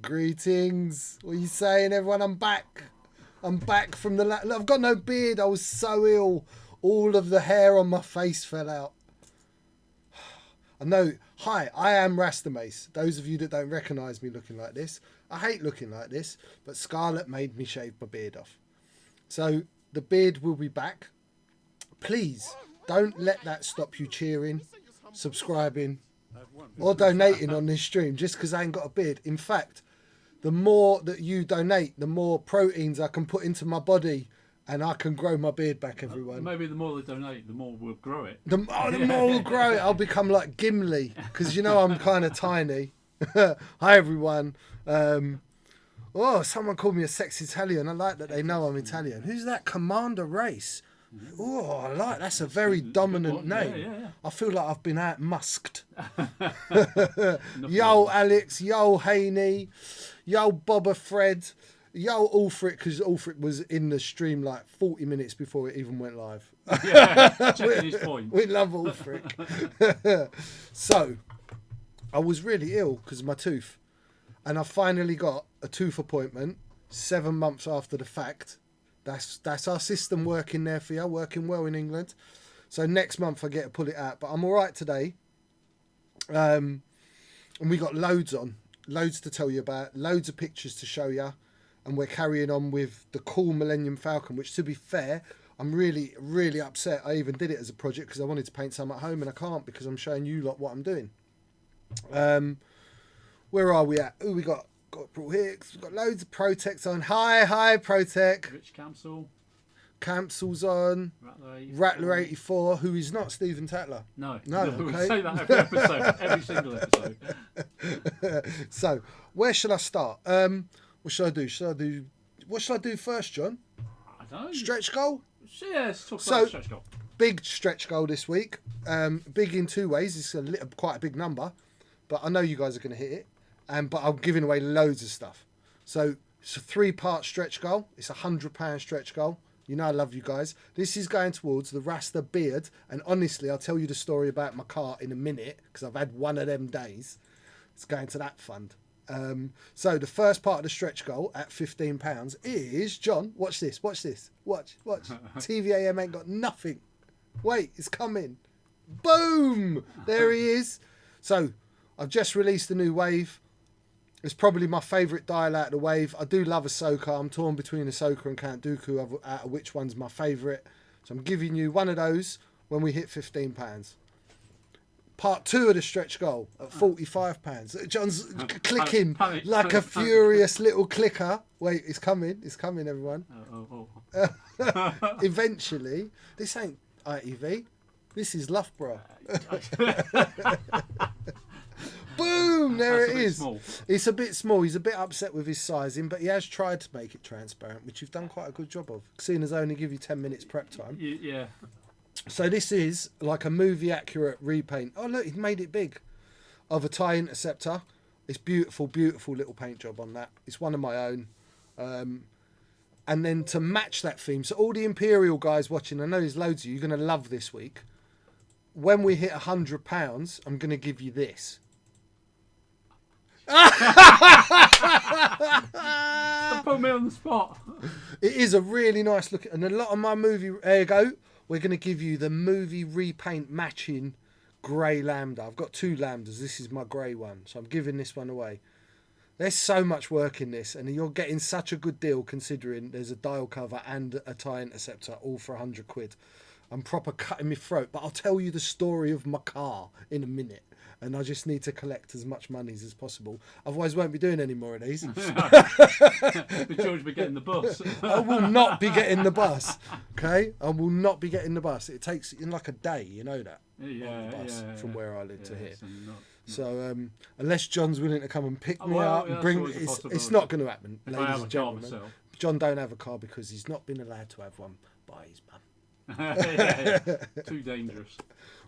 Greetings. What are you saying, everyone? I'm back. I'm back from the... I've got no beard. I was so ill. All of the hair on my face fell out. I know. Hi, I am Rasta Maice. Those of you that don't recognise me looking like this, I hate looking like this, but Scarlett made me shave my beard off. So the beard will be back. Please don't let that stop you cheering, subscribing, or donating on this stream just because I ain't got a beard. In fact, the more that you donate, the more proteins I can put into my body and I can grow my beard back, everyone. Maybe the more they donate, the more we'll grow it. The more we'll grow it. I'll become like Gimli because, you know, I'm kind of tiny. Hi, everyone. Someone called me a sexy Italian. I like that they know I'm Italian. Who's that? Commander Race. Oh, I like that's a very dominant name. Yeah. I feel like I've been out musked. Yo, Alex. Yo, Haney. Yo, Boba Fred. Yo, Ulfric, because Ulfric was in the stream like 40 minutes before it even went live. Yeah, checking his point. We love Ulfric. So, I was really ill because of my tooth. And I finally got a tooth appointment 7 months after the fact. That's our system working there for you, working well in England. So next month I get to pull it out. But I'm all right today. And we got loads to tell you about, loads of pictures to show you. And we're carrying on with the cool Millennium Falcon, which, to be fair, I'm really, really upset. I even did it as a project because I wanted to paint some at home and I can't because I'm showing you lot what I'm doing. Where are we at? Oh, we got April Hicks. We've got loads of Protects on. Hi, Protect. Rich Campsall. Campsall's on. Rattler 84, who is not Stephen Tatler. No. Okay. We say that every episode, every single episode. So, where should I start? What should I do? What should I do first, John? I don't know. Stretch goal? Yeah, let's talk about stretch goal. Big stretch goal this week. Big in two ways. It's quite a big number, but I know you guys are going to hit it. But I'm giving away loads of stuff. So it's a 3-part stretch goal. It's £100 stretch goal. You know I love you guys. This is going towards the Rasta beard. And honestly, I'll tell you the story about my car in a minute because I've had one of them days. It's going to that fund. So the first part of the stretch goal at £15 is, John, watch this. Watch. TVAM ain't got nothing. Wait, it's coming. Boom! There he is. So I've just released a new wave. It's probably my favourite dial out of the wave. I do love Ahsoka. I'm torn between Ahsoka and Count Dooku out of which one's my favourite. So I'm giving you one of those when we hit £15. Part 2 of the stretch goal at £45. John's clicking like a furious little clicker. Wait, it's coming, everyone. Eventually, this ain't ITV. This is Loughborough. Boom! There it is. Small. It's a bit small. He's a bit upset with his sizing, but he has tried to make it transparent, which you've done quite a good job of. Seeing as I only give you 10 minutes prep time. Yeah. So this is like a movie accurate repaint. Oh look, he's made it big. Of a tie interceptor. It's beautiful, beautiful little paint job on that. It's one of my own. And then to match that theme, so all the Imperial guys watching, I know there's loads of you, you're going to love this week. When we hit £100, I'm going to give you this. Don't put me on the spot. It is a really nice look, and a lot of my movie. There you go. We're going to give you the movie repaint matching grey Lambda. I've got 2 Lambdas. This is my grey one, so I'm giving this one away. There's so much work in this, and you're getting such a good deal considering there's a dial cover and a tie interceptor, all for £100. I'm proper cutting my throat, but I'll tell you the story of my car in a minute. And I just need to collect as much money as possible. Otherwise, I won't be doing any more of these. The George be getting the bus. I will not be getting the bus. Okay? I will not be getting the bus. It takes in like a day, you know that? Yeah, the bus from where I live to here. So unless John's willing to come and pick me up and bring... It's not going to happen, ladies and gentlemen. John don't have a car because he's not been allowed to have one by his mum. Too dangerous.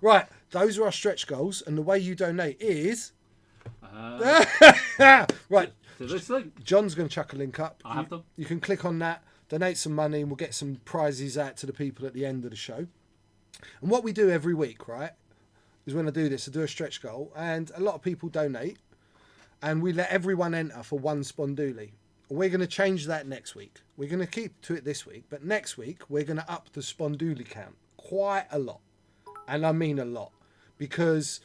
Right, those are our stretch goals, and the way you donate is right. To this link. John's going to chuck a link up. I have them. You can click on that, donate some money, and we'll get some prizes out to the people at the end of the show. And what we do every week, right, is when I do this, I do a stretch goal, and a lot of people donate, and we let everyone enter for one sponduli. We're going to change that next week. We're going to keep to it this week, but next week we're going to up the sponduli count quite a lot. And I mean a lot, because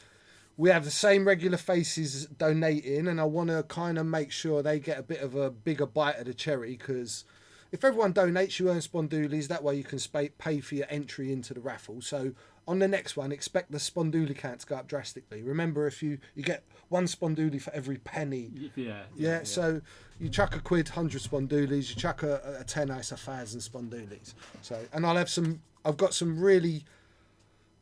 we have the same regular faces donating, and I want to kind of make sure they get a bit of a bigger bite of the cherry, because if everyone donates, you earn spondulis. That way you can pay for your entry into the raffle. So on the next one, expect the sponduli count to go up drastically. Remember, if you get one sponduli for every penny. Yeah. So you chuck a quid, 100 spondulis. You chuck a tenner, it's 1,000 spondulis. So, and I've got some really,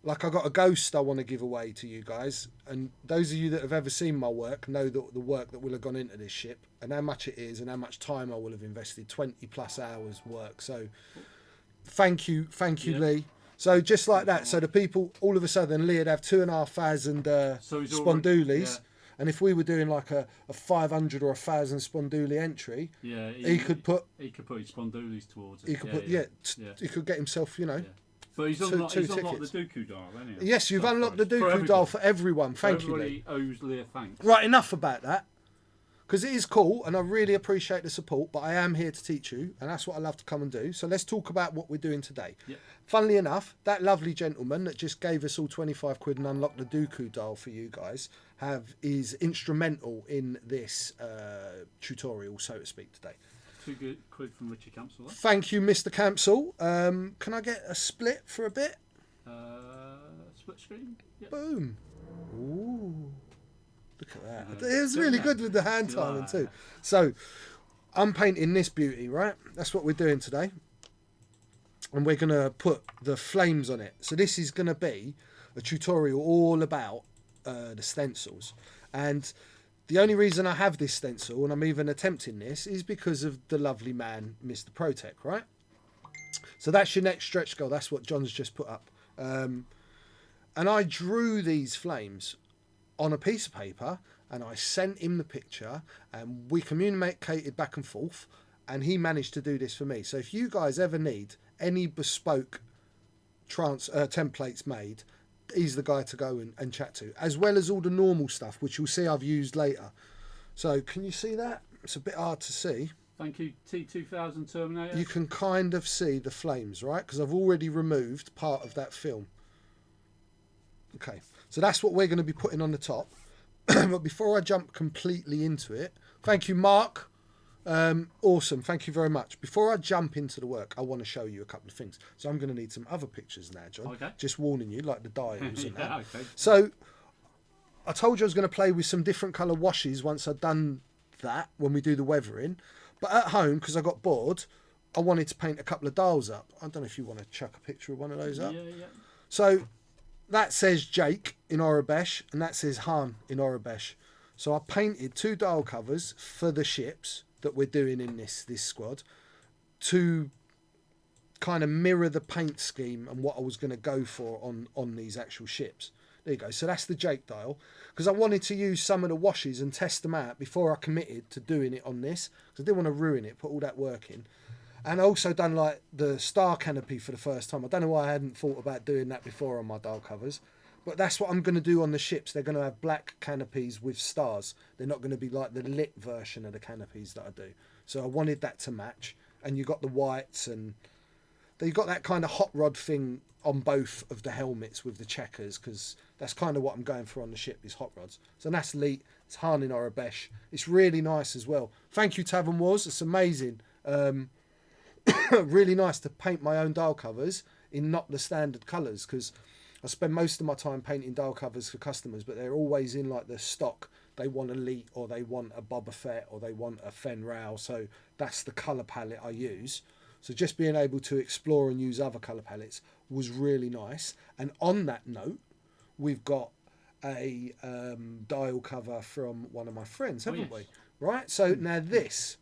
like, I've got a ghost I want to give away to you guys. And those of you that have ever seen my work know the work that will have gone into this ship and how much it is and how much time I will have invested, 20 plus hours work. So thank you, Lee. So just like that, so the people, all of a sudden, Lee would have 2,500 spondulis. And if we were doing like a 500 or 1,000 sponduli entry, he could put his spondulis towards it. He could he could get himself, But he's unlocked the Dooku dial, hasn't he? Yes, you've unlocked the Dooku dial for everyone. Thank you, Lee. Everybody owes Lee a thanks. Right, enough about that. Because it is cool, and I really appreciate the support, but I am here to teach you, and that's what I love to come and do. So let's talk about what we're doing today. Yep. Funnily enough, that lovely gentleman that just gave us all 25 quid and unlocked the Dooku dial for you guys is instrumental in this tutorial, so to speak, today. 2 good quid from Richard Campsell. Thank you, Mr. Campsell. Can I get a split for a bit? Split screen? Yep. Boom. Ooh. Look at that. It was really good with the hand timing too. So I'm painting this beauty, right? That's what we're doing today. And we're going to put the flames on it. So this is going to be a tutorial all about the stencils. And the only reason I have this stencil, and I'm even attempting this, is because of the lovely man, Mr. Protec, right? So that's your next stretch goal. That's what John's just put up. And I drew these flames on a piece of paper, and I sent him the picture, and we communicated back and forth, and he managed to do this for me. So if you guys ever need any bespoke templates made, he's the guy to go and chat to, as well as all the normal stuff, which you'll see I've used later. So can you see that? It's a bit hard to see. Thank you, T2000 Terminator. You can kind of see the flames, right? Because I've already removed part of that film. Okay, so that's what we're going to be putting on the top. But before I jump completely into it, thank you, Mark. Awesome, thank you very much. Before I jump into the work, I want to show you a couple of things. So I'm going to need some other pictures now, John. Okay. Just warning you, like the dials and that. Okay. So I told you I was going to play with some different colour washes once I'd done that, when we do the weathering. But at home, because I got bored, I wanted to paint a couple of dials up. I don't know if you want to chuck a picture of one of those up. Yeah. So that says Jake in Orabesh, and that says Han in Orabesh. So I painted 2 dial covers for the ships that we're doing in this squad to kind of mirror the paint scheme and what I was going to go for on these actual ships. There you go. So that's the Jake dial, because I wanted to use some of the washes and test them out before I committed to doing it on this, because I didn't want to ruin it, put all that work in. And I also done like the star canopy for the first time. I don't know why I hadn't thought about doing that before on my dial covers, but that's what I'm going to do on the ships. They're going to have black canopies with stars. They're not going to be like the lit version of the canopies that I do. So I wanted that to match. And you got the whites, and you got that kind of hot rod thing on both of the helmets with the checkers, because that's kind of what I'm going for on the ship, is hot rods. So that's Lee. It's Han in Orabesh. It's really nice as well. Thank you, Tavern Wars. It's amazing. Really nice to paint my own dial covers in not the standard colours, because I spend most of my time painting dial covers for customers, but they're always in like the stock. They want Elite, or they want a Boba Fett, or they want a Fen Rao. So that's the colour palette I use. So just being able to explore and use other colour palettes was really nice. And on that note, we've got a dial cover from one of my friends, haven't we? Right, so now this,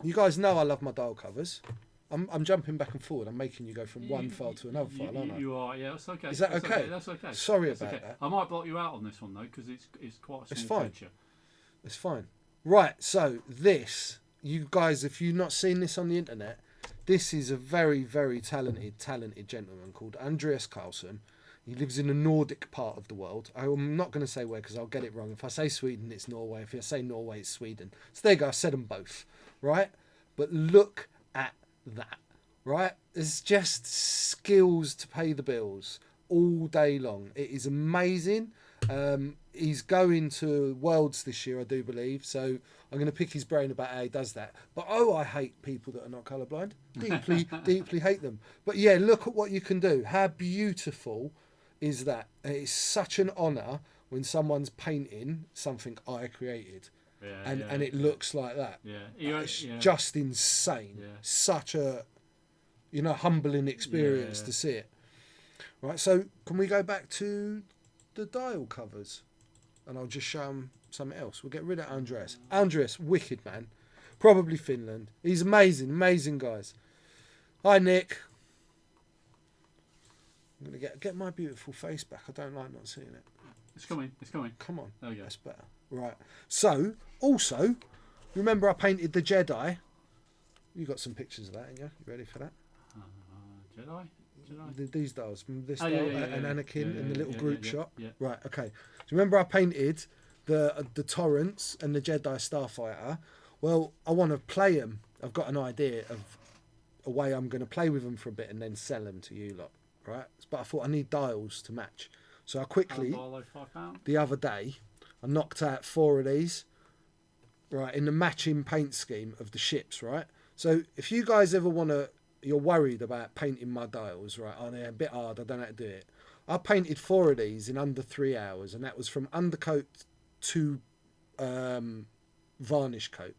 you guys know I love my dial covers. I'm jumping back and forward. I'm making you go from one file to another file, aren't I? You are, yeah. That's okay. Is that okay? That's okay. Sorry about that. I might block you out on this one though, because it's quite a small picture. It's fine. Right. So this, you guys, if you've not seen this on the internet, this is a very, very talented gentleman called Andreas Carlson. He lives in a Nordic part of the world. I'm not going to say where because I'll get it wrong. If I say Sweden, it's Norway. If I say Norway, it's Sweden. So there you go. I said them both, right? But look at that, right? There's just skills to pay the bills all day long. It is amazing. He's going to Worlds this year, I do believe. So I'm going to pick his brain about how he does that. But I hate people that are not colourblind. Deeply, deeply hate them. But yeah, look at what you can do. How beautiful is that? And it's such an honour when someone's painting something I created. Yeah, And it looks like that. Yeah. It's just insane. Yeah. Such a, humbling experience to see it. Right, so can we go back to the dial covers? And I'll just show them something else. We'll get rid of Andreas. Andreas, wicked man. Probably Finland. He's amazing, amazing guys. Hi, Nick. I'm going to get my beautiful face back. I don't like not seeing it. It's coming. Come on. There we go. That's better. Right. So, also, remember I painted the Jedi? You got some pictures of that, ain't you? You ready for that? Jedi? These dials. This Oh, dial yeah, and Anakin and the little group shot. Yeah. Right, okay. So remember I painted the Torrents and the Jedi Starfighter? Well, I want to play them. I've got an idea of a way I'm going to play with them for a bit and then sell them to you lot, right? But I thought I need dials to match. So I quickly, the other day, I knocked out 4 of these, right, in the matching paint scheme of the ships, right? So if you guys ever want to, you're worried about painting my dials, right? Oh, they're a bit hard, I don't know how to do it. I painted 4 of these in under 3 hours, and that was from undercoat to varnish coat.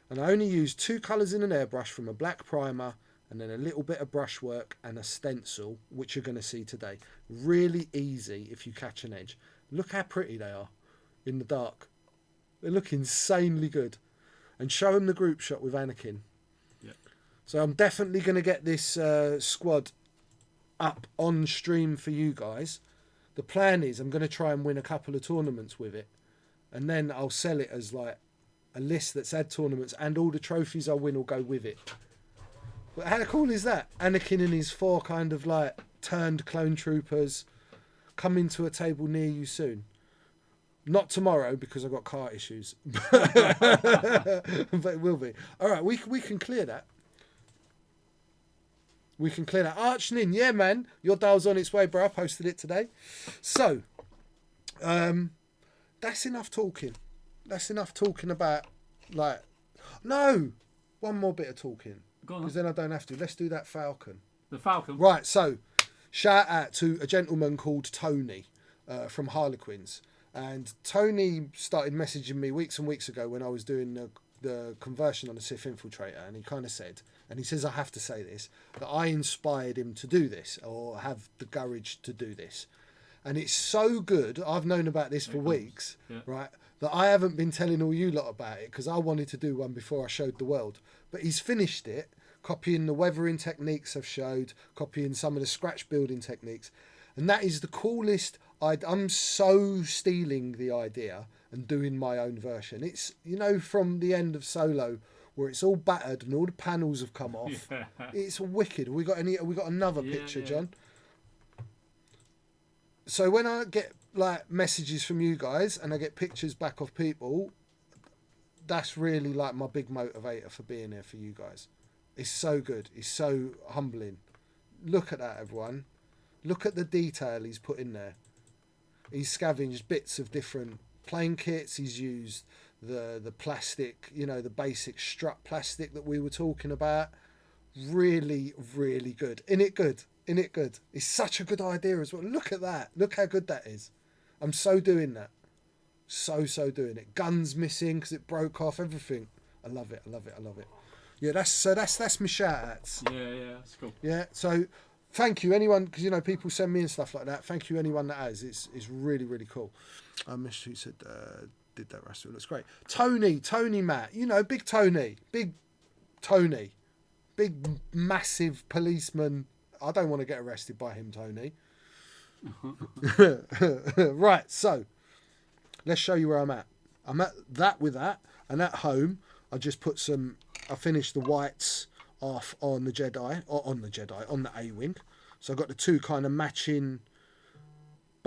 And I only used 2 colours in an airbrush from a black primer and then a little bit of brushwork and a stencil, which you're going to see today. Really easy if you catch an edge. Look how pretty they are in the dark. They look insanely good. And show them the group shot with Anakin. Yeah. So I'm definitely going to get this squad up on stream for you guys. The plan is I'm going to try and win a couple of tournaments with it. And then I'll sell it as like a list that's had tournaments, and all the trophies I win will go with it. But how cool is that? Anakin and his 4 kind of like turned clone troopers coming to a table near you soon. Not tomorrow because I've got car issues. But it will be. All right, we can clear that. We can clear that. Archnin, yeah, man. Your dial's on its way, bro. I posted it today. So, that's enough talking. That's enough talking about, like... No! One more bit of talking. Because then I don't have to. Let's do that Falcon. The Falcon? Right, so, shout out to a gentleman called Tony from Harlequins. And Tony started messaging me weeks and weeks ago when I was doing the conversion on the Sith Infiltrator. And he kind of said, and he says I have to say this, that I inspired him to do this or have the courage to do this. And it's so good. I've known about this for weeks, right, that I haven't been telling all you lot about it because I wanted to do one before I showed the world. But he's finished it, copying the weathering techniques I've showed, copying some of the scratch building techniques. And that is the coolest. I'm so stealing the idea and doing my own version. It's, from the end of Solo where it's all battered and all the panels have come off. Yeah. It's wicked. We got another picture, John. So when I get like messages from you guys and I get pictures back of people, that's really like my big motivator for being here for you guys. It's so good. It's so humbling. Look at that, everyone. Look at the detail he's put in there. He's scavenged bits of different plane kits. He's used the plastic, the basic strut plastic that we were talking about. Really, really good. In it good. It's such a good idea as well. Look at that. Look how good that is. I'm so doing that. So doing it. Guns missing because it broke off. Everything. I love it. Yeah, that's my shout outs. Yeah, that's cool. Yeah, so thank you anyone, because people send me and stuff like that. Thank you anyone that has. It's really, really cool. I missed who said did that, Rasta. It looks great. Tony Matt, big Tony, big massive policeman. I don't want to get arrested by him, Tony. Right, so let's show you where I'm at. I'm at that with that, and at home I just put I finished the whites off on the Jedi, on the A-Wing. So I've got the 2 kind of matching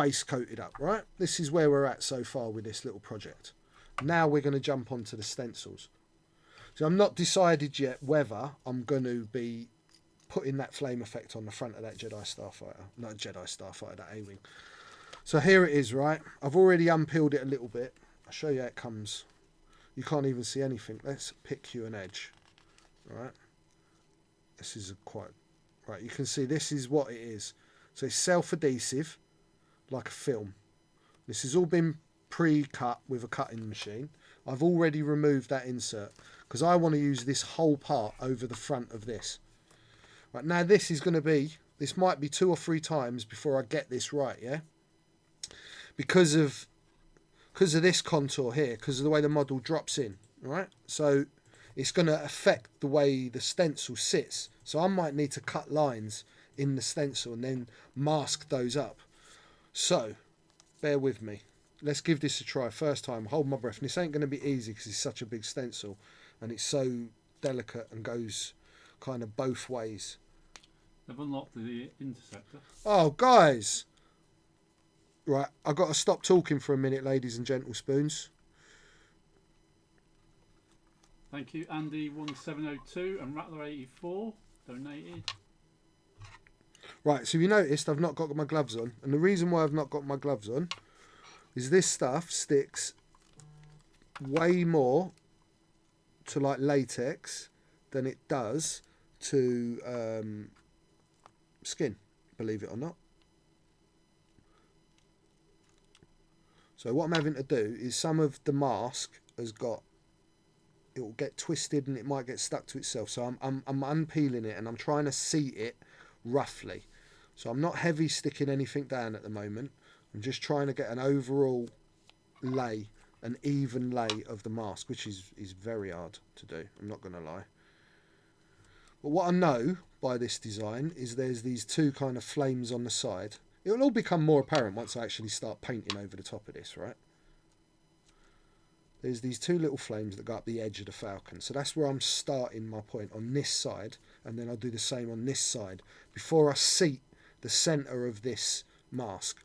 base coated up, right? This is where we're at so far with this little project. Now we're going to jump onto the stencils. So I'm not decided yet whether I'm going to be putting that flame effect on the front of that Jedi Starfighter. Not Jedi Starfighter, that A-Wing. So here it is, right? I've already unpeeled it a little bit. I'll show you how it comes. You can't even see anything. Let's pick you an edge. Right? This is quite... Right, you can see this is what it is. So it's self-adhesive, like a film. This has all been pre-cut with a cutting machine. I've already removed that insert because I want to use this whole part over the front of this. Right, now this is going to be, this might be 2 or 3 times before I get this right, yeah? Because of this contour here, because of the way the model drops in, right? So it's going to affect the way the stencil sits. So I might need to cut lines in the stencil and then mask those up. So bear with me. Let's give this a try. First time, hold my breath. And this ain't going to be easy because it's such a big stencil and it's so delicate and goes kind of both ways. They've unlocked the interceptor. Oh, guys. Right, I've got to stop talking for a minute, ladies and gentle spoons. Thank you, Andy1702 and Rattler84 donated. Right, so you noticed I've not got my gloves on. And the reason why I've not got my gloves on is this stuff sticks way more to like latex than it does to skin, believe it or not. So what I'm having to do is some of the mask has got, it will get twisted and it might get stuck to itself. So I'm unpeeling it and I'm trying to seat it roughly. So I'm not heavy sticking anything down at the moment. I'm just trying to get an overall lay, an even lay of the mask, which is very hard to do, I'm not going to lie. But what I know by this design is there's these 2 kind of flames on the side. It'll all become more apparent once I actually start painting over the top of this, right? There's these 2 little flames that go up the edge of the falcon. So that's where I'm starting my point, on this side. And then I'll do the same on this side before I seat the centre of this mask.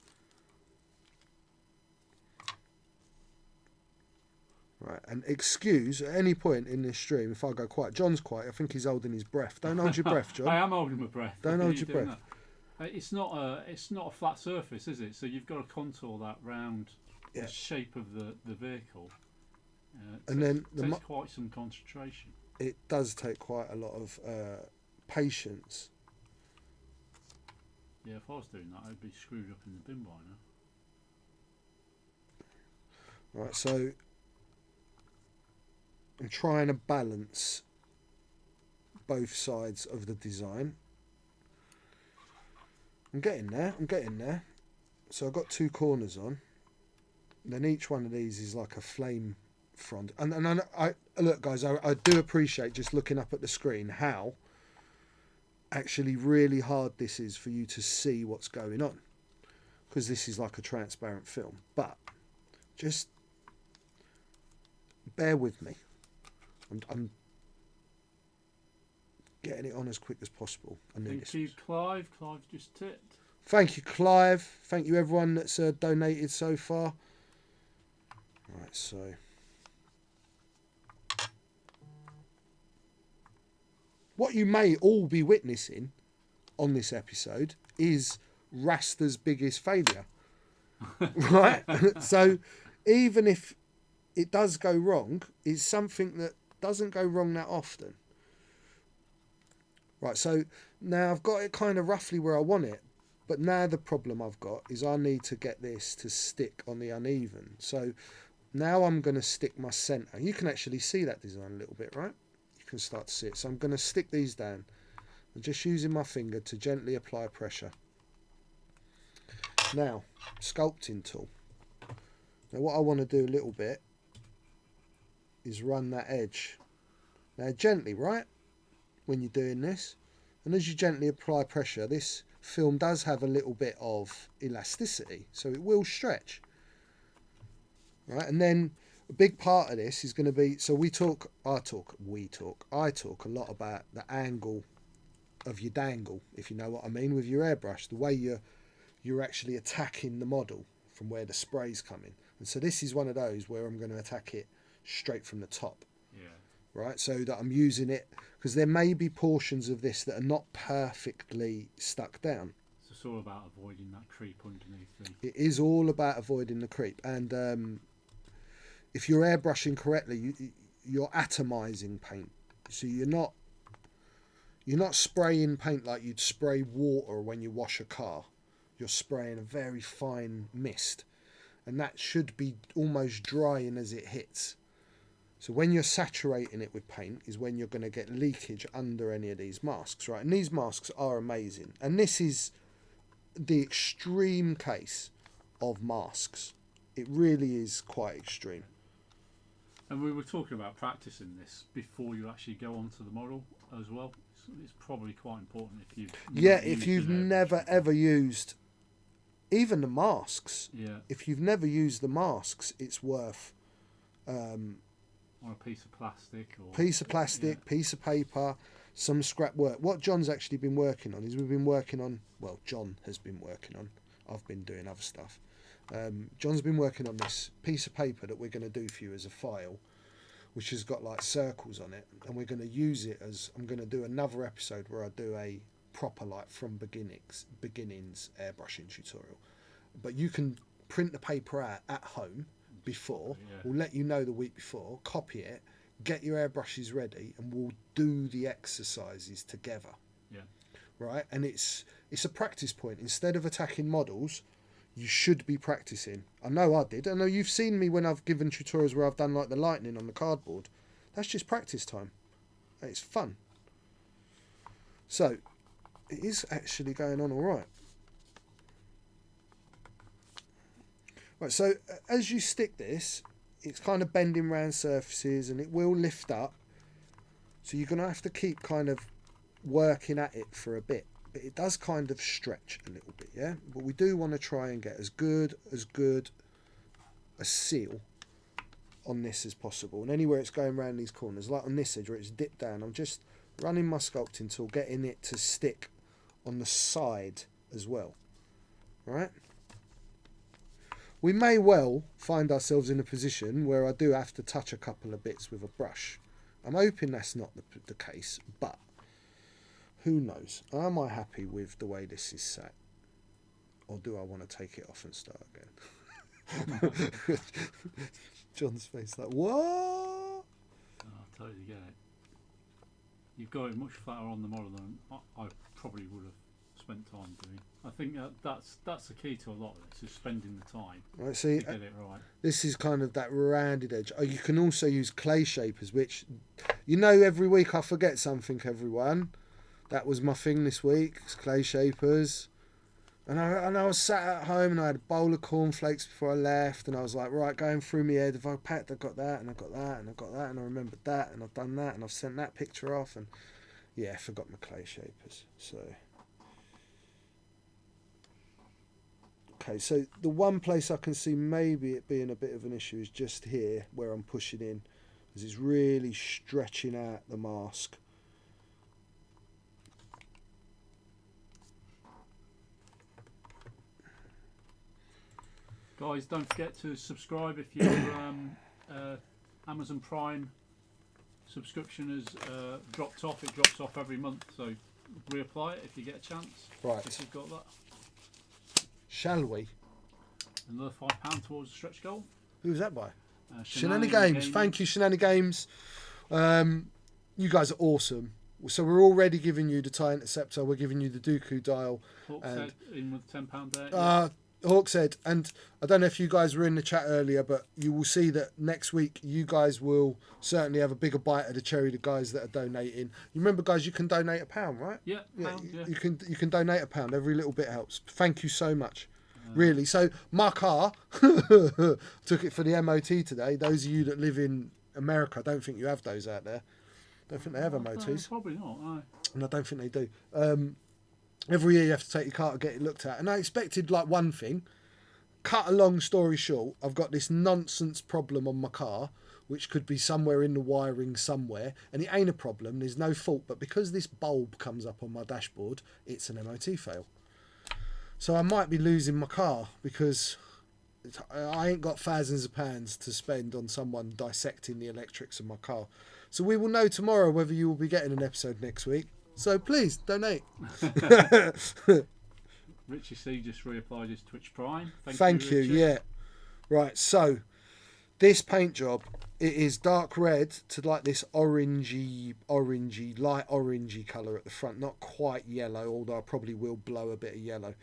Right, and excuse at any point in this stream if I go quiet. John's quiet. I think he's holding his breath. Don't hold your breath, John. I am holding my breath. Don't hold your breath. It's not a flat surface, is it? So you've got to contour that round the shape of the vehicle. And then it takes quite some concentration. It does take quite a lot of patience. Yeah, if I was doing that, I'd be screwed up in the bin by now. Right, so I'm trying to balance both sides of the design. I'm getting there. So I've got 2 corners on. And then each one of these is like a flame front. And I look, guys, I do appreciate just looking up at the screen how actually really hard this is for you to see what's going on. Because this is like a transparent film. But just bear with me. I'm getting it on as quick as possible. Thank you, Clive. Clive just tipped. Thank you, Clive. Thank you, everyone that's donated so far. Right, so what you may all be witnessing on this episode is Rasta's biggest failure. Right? So even if it does go wrong, it's something that doesn't go wrong that often. Right, so now I've got it kind of roughly where I want it, but now the problem I've got is I need to get this to stick on the uneven. So now I'm going to stick my centre. You can actually see that design a little bit, right? You can start to see it. So I'm going to stick these down. I'm just using my finger to gently apply pressure. Now, sculpting tool. Now what I want to do a little bit is run that edge. Now gently, right? When you're doing this, and as you gently apply pressure, this film does have a little bit of elasticity, so it will stretch, right? And then a big part of this is going to be, so I talk a lot about the angle of your dangle, if you know what I mean, with your airbrush, the way your you're actually attacking the model from where the spray's coming. And so this is one of those where I'm going to attack it straight from the top. Yeah. Right, so that I'm using it, because there may be portions of this that are not perfectly stuck down. So it's all about avoiding that creep underneath the... It is all about avoiding the creep, and if you're airbrushing correctly, you're atomizing paint. So you're not spraying paint like you'd spray water when you wash a car. You're spraying a very fine mist, and that should be almost drying as it hits. So when you're saturating it with paint is when you're going to get leakage under any of these masks, right? And these masks are amazing. And this is the extreme case of masks. It really is quite extreme. And we were talking about practicing this before you actually go onto the model as well. It's probably quite important if you've... If you've never ever used even the masks. Yeah. If you've never used the masks, it's worth... on a piece of plastic, piece of paper, some scrap work. What John's actually been working on is John has been working on, I've been doing other stuff. John's been working on this piece of paper that we're going to do for you as a file, which has got like circles on it, and we're going to use it as, I'm going to do another episode where I do a proper like from beginnings airbrushing tutorial. But you can print the paper out at home before, we'll let you know the week before, copy it, get your airbrushes ready, and we'll do the exercises together. Yeah. Right? And it's a practice point. Instead of attacking models, you should be practicing. I know I did. I know you've seen me when I've given tutorials where I've done like the lightning on the cardboard. That's just practice time. It's fun. So, it is actually going on all right. Right, so as you stick this, it's kind of bending round surfaces and it will lift up. So you're going to have to keep kind of working at it for a bit. But it does kind of stretch a little bit, yeah? But we do want to try and get as good a seal on this as possible. And anywhere it's going around these corners, like on this edge where it's dipped down, I'm just running my sculpting tool, getting it to stick on the side as well. Right? We may well find ourselves in a position where I do have to touch a couple of bits with a brush. I'm hoping that's not the case, but who knows? Am I happy with the way this is set? Or do I want to take it off and start again? John's face like, what? Oh, I totally get it. You've got it much flatter on the model than I probably would have spent time doing. I think that's the key to a lot of this, is spending the time to get it right. This is kind of that rounded edge. Oh, you can also use clay shapers, which, you know, every week I forget something, everyone. That was my thing this week, clay shapers. And I was sat at home and I had a bowl of cornflakes before I left, and I was like, right, going through my head, if I packed, I got that, and I got that, and I got that, and I remembered that, and I've done that, and I've sent that picture off, and yeah, I forgot my clay shapers. So okay, so the one place I can see maybe it being a bit of an issue is just here where I'm pushing in, because it's really stretching out the mask. Guys, don't forget to subscribe if your Amazon Prime subscription has dropped off. It drops off every month, so reapply it if you get a chance. Right. If you've got that. Shall we? Another £5 towards the stretch goal. Who's that by? Shenanigans Games. Gaming. Thank you, Shenanigans Games. You guys are awesome. So we're already giving you the tie interceptor. We're giving you the Dooku dial. Hawkshead in with £10 there. Hawkshead, and I don't know if you guys were in the chat earlier, but you will see that next week you guys will certainly have a bigger bite of the cherry. The guys that are donating. You remember, guys, you can donate £1, right? Yeah, £1, yeah. You can donate £1. Every little bit helps. Thank you so much. Really. So my car took it for the MOT today. Those of you that live in America, I don't think you have those out there. Don't think they have MOTs. Probably not. No. And I don't think they do. Every year you have to take your car to get it looked at. And I expected like one thing. Cut a long story short, I've got this nonsense problem on my car, which could be somewhere in the wiring somewhere. And it ain't a problem. There's no fault. But because this bulb comes up on my dashboard, it's an MOT fail. So I might be losing my car because I ain't got thousands of pounds to spend on someone dissecting the electrics of my car. So we will know tomorrow whether you will be getting an episode next week. So please donate. Richie C just reapplied his Twitch Prime. Thank you. Richie. Yeah. Right. So this paint job, it is dark red to like this orangey, light orangey colour at the front. Not quite yellow, although I probably will blow a bit of yellow.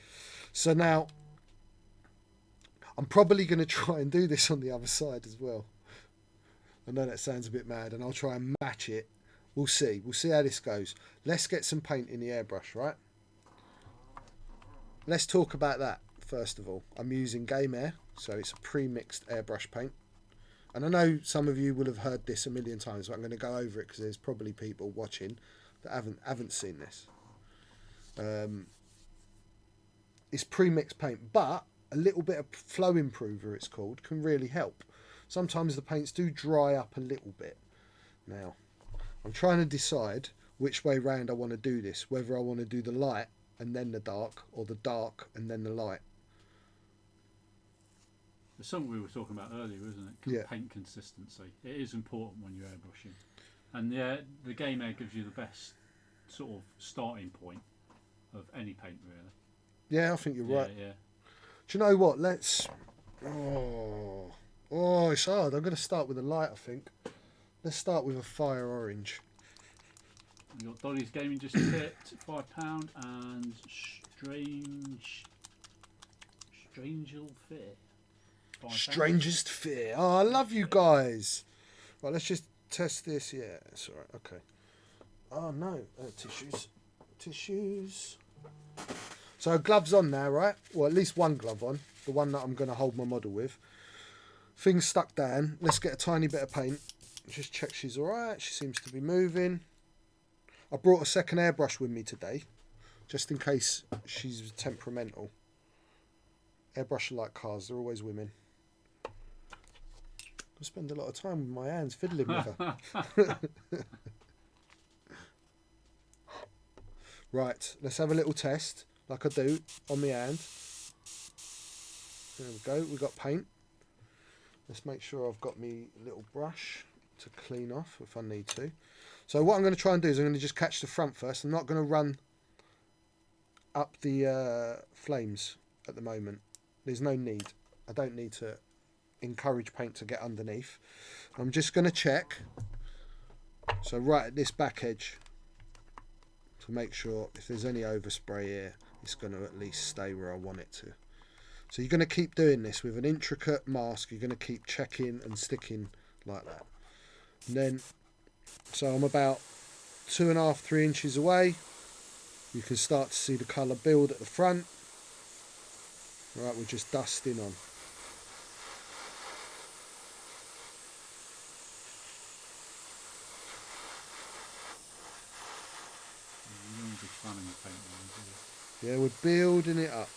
So now I'm probably going to try and do this on the other side as well. I know that sounds a bit mad, and I'll try and match it. We'll see. We'll see how this goes. Let's get some paint in the airbrush, right? Let's talk about that first of all. I'm using Game Air, so it's a pre-mixed airbrush paint. And I know some of you will have heard this a million times, but I'm going to go over it because there's probably people watching that haven't seen this. It's pre-mixed paint, but a little bit of flow improver, it's called, can really help. Sometimes the paints do dry up a little bit. Now, I'm trying to decide which way round I want to do this, whether I want to do the light and then the dark, or the dark and then the light. There's something we were talking about earlier, isn't it? Yeah. Paint consistency. It is important when you're airbrushing. And the Game Air gives you the best sort of starting point of any paint, really. Yeah, I think you're right. Yeah. Do you know what? Let's... Oh, it's hard. I'm going to start with a light, I think. Let's start with a fire orange. You got Dolly's Gaming just hit £5 and Strangel Fear. Strangest Fear. Oh, I love you guys. Right, let's just test this. Yeah, it's all right. Okay. Oh, no. Tissues. So gloves on now, right? Well, at least one glove on. The one that I'm going to hold my model with. Things stuck down. Let's get a tiny bit of paint. Just check she's all right. She seems to be moving. I brought a second airbrush with me today, just in case she's temperamental. Airbrush are like cars. They're always women. I spend a lot of time with my hands fiddling with her. Right, let's have a little test, like I do, on my hand. There we go, we've got paint. Let's make sure I've got me little brush to clean off if I need to. So what I'm going to try and do is I'm going to just catch the front first. I'm not going to run up the flames at the moment. There's no need. I don't need to encourage paint to get underneath. I'm just going to check. So right at this back edge, to make sure if there's any overspray here, it's going to at least stay where I want it to. So you're going to keep doing this with an intricate mask. You're going to keep checking and sticking like that. And then, so I'm about 2.5, 3 inches away. You can start to see the colour build at the front. Right, we're just dusting on. Yeah, we're building it up.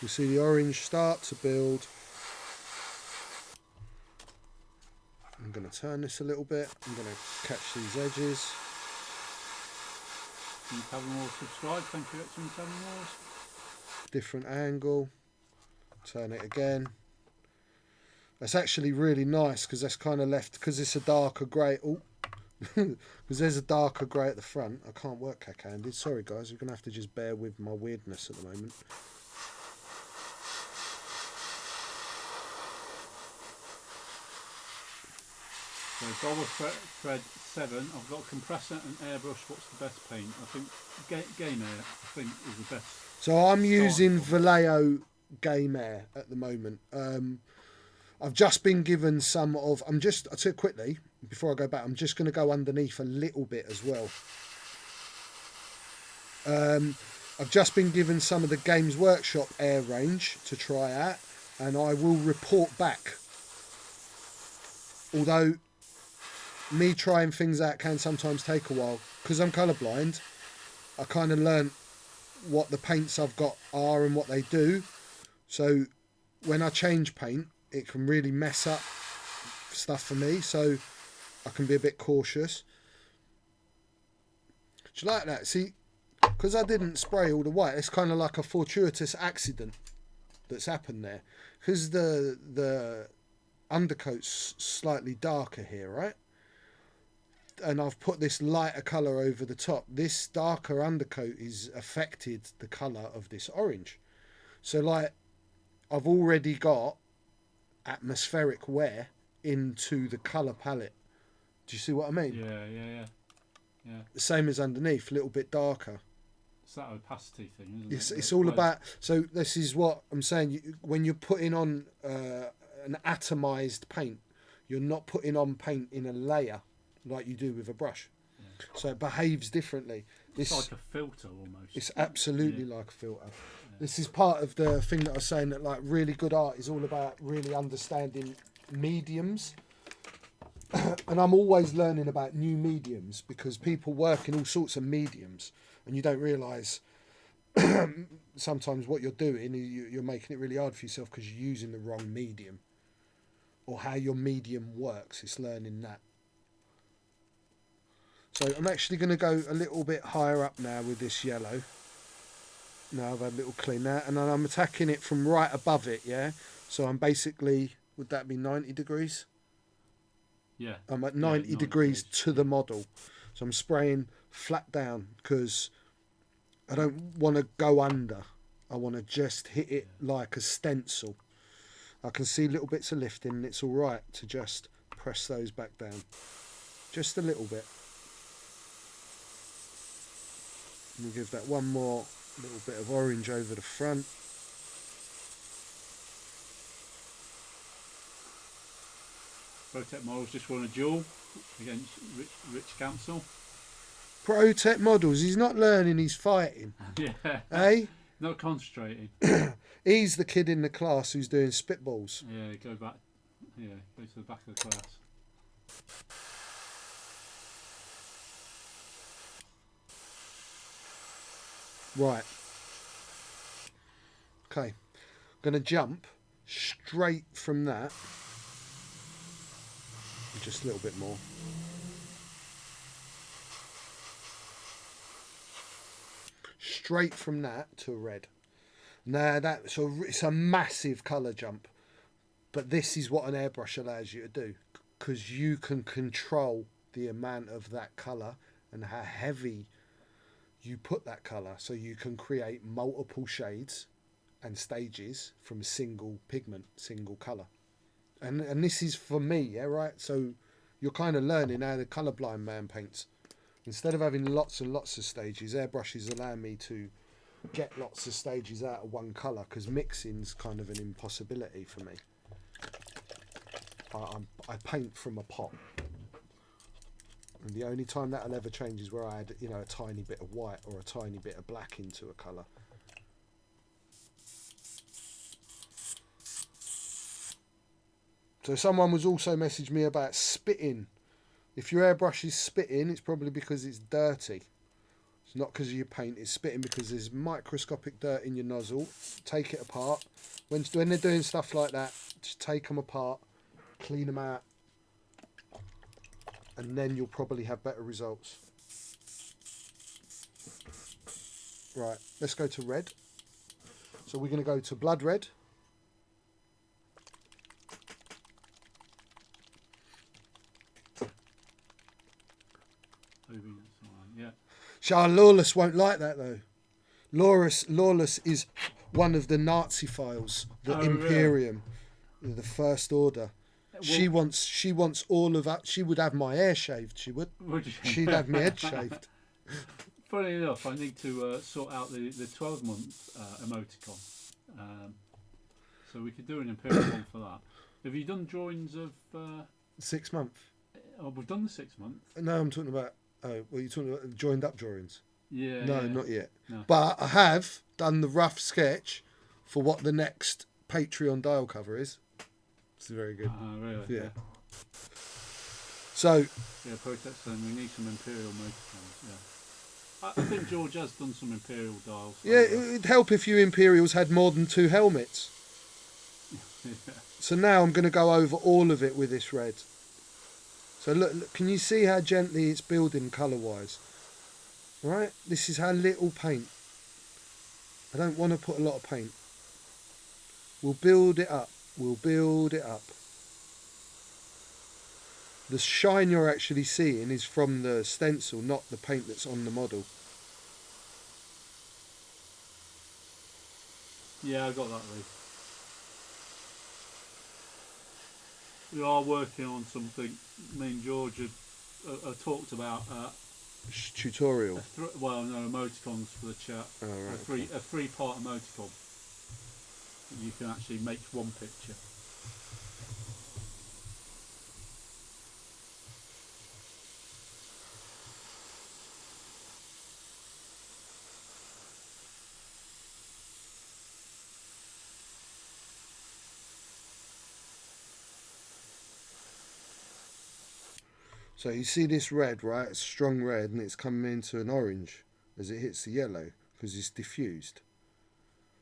You see the orange start to build. I'm going to turn this a little bit. I'm going to catch these edges. Can you tell them all subscribe? Thank you, Excellent Seven Wars. Different angle. Turn it again. That's actually really nice because that's kind of left, because it's a darker grey. Oh, because there's a darker grey at the front. I can't work cack-handed. Sorry guys, you're going to have to just bear with my weirdness at the moment. So Dollar Thread 7, I've got a compressor and airbrush. What's the best paint? I think Game Air, I think, is the best. So I'm using Vallejo Game Air at the moment. I've just been given some of... I'll tell you quickly, before I go back, I'm just going to go underneath a little bit as well. I've just been given some of the Games Workshop Air range to try out, and I will report back. Although me trying things out can sometimes take a while, because I'm colourblind. I kind of learnt what the paints I've got are and what they do. So when I change paint, it can really mess up stuff for me. So I can be a bit cautious. Do you like that? See, because I didn't spray all the white, it's kind of like a fortuitous accident that's happened there. Because the undercoat's slightly darker here, right? And I've put this lighter colour over the top. This darker undercoat is affected the colour of this orange. So like I've already got atmospheric wear into the colour palette. Do you see what I mean? Yeah. The same as underneath, a little bit darker. It's that opacity thing, isn't it? It's all about. So this is what I'm saying. When you're putting on an atomized paint, you're not putting on paint in a layer like you do with a brush. Yeah. So it behaves differently. It's like a filter almost. It's absolutely like a filter. Yeah. This is part of the thing that I was saying, that like really good art is all about really understanding mediums. And I'm always learning about new mediums, because people work in all sorts of mediums and you don't realise sometimes what you're doing, you're making it really hard for yourself because you're using the wrong medium, or how your medium works. It's learning that. So I'm actually going to go a little bit higher up now with this yellow. Now I've had a little clean out, and then I'm attacking it from right above it, yeah? So I'm basically, would that be 90 degrees? Yeah. I'm at 90 degrees to the model. So I'm spraying flat down because I don't want to go under. I want to just hit it like a stencil. I can see little bits of lifting, and it's all right to just press those back down. Just a little bit. And we'll give that one more little bit of orange over the front. Protect Models just won a duel against Rich Council. Protect Models, he's not learning, he's fighting. Yeah. Eh? Not concentrating. He's the kid in the class who's doing spitballs. Yeah, go back. Yeah, go to the back of the class. Right. Okay. I'm going to jump straight from that. Just a little bit more. Straight from that to a red. Now it's a massive colour jump, but this is what an airbrush allows you to do, because you can control the amount of that colour and how heavy you put that colour, so you can create multiple shades and stages from a single pigment, single colour. And this is for me, yeah, right? So you're kind of learning how the colourblind man paints. Instead of having lots and lots of stages, airbrushes allow me to get lots of stages out of one colour, because mixing's kind of an impossibility for me. I paint from a pot. And the only time that'll ever change is where I add, a tiny bit of white or a tiny bit of black into a colour. So someone was also messaging me about spitting. If your airbrush is spitting, it's probably because it's dirty. It's not because of your paint. It's spitting because there's microscopic dirt in your nozzle. Take it apart. When they're doing stuff like that, just take them apart, clean them out, and then you'll probably have better results. Right, let's go to red. So we're going to go to blood red. Yeah. Lawless won't like that though. Lawless is one of the Nazi files, the Imperium, really? The First Order. Well, she wants all of that. She would have my hair shaved. She would. Would you? She'd have my head shaved. Funny enough, I need to sort out the 12-month emoticon. So we could do an Imperial one for that. Have you done drawings of 6 month? Oh, we've done the 6 month. No, I'm talking about. Oh, well, you're talking about joined up drawings. Yeah. No, yeah. not yet. No. But I have done the rough sketch for what the next Patreon dial cover is. It's very good. Really? Yeah. So. Yeah, protest saying we need some Imperial emoticons. Yeah. I think George has done some Imperial dials. Yeah, it'd help if you Imperials had more than 2 helmets. Yeah. So now I'm going to go over all of it with this red. So look, can you see how gently it's building colour-wise? Right, this is how little paint. I don't want to put a lot of paint. We'll build it up. We'll build it up. The shine you're actually seeing is from the stencil, not the paint that's on the model. Yeah, I got that, Lee. We are working on something. Me and George have talked about Tutorial. well, no, emoticons for the chat. Oh, right, A three-part emoticon. You can actually make one picture. So you see this red, right? It's strong red, and it's coming into an orange as it hits the yellow because it's diffused.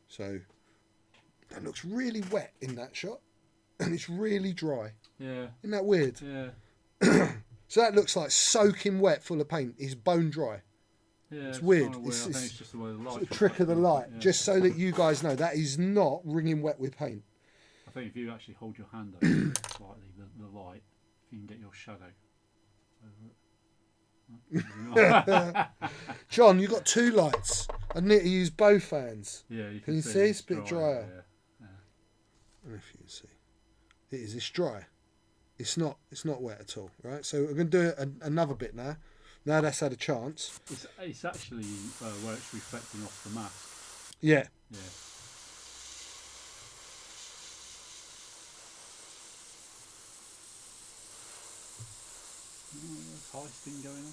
So that looks really wet in that shot, and it's really dry. Yeah. Isn't that weird? Yeah. So that looks like soaking wet, full of paint. It's bone dry. Yeah. It's weird. Kind of It's I think it's just the way the light. a trick of the light, Yeah. just so that you guys know that is not wringing wet with paint. I think if you actually hold your hand over slightly, the light, if you can get your shadow over it. John, you've got two lights. I need to use both hands. Yeah, you Can you see? It's a bit drier. I don't know if you can see. It is. It's dry. It's not wet at all, right? So we're going to do another bit now. Now that's had a chance. It's actually where it's reflecting off the mask. Yeah. Yeah. Heisting going on.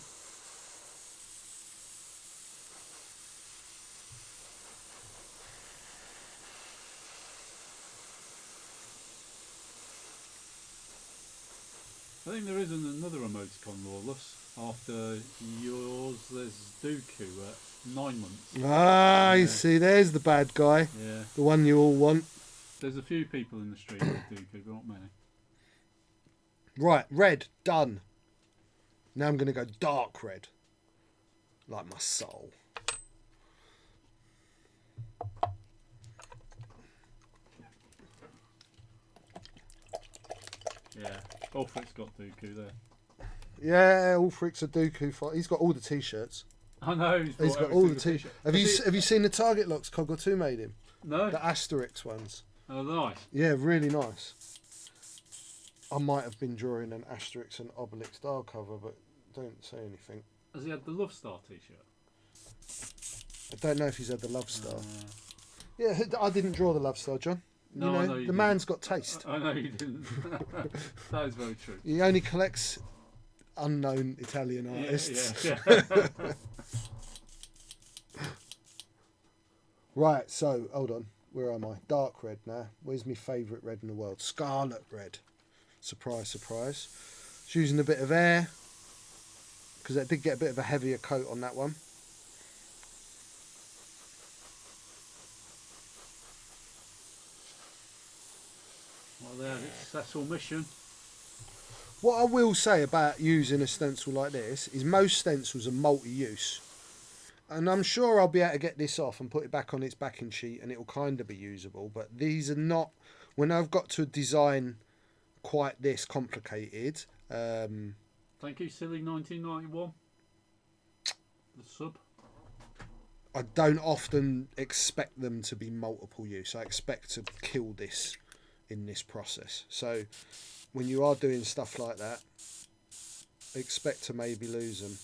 I think there isn't another emoticon, Lawless. After yours, there's Dooku at 9 months. Ah, Yeah. you see, there's the bad guy. Yeah. The one you all want. There's a few people in the street with Dooku, but not many. Right, red, done. Now I'm going to go dark red. Like my soul. Yeah. Ulfric's got Dooku there. Yeah, Ulfric's a Dooku fight. He's got all the t-shirts. I know. He's got all the t-shirts. Have you seen the Target locks Coggle 2 made him? No. The Asterix ones. Oh, nice. Yeah, really nice. I might have been drawing an Asterix and Obelix style cover, but don't say anything. Has he had the Love Star t-shirt? I don't know if he's had the Love Star. Yeah, I didn't draw the Love Star, John. No, you know, I know you the didn't. man's got taste. I know you didn't. That is very true. He only collects unknown Italian artists. Yeah. Right, so hold on. Where am I? Dark red now. Where's my favourite red in the world? Scarlet red. Surprise, surprise. Just using a bit of air because I did get a bit of a heavier coat on that one. Well, there's a successful mission. What I will say about using a stencil like this is most stencils are multi-use. And I'm sure I'll be able to get this off and put it back on its backing sheet and it'll kind of be usable. But these are not, when I've got to design quite this complicated. Thank you, silly 1991. The sub. I don't often expect them to be multiple use. I expect to kill this in this process. So when you are doing stuff like that, expect to maybe lose them.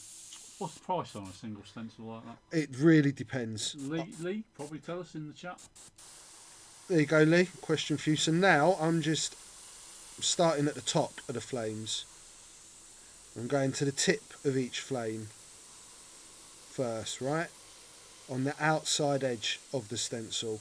What's the price on a single stencil like that? It really depends. Lee, probably tell us in the chat. There you go, Lee. Question for you. So now I'm just starting at the top of the flames. I'm going to the tip of each flame first, right? On the outside edge of the stencil.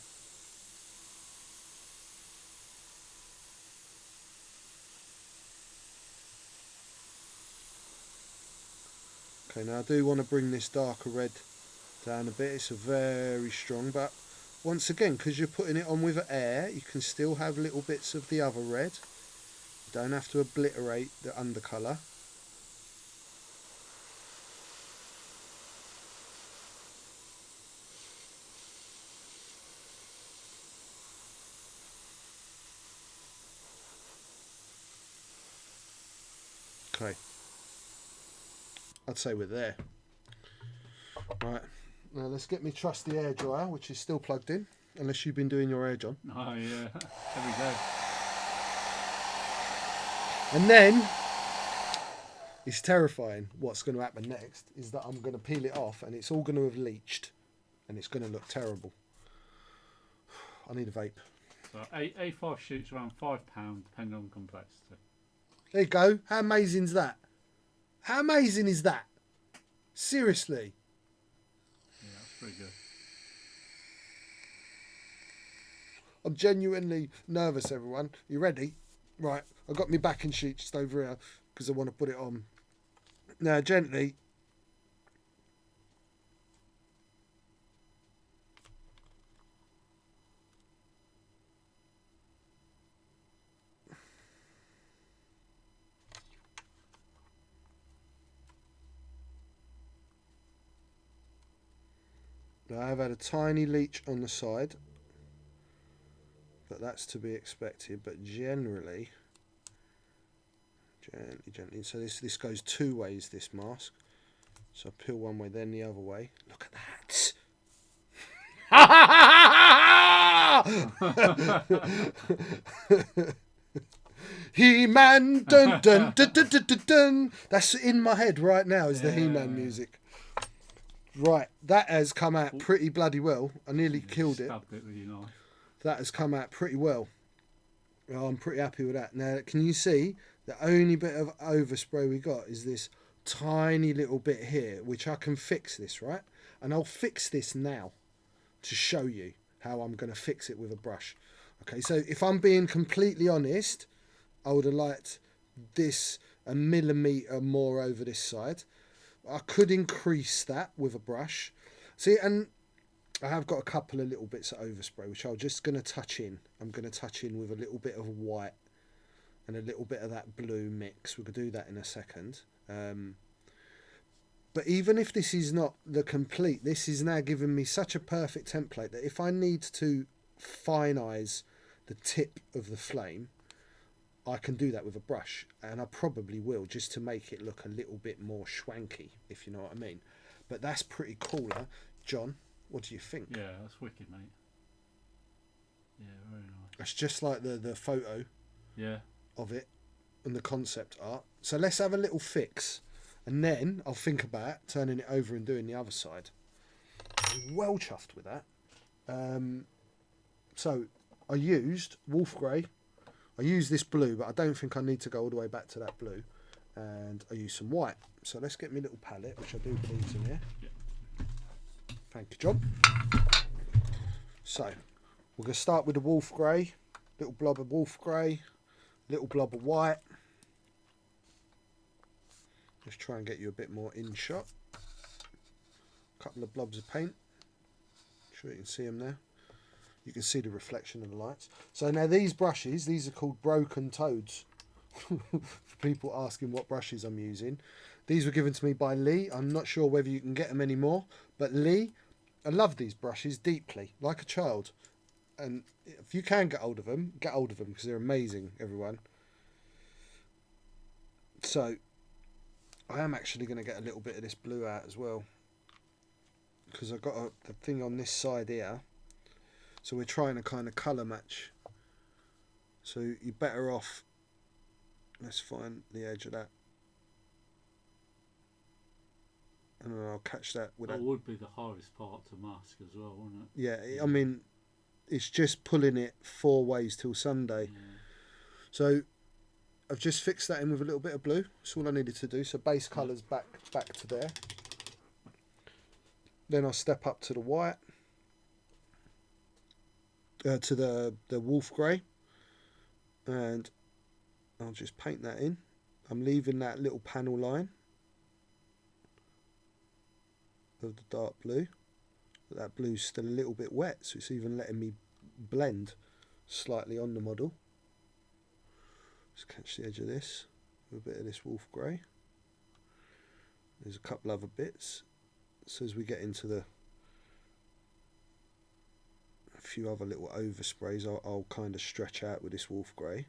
Okay, now I do want to bring this darker red down a bit. It's a very strong, but once again, because you're putting it on with air, you can still have little bits of the other red. You don't have to obliterate the undercolour. Okay. I'd say we're there. Right. Now let's get me trusty air dryer, which is still plugged in, unless you've been doing your hair, John. Oh yeah, every day. And then it's terrifying. What's going to happen next is that I'm going to peel it off, and it's all going to have leached, and it's going to look terrible. I need a vape. So A5 shoots around £5, depending on complexity. There you go. How amazing is that? How amazing is that? Seriously. Yeah, that's pretty good. I'm genuinely nervous, everyone. You ready? Right. I've got my backing sheet just over here because I want to put it on. Now, gently. Now, I've had a tiny leach on the side, but that's to be expected. But generally, gently. So this goes two ways, this mask. So I peel one way, then the other way. Look at that. He-Man, dun dun dun dun dun dun dun. That's in my head right now. Is the He-Man music? Right, that has come out pretty bloody well. I nearly killed it. Stabbed it with your knife. That has come out pretty well. Oh, I'm pretty happy with that. Now, can you see the only bit of overspray we got is this tiny little bit here, which I can fix this, right? And I'll fix this now to show you how I'm going to fix it with a brush. Okay, so if I'm being completely honest, I would have liked this a millimetre more over this side. I could increase that with a brush. See, and I have got a couple of little bits of overspray, which I'm just going to touch in. I'm going to touch in with a little bit of white and a little bit of that blue mix. We could do that in a second. But even if this is not the complete, this is now giving me such a perfect template that if I need to finise the tip of the flame, I can do that with a brush, and I probably will, just to make it look a little bit more schwanky, if you know what I mean. But that's pretty cool, huh? John, what do you think? Yeah, that's wicked, mate. Yeah, very nice. It's just like the photo of it and the concept art. So let's have a little fix, and then I'll think about turning it over and doing the other side. I'm well chuffed with that. So I used Wolf Grey. I use this blue, but I don't think I need to go all the way back to that blue. And I use some white. So let's get my little palette, which I do believe is in here. Yeah. Thank you, John. So we're going to start with the Wolf Grey. Little blob of Wolf Grey. Little blob of white. Just try and get you a bit more in shot. A couple of blobs of paint. Sure you can see them there. You can see the reflection of the lights. So now these brushes, these are called Broken Toads. For people asking what brushes I'm using. These were given to me by Lee. I'm not sure whether you can get them anymore. But Lee, I love these brushes deeply, like a child. And if you can get hold of them because they're amazing, everyone. So I am actually going to get a little bit of this blue out as well. Because I've got the thing on this side here. So we're trying to kind of colour match. So you're better off. Let's find the edge of that. And then I'll catch that with that. Would be the hardest part to mask as well, wouldn't it? Yeah, I mean, it's just pulling it 4 ways till Sunday. Yeah. So I've just fixed that in with a little bit of blue. That's all I needed to do. So base colours back to there. Then I'll step up to the white. To the Wolf Grey, and I'll just paint that in. I'm leaving that little panel line of the dark blue, but that blue's still a little bit wet, so it's even letting me blend slightly on the model. Just catch the edge of this with a bit of this Wolf Grey. There's a couple other bits, so as we get into a few other little oversprays, I'll kind of stretch out with this Wolf Grey.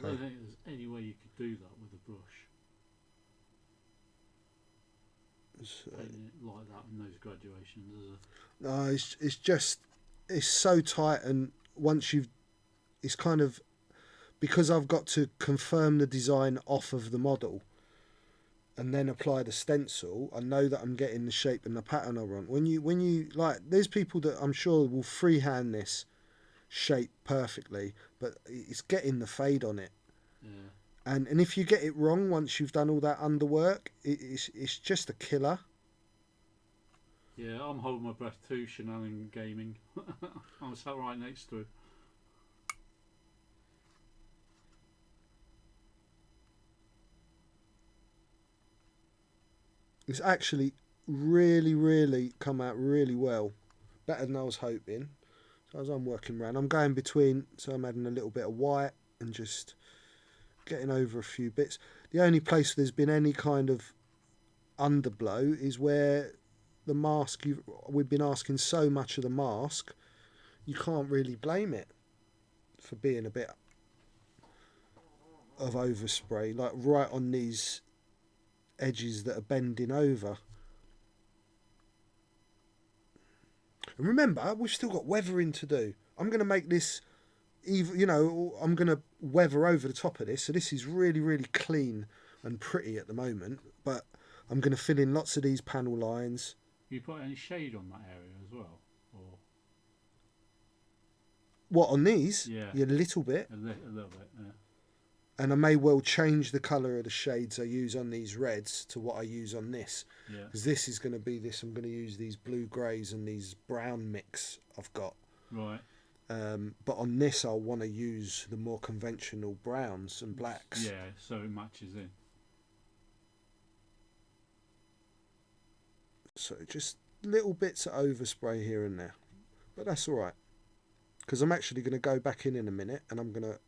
I don't think there's any way you could do that with a brush. Painting it like that in those graduations, is it? No, it's so tight, and it's kind of, because I've got to confirm the design off of the model and then apply the stencil. I know that I'm getting the shape and the pattern I want. When you like, there's people that I'm sure will freehand this shape perfectly, but it's getting the fade on it. Yeah. And if you get it wrong once you've done all that underwork, it's just a killer. Yeah, I'm holding my breath too, Shenanigan Gaming. I'm sat right next to it. It's actually really come out really well. Better than I was hoping. So as I'm working around, I'm going between, so I'm adding a little bit of white and just getting over a few bits. The only place there's been any kind of underblow is where the mask, we've been asking so much of the mask, you can't really blame it for being a bit of overspray, like right on these edges that are bending over. And remember, we've still got weathering to do. I'm going to make this, I'm going to weather over the top of this, so this is really clean and pretty at the moment, but I'm going to fill in lots of these panel lines. You put any shade on that area as well? Or what, on these? Yeah. A little bit. A little bit, yeah. And I may well change the colour of the shades I use on these reds to what I use on this. Yeah. Because this is going to be this. I'm going to use these blue greys and these brown mix I've got. Right. But on this, I'll want to use the more conventional browns and blacks. Yeah, so it matches in. So just little bits of overspray here and there. But that's all right. Because I'm actually going to go back in a minute and I'm going to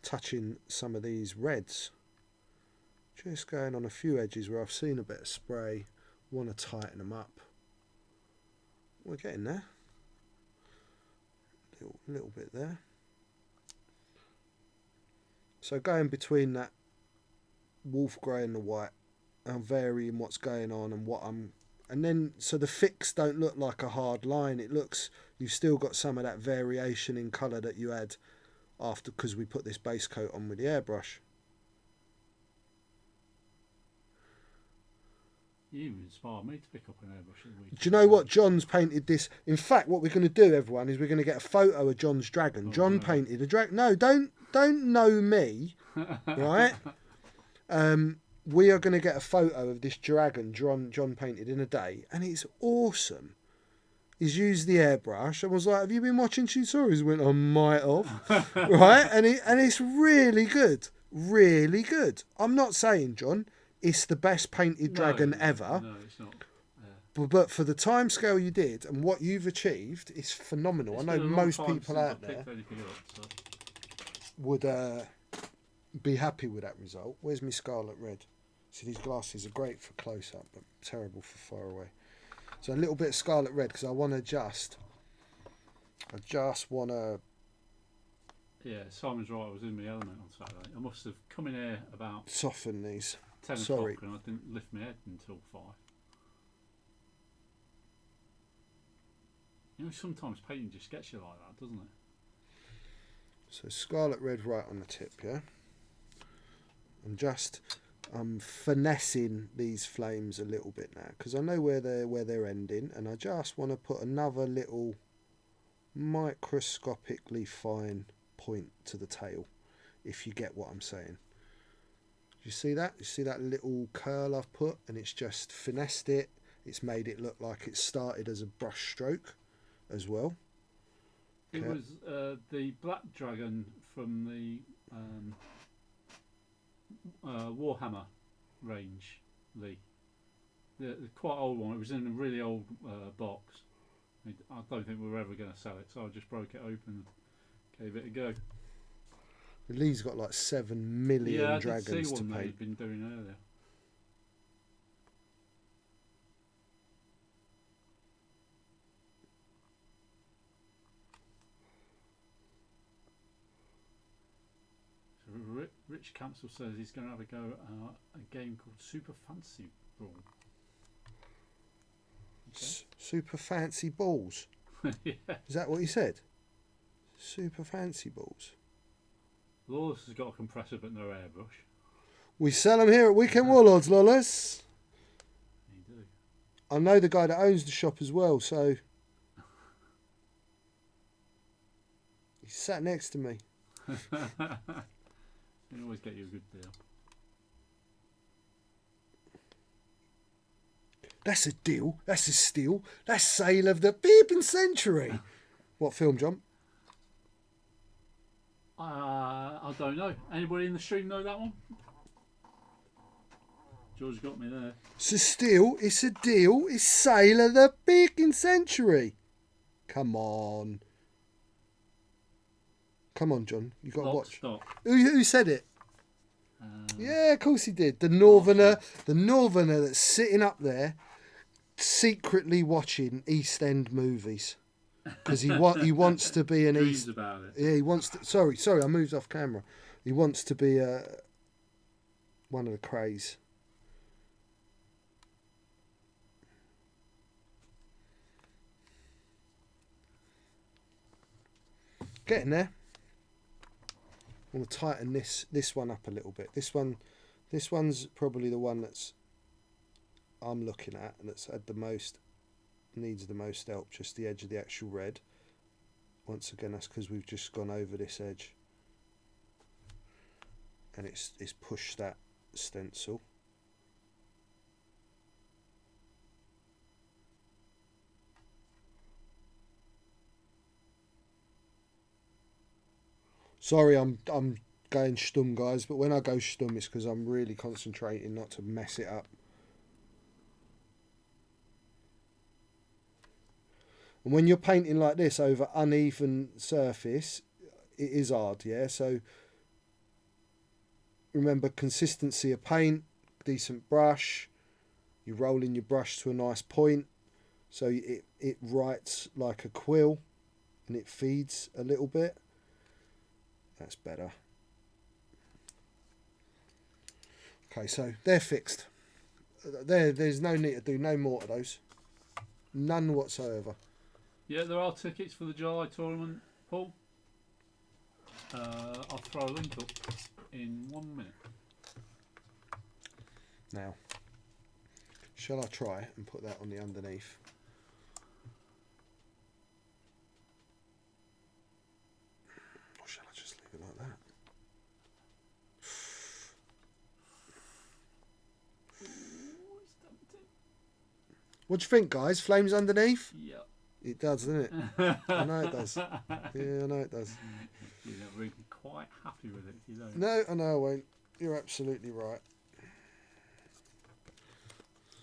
touch in some of these reds. Just going on a few edges where I've seen a bit of spray. Want to tighten them up. We're getting there. Little bit there. So going between that wolf grey and the white, I'm varying what's going on and what I'm, and then so the fix don't look like a hard line. It looks, you've still got some of that variation in colour that you had after, because we put this base coat on with the airbrush. You even inspired me to pick up an airbrush at the weekend. Do you know what? John's painted this. In fact, what we're going to do, everyone, is we're going to get a photo of John's dragon. John painted a dragon. No, don't know me, right? We are going to get a photo of this dragon John painted in a day, and it's awesome. He's used the airbrush and was like, "Have you been watching tutorials?" He went, "I might have," right? And it's really good, really good. I'm not saying, John, it's the best painted dragon ever. No, it's not. But for the time scale you did and what you've achieved, it's phenomenal. It's I know most people out I've there picked anything up, so. would be happy with that result. Where's my scarlet red? See, these glasses are great for close up, but terrible for far away. So a little bit of scarlet red because I want to I just want to. Yeah, Simon's right. I was in my element on Saturday. I must have come in here about Soften these. 10 Sorry. o'clock and I didn't lift my head until 5. You know, sometimes painting just gets you like that, doesn't it? So scarlet red right on the tip, yeah? I'm finessing these flames a little bit now because I know where they're ending, and I just want to put another little microscopically fine point to the tail, if you get what I'm saying. You see that? You see that little curl I've put, and it's just finessed it. It's made it look like it started as a brush stroke as well. It was the black dragon from the Warhammer range, Lee. The quite old one. It was in a really old box. I don't think we were ever going to sell it, so I just broke it open and gave it a go. Lee's got like 7 million dragons I did see one to that paint. he'd been doing earlier. It's a Rich Campbell says he's going to have a go at a game called Super Fancy Brawl. Okay. Super fancy balls. Yeah. Is that what you said? Super fancy balls. Lawless has got a compressor but no airbrush. We sell them here at Weekend Warlords, Lawless. You do. I know the guy that owns the shop as well, so he sat next to me. They always get you a good deal. That's a deal. That's a steal. That's sale of the beeping century. What film, John? I don't know. Anybody in the stream know that one? George got me there. It's a steal. It's a deal. It's sale of the beeping century. Come on. Come on, John. You got to Lock, watch. stock. Who said it? Yeah, of course he did. The northerner that's sitting up there, secretly watching East End movies because he wants to be an Dreams East. about it. Yeah, he wants to. Sorry, I moved off camera. He wants to be one of the craze. Getting there. I'm going to tighten this one up a little bit. This one's probably the one that's I'm looking at and that's had the most, needs the most help, just the edge of the actual red. Once again, that's because we've just gone over this edge and it's pushed that stencil. Sorry, I'm going stum, guys, but when I go stum, it's because I'm really concentrating not to mess it up. And when you're painting like this over uneven surface, it is hard, yeah? So remember, consistency of paint, decent brush, you're rolling your brush to a nice point, so it writes like a quill and it feeds a little bit. That's better. Okay, so they're fixed. There's no need to do no more of those. None whatsoever. Yeah, there are tickets for the July tournament, Paul. I'll throw a link up in 1 minute. Now, shall I try and put that on the underneath? Or shall I just leave it like that? What do you think, guys? Flames underneath? Yeah. It does, doesn't it? I know it does. Yeah, I know it does. You're not really quite happy with it if you don't. No, I know I won't. You're absolutely right.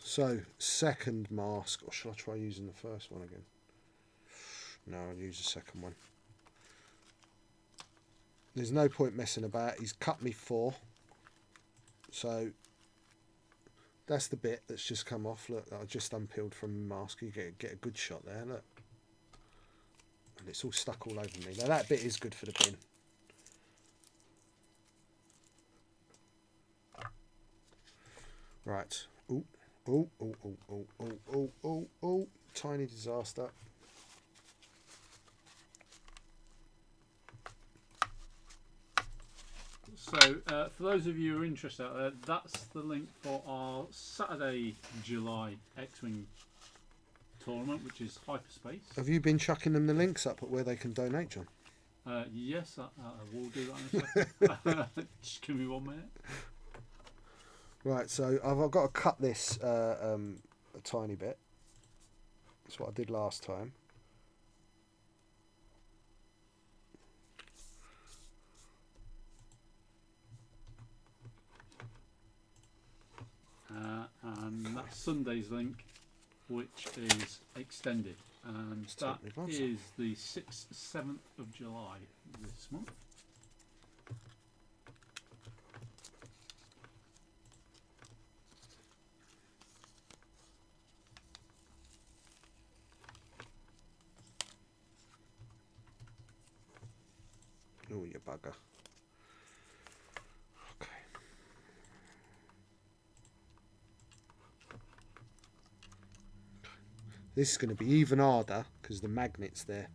So, second mask. Or shall I try using the first one again? No, I'll use the second one. There's no point messing about. He's cut me 4. So, that's the bit that's just come off. Look, that I just unpeeled from the mask. You get a good shot there, look. And it's all stuck all over me. Now that bit is good for the bin. Right. Ooh, ooh, ooh, ooh, ooh, ooh, ooh, ooh, ooh. Tiny disaster. So, for those of you who are interested out there, that's the link for our Saturday, July X-Wing tournament, which is Hyperspace. Have you been chucking them the links up at where they can donate, John? Yes, I will do that in a second. Just give me 1 minute. Right, so I've got to cut this a tiny bit. That's what I did last time. And that's Sunday's link, which is extended, and that is the 6th, 7th of July this month. Oh, you bugger. This is going to be even harder because the magnet's there.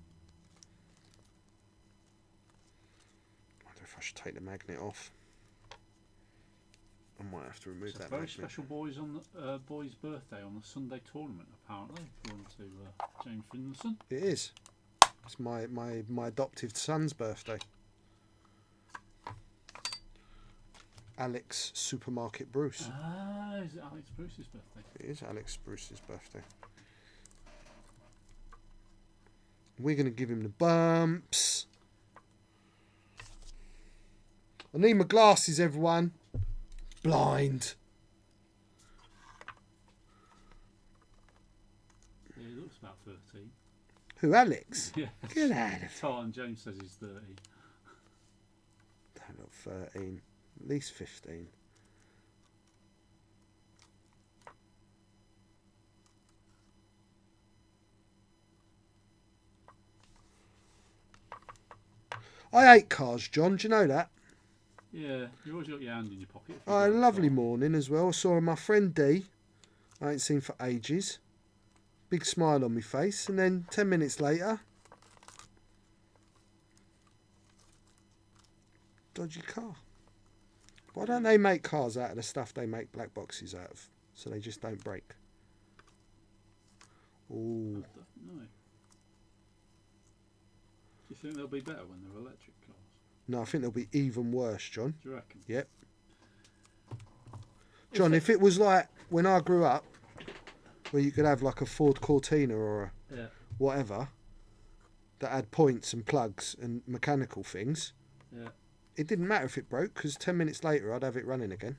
I wonder if I should take the magnet off. I might have to remove It's that a very magnet. special boy's birthday on the Sunday tournament, apparently, according to James Finlayson. It is. It's my adoptive son's birthday. Alex Supermarket Bruce. Ah, is it Alex Bruce's birthday? It is Alex Bruce's birthday. We're going to give him the bumps. I need my glasses, everyone. Blind. Yeah, he looks about 13. Who, Alex? Yeah. Get out of Tartan James says he's 30. Don't look 13. At least 15. I hate cars, John. Do you know that? Yeah, you always got your hand in your pocket. If you Oh, a go lovely outside. morning as well. I saw my friend D. I ain't seen for ages. Big smile on my face. And then 10 minutes later, dodgy car. Why don't they make cars out of the stuff they make black boxes out of? So they just don't break. Ooh. I don't know. Do you think they'll be better when they're electric cars? No, I think they'll be even worse, John. Do you reckon? Yep. John, if it was like when I grew up, where you could have like a Ford Cortina or a Yeah. whatever that had points and plugs and mechanical things, Yeah. it didn't matter if it broke because 10 minutes later I'd have it running again.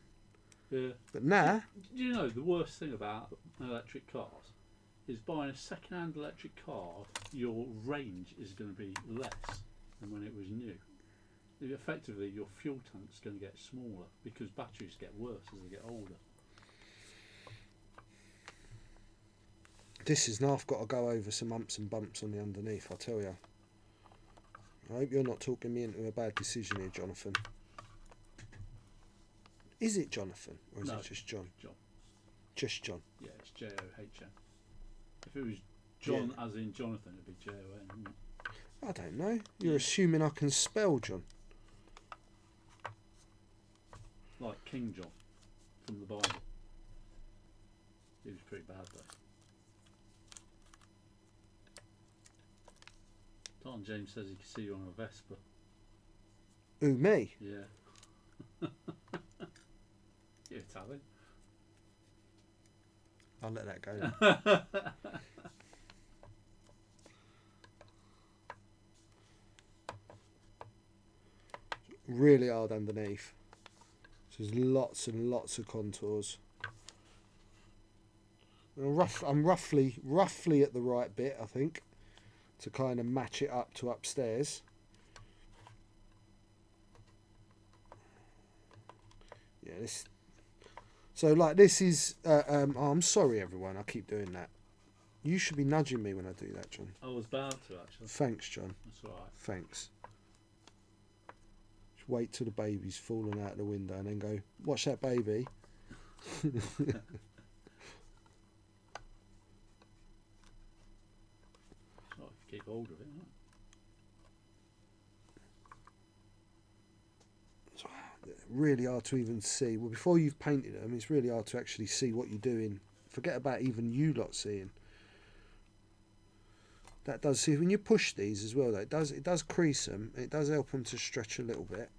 Yeah. But now, Do you know the worst thing about electric cars is buying a second-hand electric car, your range is going to be less than when it was new. Effectively, your fuel tank's going to get smaller because batteries get worse as they get older. this is now I've got to go over some umps and bumps on the underneath, I tell you. I hope you're not talking me into a bad decision here, Jonathan. Is it Jonathan or is No. it just John? John. Just John. Yeah, it's John. If it was John as in Jonathan, it'd be Jon. wouldn't it? I don't know. You're assuming I can spell John. Like King John from the Bible. He was pretty bad though. Don James says he can see you on a Vespa. Who, me? Yeah. You're Italian. I'll let that go. Really hard underneath. So there's lots and lots of contours. I'm roughly at the right bit, I think, to kind of match it up to upstairs. Yeah, this. So like this is. Oh, I'm sorry, everyone. I keep doing that. You should be nudging me when I do that, John. I was about to actually. Thanks, John. That's alright. Thanks. Just wait till the baby's fallen out the window and then go, watch that baby. So I keep hold of it, isn't it? Really hard to even see. Well, before you've painted them, it's really hard to actually see what you're doing. Forget about even you lot seeing. That does, see, when you push these as well, though, it does crease them. It does help them to stretch a little bit.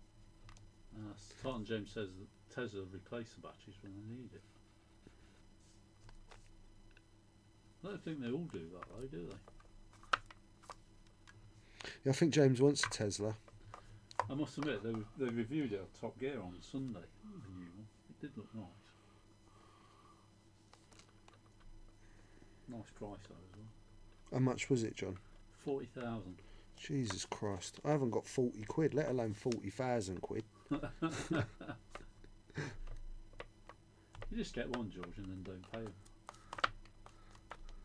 Tartan James says that Tesla replace the batteries when they need it. I don't think they all do that though, do they? Yeah, I think James wants a Tesla. I must admit, they reviewed it on Top Gear on Sunday, the new one. It did look nice. Nice price though as well. How much was it, John? 40,000. Jesus Christ. I haven't got 40 quid, let alone 40,000 quid. You just get one, George, and then don't pay them.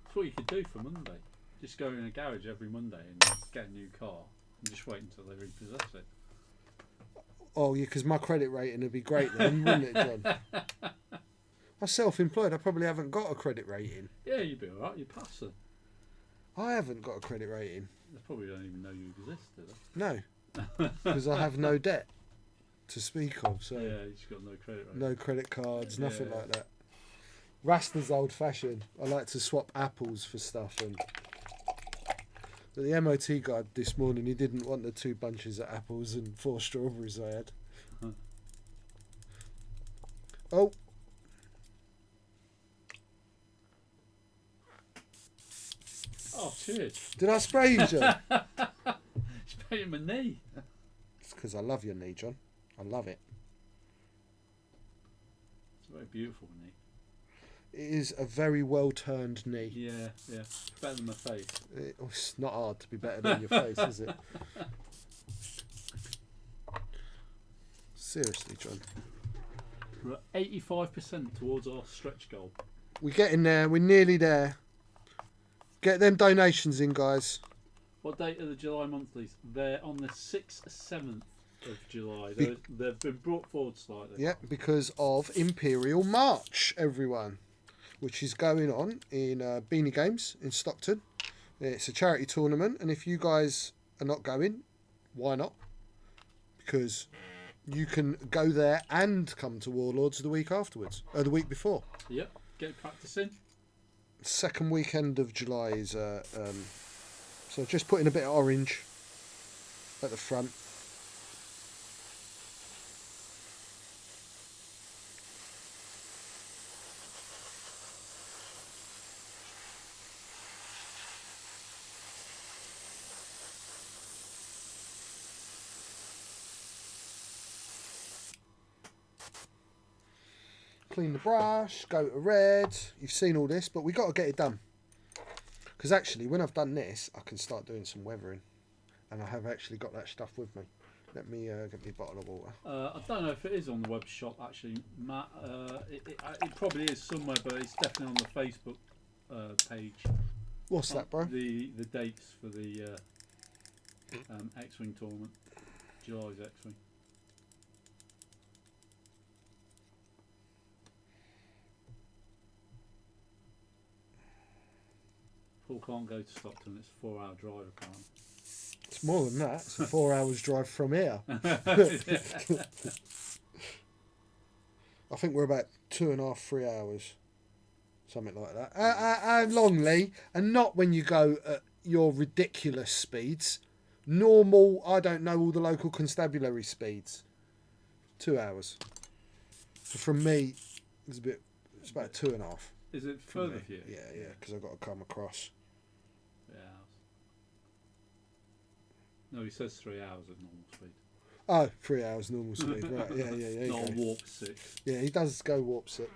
That's what you could do for Monday. Just go in a garage every Monday and get a new car and just wait until they repossess it. Oh, yeah, because my credit rating would be great then, wouldn't it, John? I'm self-employed. I probably haven't got a credit rating. Yeah, you'd be alright. You'd pass them. I haven't got a credit rating. They probably don't even know you exist, do they? No, because I have no debt to speak of. So Yeah, you've got no credit rating. no credit cards, nothing Yeah. like that. Rasta's old-fashioned. I like to swap apples for stuff. And but the MOT guy this morning, he didn't want the 2 bunches of apples and 4 strawberries I had. Huh. Oh. Oh, cheers. Did I spray you, John? Spraying my knee. It's because I love your knee, John. I love it. It's a very beautiful knee. It is a very well-turned knee. Yeah, yeah. It's better than my face. It's not hard to be better than your face, is it? Seriously, John. We're at 85% towards our stretch goal. We're getting there. We're nearly there. Get them donations in, guys. What date are the July monthlies? They're on the 6th, 7th of July. They've been brought forward slightly. Yeah, because of Imperial March, everyone, which is going on in Beanie Games in Stockton. It's a charity tournament, and if you guys are not going, why not? Because you can go there and come to Warlords the week afterwards, or the week before. Yep, get practicing. Second weekend of July is so just putting a bit of orange at the front. Clean the brush, go to red. You've seen all this, but we got to get it done. Because actually, when I've done this, I can start doing some weathering. And I have actually got that stuff with me. Let me get me a bottle of water. I don't know if it is on the web shop, actually, Matt. It probably is somewhere, but it's definitely on the Facebook page. What's that, bro? The dates for the X-Wing tournament. July's X-Wing. Paul can't go to Stockton, it's a 4-hour drive apparently. It's more than that. It's a 4 hours drive from here. I think we're about 2.5, 3 hours. Something like that. And long, Lee. And not when you go at your ridiculous speeds. Normal, I don't know all the local constabulary speeds. 2 hours. So from me, it's about 2.5. Is it further for you? Yeah, because I've got to come across. Yeah. No, he says 3 hours at normal speed. Oh, 3 hours normal speed. Right, yeah. Not warp 6. Yeah, he does go warp 6.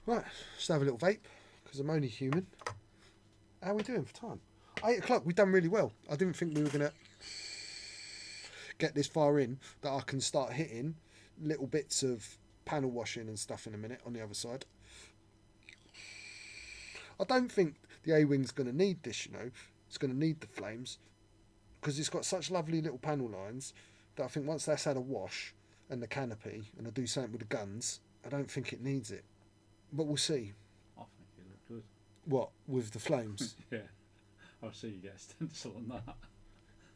Right, just have a little vape, because I'm only human. How are we doing for time? 8 o'clock, we've done really well. I didn't think we were going to get this far in, that I can start hitting little bits of panel washing and stuff in a minute on the other side. I don't think the A-Wing's going to need this, you know. It's going to need the flames, because it's got such lovely little panel lines that I think once that's had a wash and the canopy, and I do something with the guns, I don't think it needs it. But we'll see. I think it looked good. What, with the flames? Yeah. I'll see you get a stencil on that.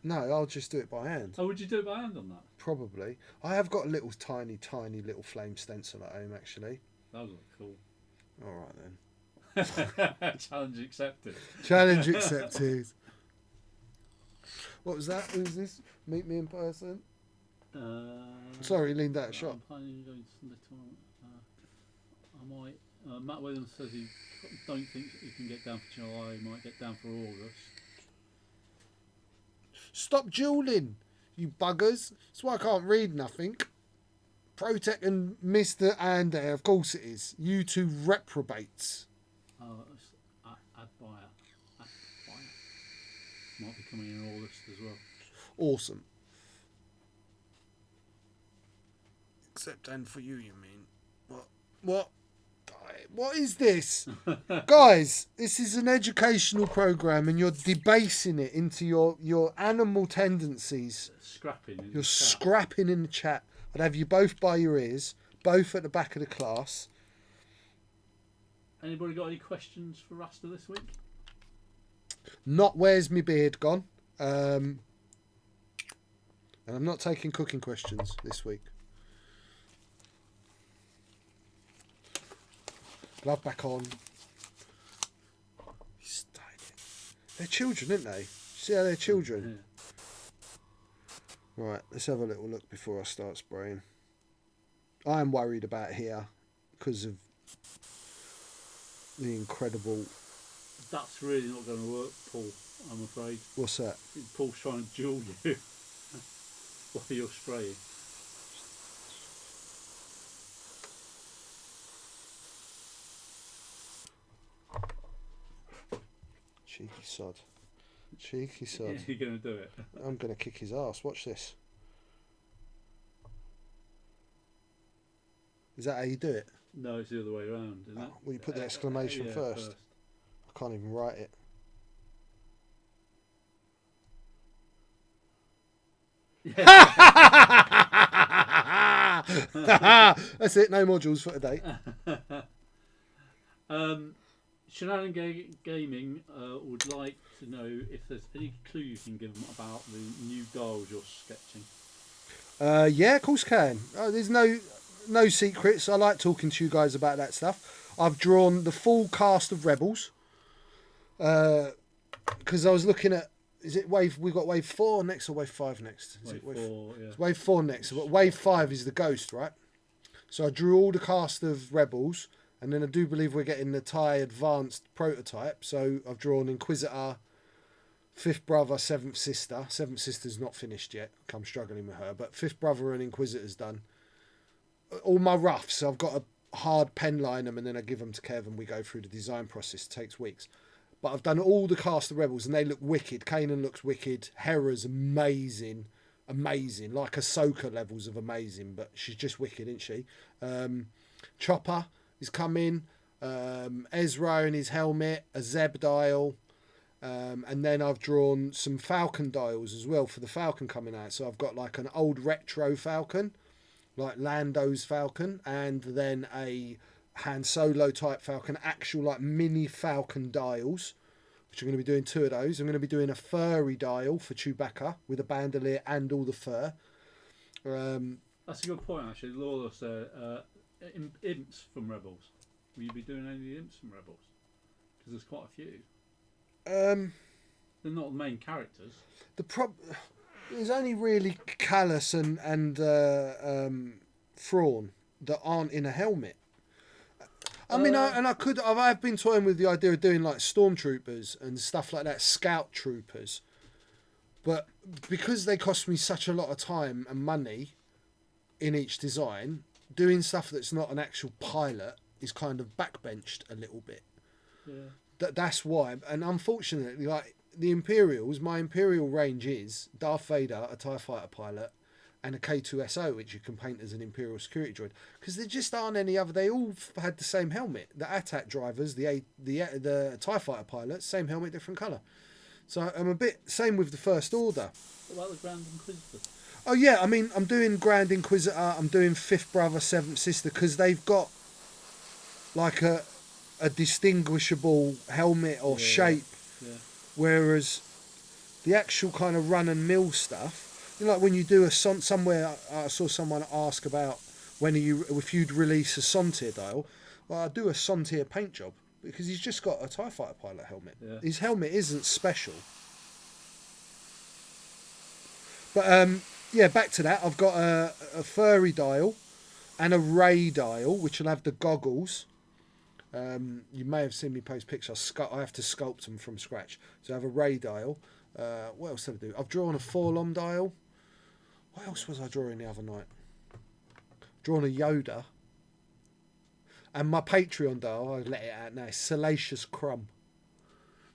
No, I'll just do it by hand. Oh, would you do it by hand on that? Probably. I have got a little tiny little flame stencil at home, actually. That would look cool. All right then. Challenge accepted. Challenge accepted. What was that? Who's this? Meet me in person? Sorry, leaned out a shot. I'm planning on going to little. I might. Matt Williams says he don't think he can get down for July. He might get down for August. Stop dueling, you buggers. That's why I can't read nothing. Protect and Mr. Ande, of course it is. You two reprobates. It's ad buyer. Might be coming in August as well. Awesome. Except and for you mean. What? What is this? Guys, this is an educational program and you're debasing it into your animal tendencies. Scrapping. You're scrapping in the chat. I'd have you both by your ears, both at the back of the class. Anybody got any questions for Rasta this week? Not where's my beard gone. And I'm not taking cooking questions this week. Glove back on. They're children, aren't they? See how they're children? Yeah. Right, let's have a little look before I start spraying. I am worried about here because of the incredible... That's really not going to work, Paul, I'm afraid. What's that? Paul's trying to duel you while you're spraying. Cheeky sod. Cheeky sod. Yeah, you're going to do it. I'm going to kick his ass. Watch this. Is that how you do it? No, it's the other way around, isn't it? Well, you put the exclamation yeah, first. I can't even write it. That's it. No modules for today. Shenanigan Gaming would like to know if there's any clue you can give them about the new dials you're sketching. Yeah, of course can. There's no secrets. I like talking to you guys about that stuff. I've drawn the full cast of Rebels because I was looking at, is it wave? We got wave 4 next or wave 5 next? Is Wave it 4, yeah. It's wave 4 next. But wave 5 is the Ghost, right? So I drew all the cast of Rebels, and then I do believe we're getting the TIE advanced prototype. So I've drawn Inquisitor, 5th Brother, 7th Sister. 7th Sister's not finished yet. I'm struggling with her, but 5th Brother and Inquisitor's done. All my roughs, I've got a hard pen line them, and then I give them to Kev, and we go through the design process. It takes weeks. But I've done all the cast of Rebels, and they look wicked. Kanan looks wicked. Hera's amazing. Amazing. Like Ahsoka levels of amazing, but she's just wicked, isn't she? Chopper is coming. Ezra in his helmet. A Zeb dial. And then I've drawn some Falcon dials as well for the Falcon coming out. So I've got like an old retro Falcon, like Lando's Falcon, and then a Han Solo type Falcon, actual like mini Falcon dials, which I'm going to be doing 2 of those. I'm going to be doing a furry dial for Chewbacca with a bandolier and all the fur. That's a good point, actually. Laura said imps from Rebels. Will you be doing any of the imps from Rebels? Because there's quite a few. They're not the main characters. There's only really Callus and Thrawn that aren't in a helmet. I mean, I've been toying with the idea of doing like stormtroopers and stuff like that, scout troopers. But because they cost me such a lot of time and money in each design, doing stuff that's not an actual pilot is kind of backbenched a little bit. Yeah. That's why. And unfortunately, like the Imperials, my Imperial range is Darth Vader, a TIE fighter pilot, and a K2SO, which you can paint as an Imperial security droid, because there just aren't any other. They all had the same helmet. The AT-AT drivers, the TIE fighter pilots, same helmet, different colour. So I'm a bit same with the First Order. What about the Grand Inquisitor? Oh yeah, I mean I'm doing Grand Inquisitor. I'm doing 5th Brother, 7th Sister, because they've got like a distinguishable helmet or shape, whereas the actual kind of run and mill stuff. You know, like when you do somewhere, I saw someone ask about if you'd release a Sontier dial. Well, I do a Sontier paint job because he's just got a TIE fighter pilot helmet. Yeah. His helmet isn't special. But yeah, back to that. I've got a furry dial and a ray dial, which will have the goggles. You may have seen me post pictures. I have to sculpt them from scratch. So I have a ray dial. What else did I do? I've drawn a Forlom dial. What else was I drawing the other night? Drawn a Yoda. And my Patreon dial, I'll let it out now, Salacious Crumb.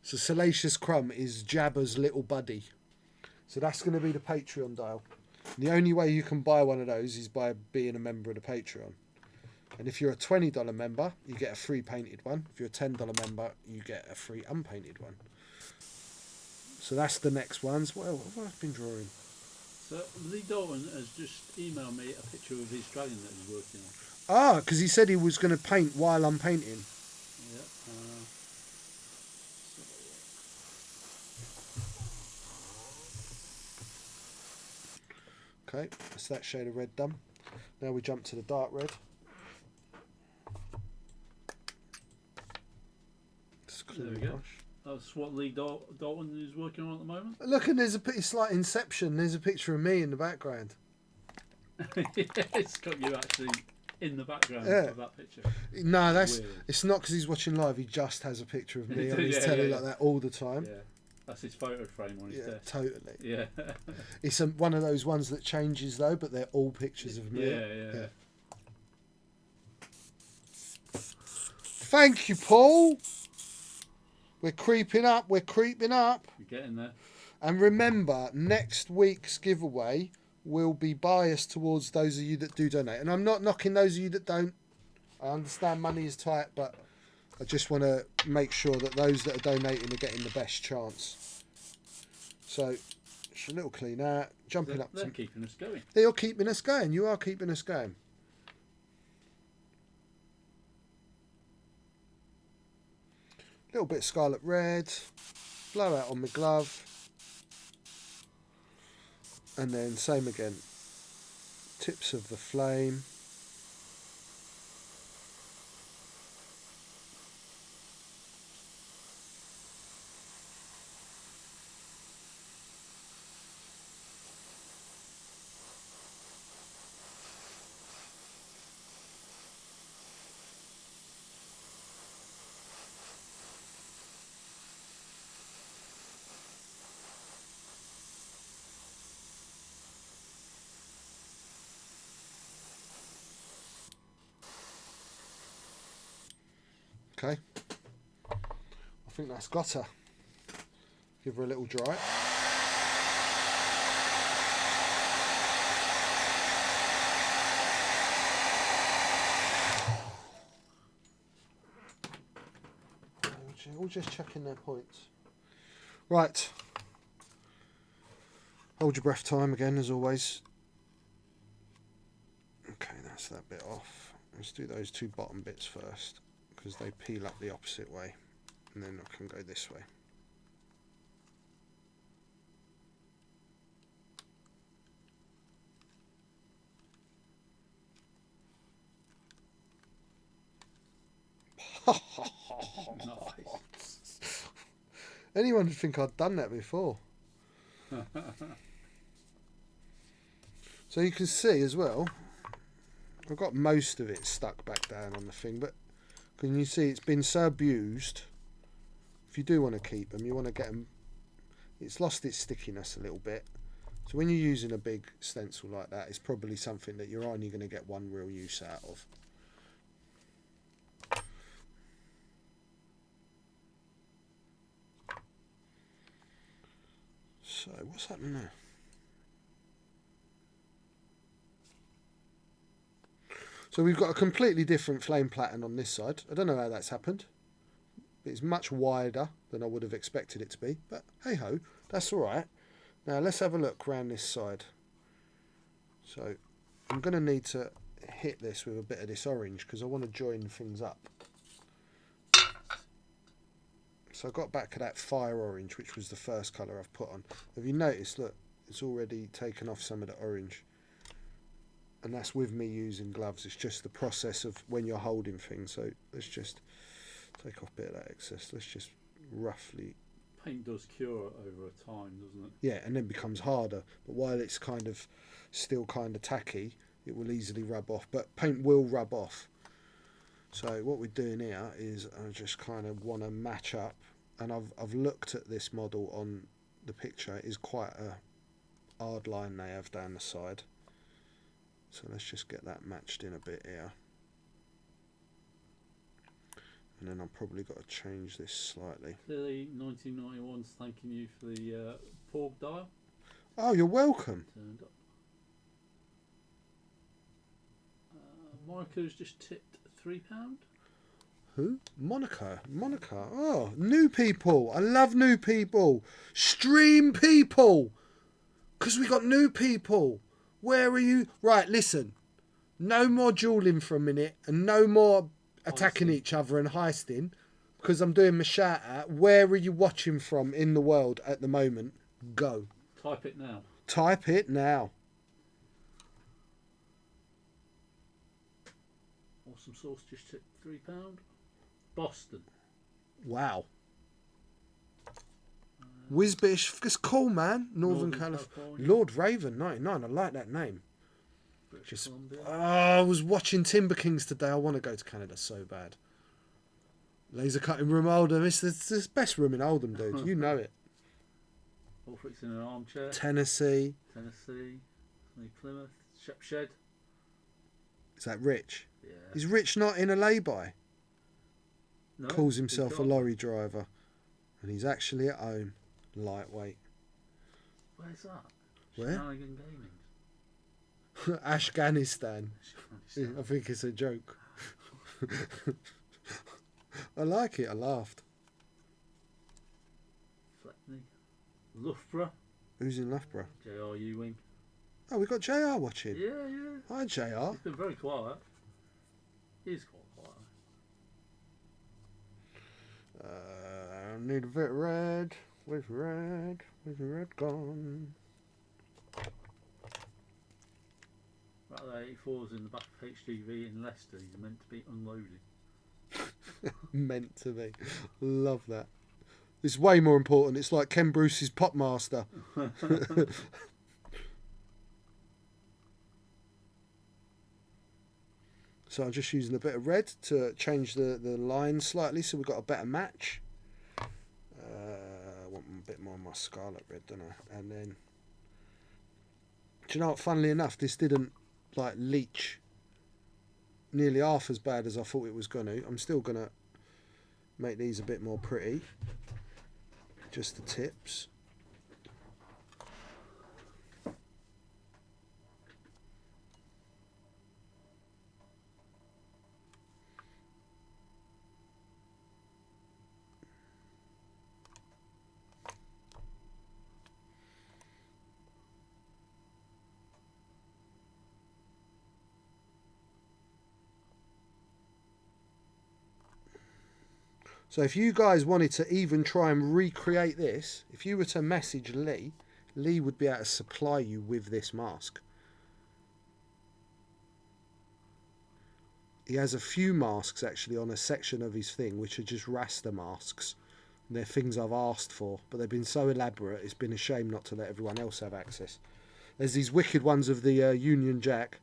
So Salacious Crumb is Jabba's little buddy. So that's going to be the Patreon dial. The only way you can buy one of those is by being a member of the Patreon. And if you're a $20 member, you get a free painted one. If you're a $10 member, you get a free unpainted one. So that's the next ones. Well, what have I been drawing? So Lee Dalton has just emailed me a picture of his dragon that he's working on. Ah, because he said he was going to paint while I'm painting. Yeah. Okay, that's that shade of red done. Now we jump to the dark red. There we go. That's what Lee Dalton is working on at the moment. Look, and it's like Inception. There's a picture of me in the background. Yeah, it's got you actually in the background of that picture. No, Weird. it's not because he's watching live. He just has a picture of me on his telly like that all the time. Yeah, that's his photo frame on his desk. Totally. Yeah. It's one of those ones that changes though, but they're all pictures of me. Yeah. Thank you, Paul. We're creeping up. You're getting there. And remember, next week's giveaway will be biased towards those of you that do donate. And I'm not knocking those of you that don't. I understand money is tight, but I just want to make sure that those that are donating are getting the best chance. So, just a little clean out. Jumping up. They're keeping us going. You're keeping us going. You are keeping us going. Little bit of scarlet red, blow out on my glove, and then same again, tips of the flame. Okay, I think that's got her. Give her a little dry. All just checking their points. Right. Hold your breath time again, as always. Okay, that's that bit off. Let's do those two bottom bits first, because they peel up the opposite way, and then I can go this way. Nice. Anyone would think I'd done that before. So you can see as well, I've got most of it stuck back down on the thing, but can you see it's been so abused? If you do want to keep them, you want to get them, it's lost its stickiness a little bit. So when you're using a big stencil like that, it's probably something that you're only going to get one real use out of. So what's happening now? So we've got a completely different flame pattern on this side. I don't know how that's happened. It's much wider than I would have expected it to be, but hey ho, that's all right. Now let's have a look around this side. So I'm going to need to hit this with a bit of this orange because I want to join things up. So I got back to that fire orange, which was the first colour I've put on. Have you noticed, look, it's already taken off some of the orange. And that's with me using gloves. It's just the process of when you're holding things. So let's just take off a bit of that excess. Let's just roughly... Paint does cure over a time, doesn't it? Yeah, and then becomes harder. But while it's kind of still kind of tacky, it will easily rub off. But paint will rub off. So what we're doing here is I just kind of want to match up. And I've looked at this model on the picture. It is quite a hard line they have down the side. So let's just get that matched in a bit here. And then I've probably got to change this slightly. Clearly 1991's thanking you for the pork dial. Oh, you're welcome. Turned up. Monica's just tipped £3. Who? Monica. Oh, new people. I love new people. Stream people. Because we got new people. Where are you? Right, listen. No more dueling for a minute and no more attacking Heisting. each other and heisting. Because I'm doing my shout out. Where are you watching from in the world at the moment? Go. Type it now. Type it now. Awesome Sauce just tipped £3. Boston. Wow. Wisbish, it's cool, man. Northern Northern California. California. Lord Raven, 99. I like that name. British Just, Columbia. I was watching Timber Kings today. I want to go to Canada so bad. Laser cutting room Oldham. It's the best room in Oldham, dude. You know it. Portraits in an Armchair. Tennessee. Tennessee. Plymouth. Shepshed. Is that Rich? Yeah. Is Rich not in a lay-by? No, Calls good himself a job. lorry driver. And he's actually at home. Lightweight. Where's that? Where? Shenanigan Gaming. Afghanistan. I think it's a joke. I like it. I laughed. Fleckney. Loughborough. Who's in Loughborough? J.R. Ewing. Oh, we got JR watching. Yeah. Hi, JR. He's been very quiet. He's quite quiet. I need a bit of red. Where's red? Where's the red gone? Right there, 84's in the back of HGV in Leicester. He's meant to be unloaded. Meant to be. Love that. It's way more important. It's like Ken Bruce's Pop Master. So I'm just using a bit of red to change the line slightly so we've got a better match. I want a bit more of my scarlet red, don't I? And then, do you know what, funnily enough, this didn't like leach nearly half as bad as I thought it was going to. I'm still going to make these a bit more pretty. Just the tips. So if you guys wanted to even try and recreate this, if you were to message Lee, Lee would be able to supply you with this mask. He has a few masks actually on a section of his thing which are just Rasta masks. They're things I've asked for, but they've been so elaborate it's been a shame not to let everyone else have access. There's these wicked ones of the Union Jack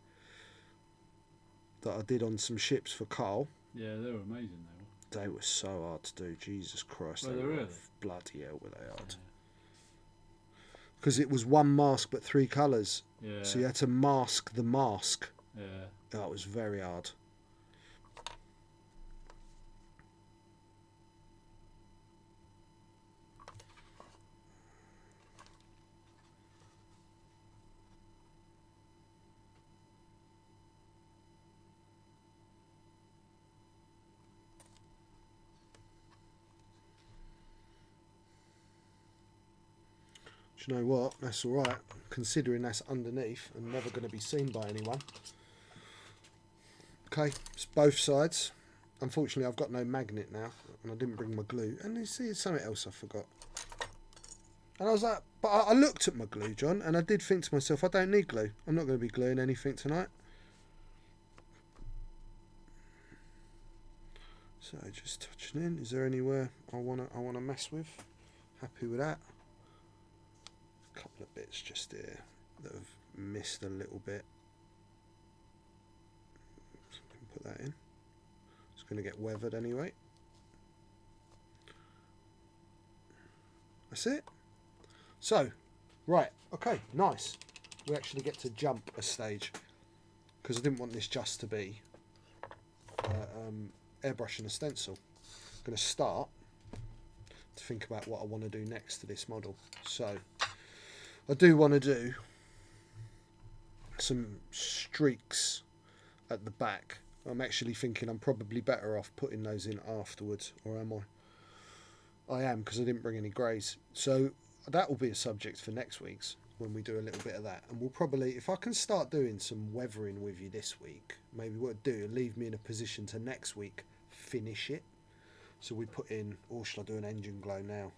that I did on some ships for Carl. Yeah, they were amazing. They were so hard to do. Jesus Christ. Well, they they're were really? bloody hell were they hard. Because it was one mask but three colours. Yeah. So you had to mask the mask. Yeah. That was very hard. Do you know what? That's alright, considering that's underneath and never going to be seen by anyone. Okay, it's both sides. Unfortunately, I've got no magnet now, and I didn't bring my glue. And you see, it's something else I forgot. And I was like, but I looked at my glue, John, and I did think to myself, I don't need glue. I'm not going to be gluing anything tonight. So just touching in. Is there anywhere I wanna mess with? Happy with that. Couple of bits just here that have missed a little bit. So I can put that in. It's going to get weathered anyway. That's it. So, right, okay, nice. We actually get to jump a stage because I didn't want this just to be airbrush and a stencil. I'm going to start to think about what I want to do next to this model. So I do want to do some streaks at the back. I'm actually thinking I'm probably better off putting those in afterwards, or am I? I am, because I didn't bring any greys. So that will be a subject for next week's, when we do a little bit of that. And we'll probably, if I can start doing some weathering with you this week, maybe what I'll do, leave me in a position to next week finish it. So we put in, or shall I do an engine glow now?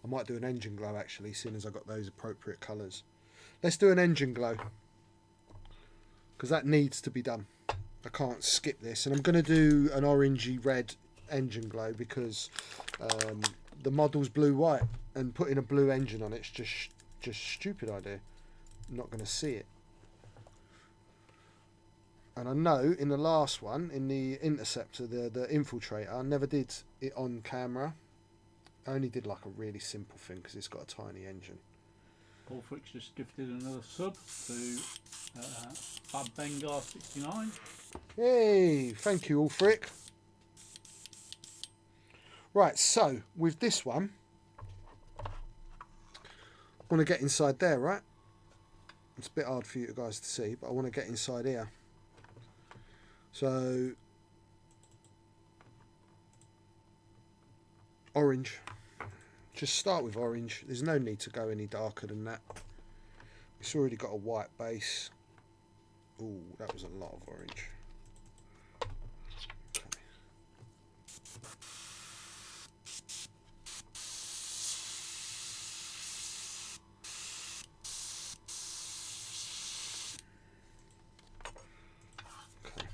I might do an engine glow actually, seeing as I got those appropriate colours. Let's do an engine glow, because that needs to be done. I can't skip this, and I'm going to do an orangey red engine glow because the model's blue white, and putting a blue engine on it's just stupid idea. I'm not going to see it. And I know in the last one, in the Interceptor, the Infiltrator, I never did it on camera. I only did like a really simple thing because it's got a tiny engine. Ulfric's just gifted another sub to Bad Bengar 69. Hey, thank you, Ulfric. Right, so with this one, I want to get inside there, right? It's a bit hard for you guys to see, but I want to get inside here. So, orange. Just start with orange. There's no need to go any darker than that. It's already got a white base. Ooh, that was a lot of orange. Okay.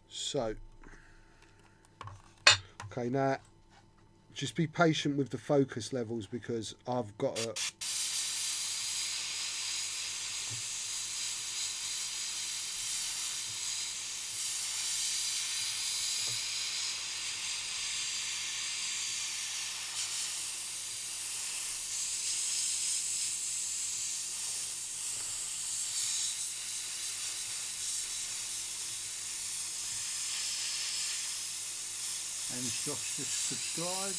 So, okay, now just be patient with the focus levels because I've got a And Josh just subscribed.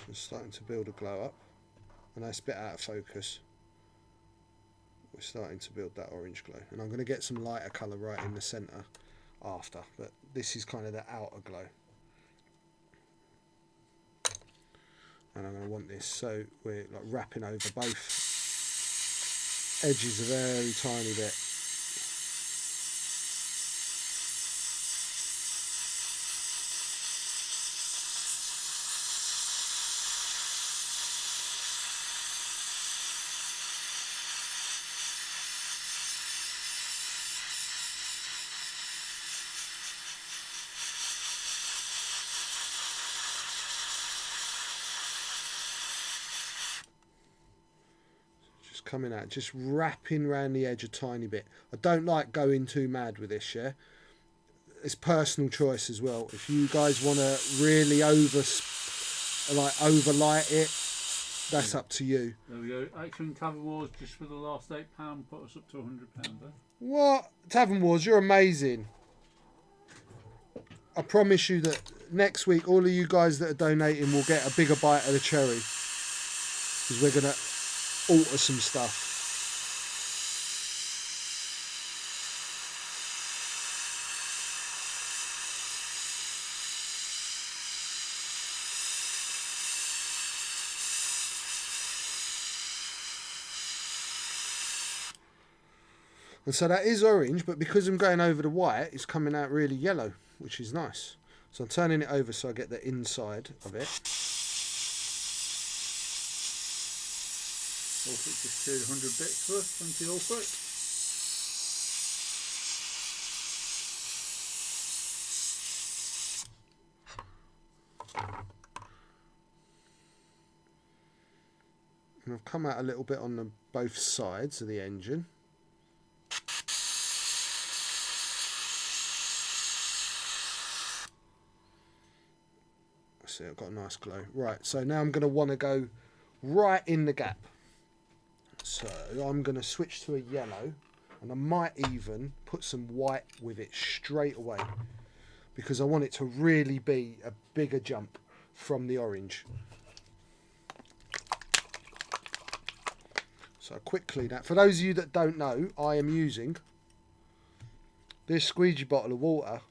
It's starting to build a glow up, and that's a bit out of focus. We're starting to build that orange glow, and I'm going to get some lighter colour right in the centre after, but this is kind of the outer glow. And I'm going to want this so we're like wrapping over both edges a very tiny bit. Coming out, just wrapping around the edge a tiny bit. I don't like going too mad with this, yeah? It's personal choice as well. If you guys want to really overlight it, that's up to you. There we go. Action Tavern Wars just for the last £8 put us up to £100 there. What? Tavern Wars, you're amazing. I promise you that next week all of you guys that are donating will get a bigger bite of the cherry. Because we're going to alter some stuff. And so that is orange, but because I'm going over the white, it's coming out really yellow, which is nice. So I'm turning it over so I get the inside of it. Ulfric just shared 100 bits for us. Thank you, Ulfric. And I've come out a little bit on both sides of the engine. See, I've got a nice glow. Right, so now I'm going to want to go right in the gap. So I'm going to switch to a yellow, and I might even put some white with it straight away, because I want it to really be a bigger jump from the orange. So quickly now, for those of you that don't know, I am using this squeegee bottle of water,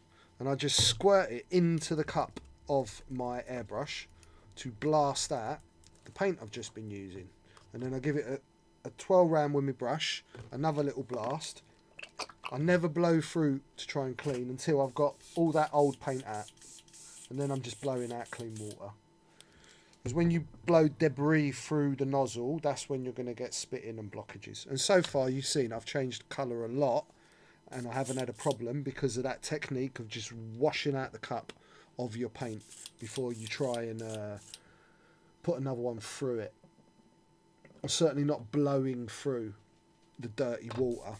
and I just squirt it into the cup of my airbrush to blast out the paint I've just been using. And then I give it a 12 round with my brush, another little blast. I never blow through to try and clean until I've got all that old paint out, and then I'm just blowing out clean water. Because when you blow debris through the nozzle, that's when you're going to get spitting and blockages. And so far you've seen I've changed colour a lot, and I haven't had a problem because of that technique of just washing out the cup of your paint before you try and put another one through it. I'm certainly not blowing through the dirty water.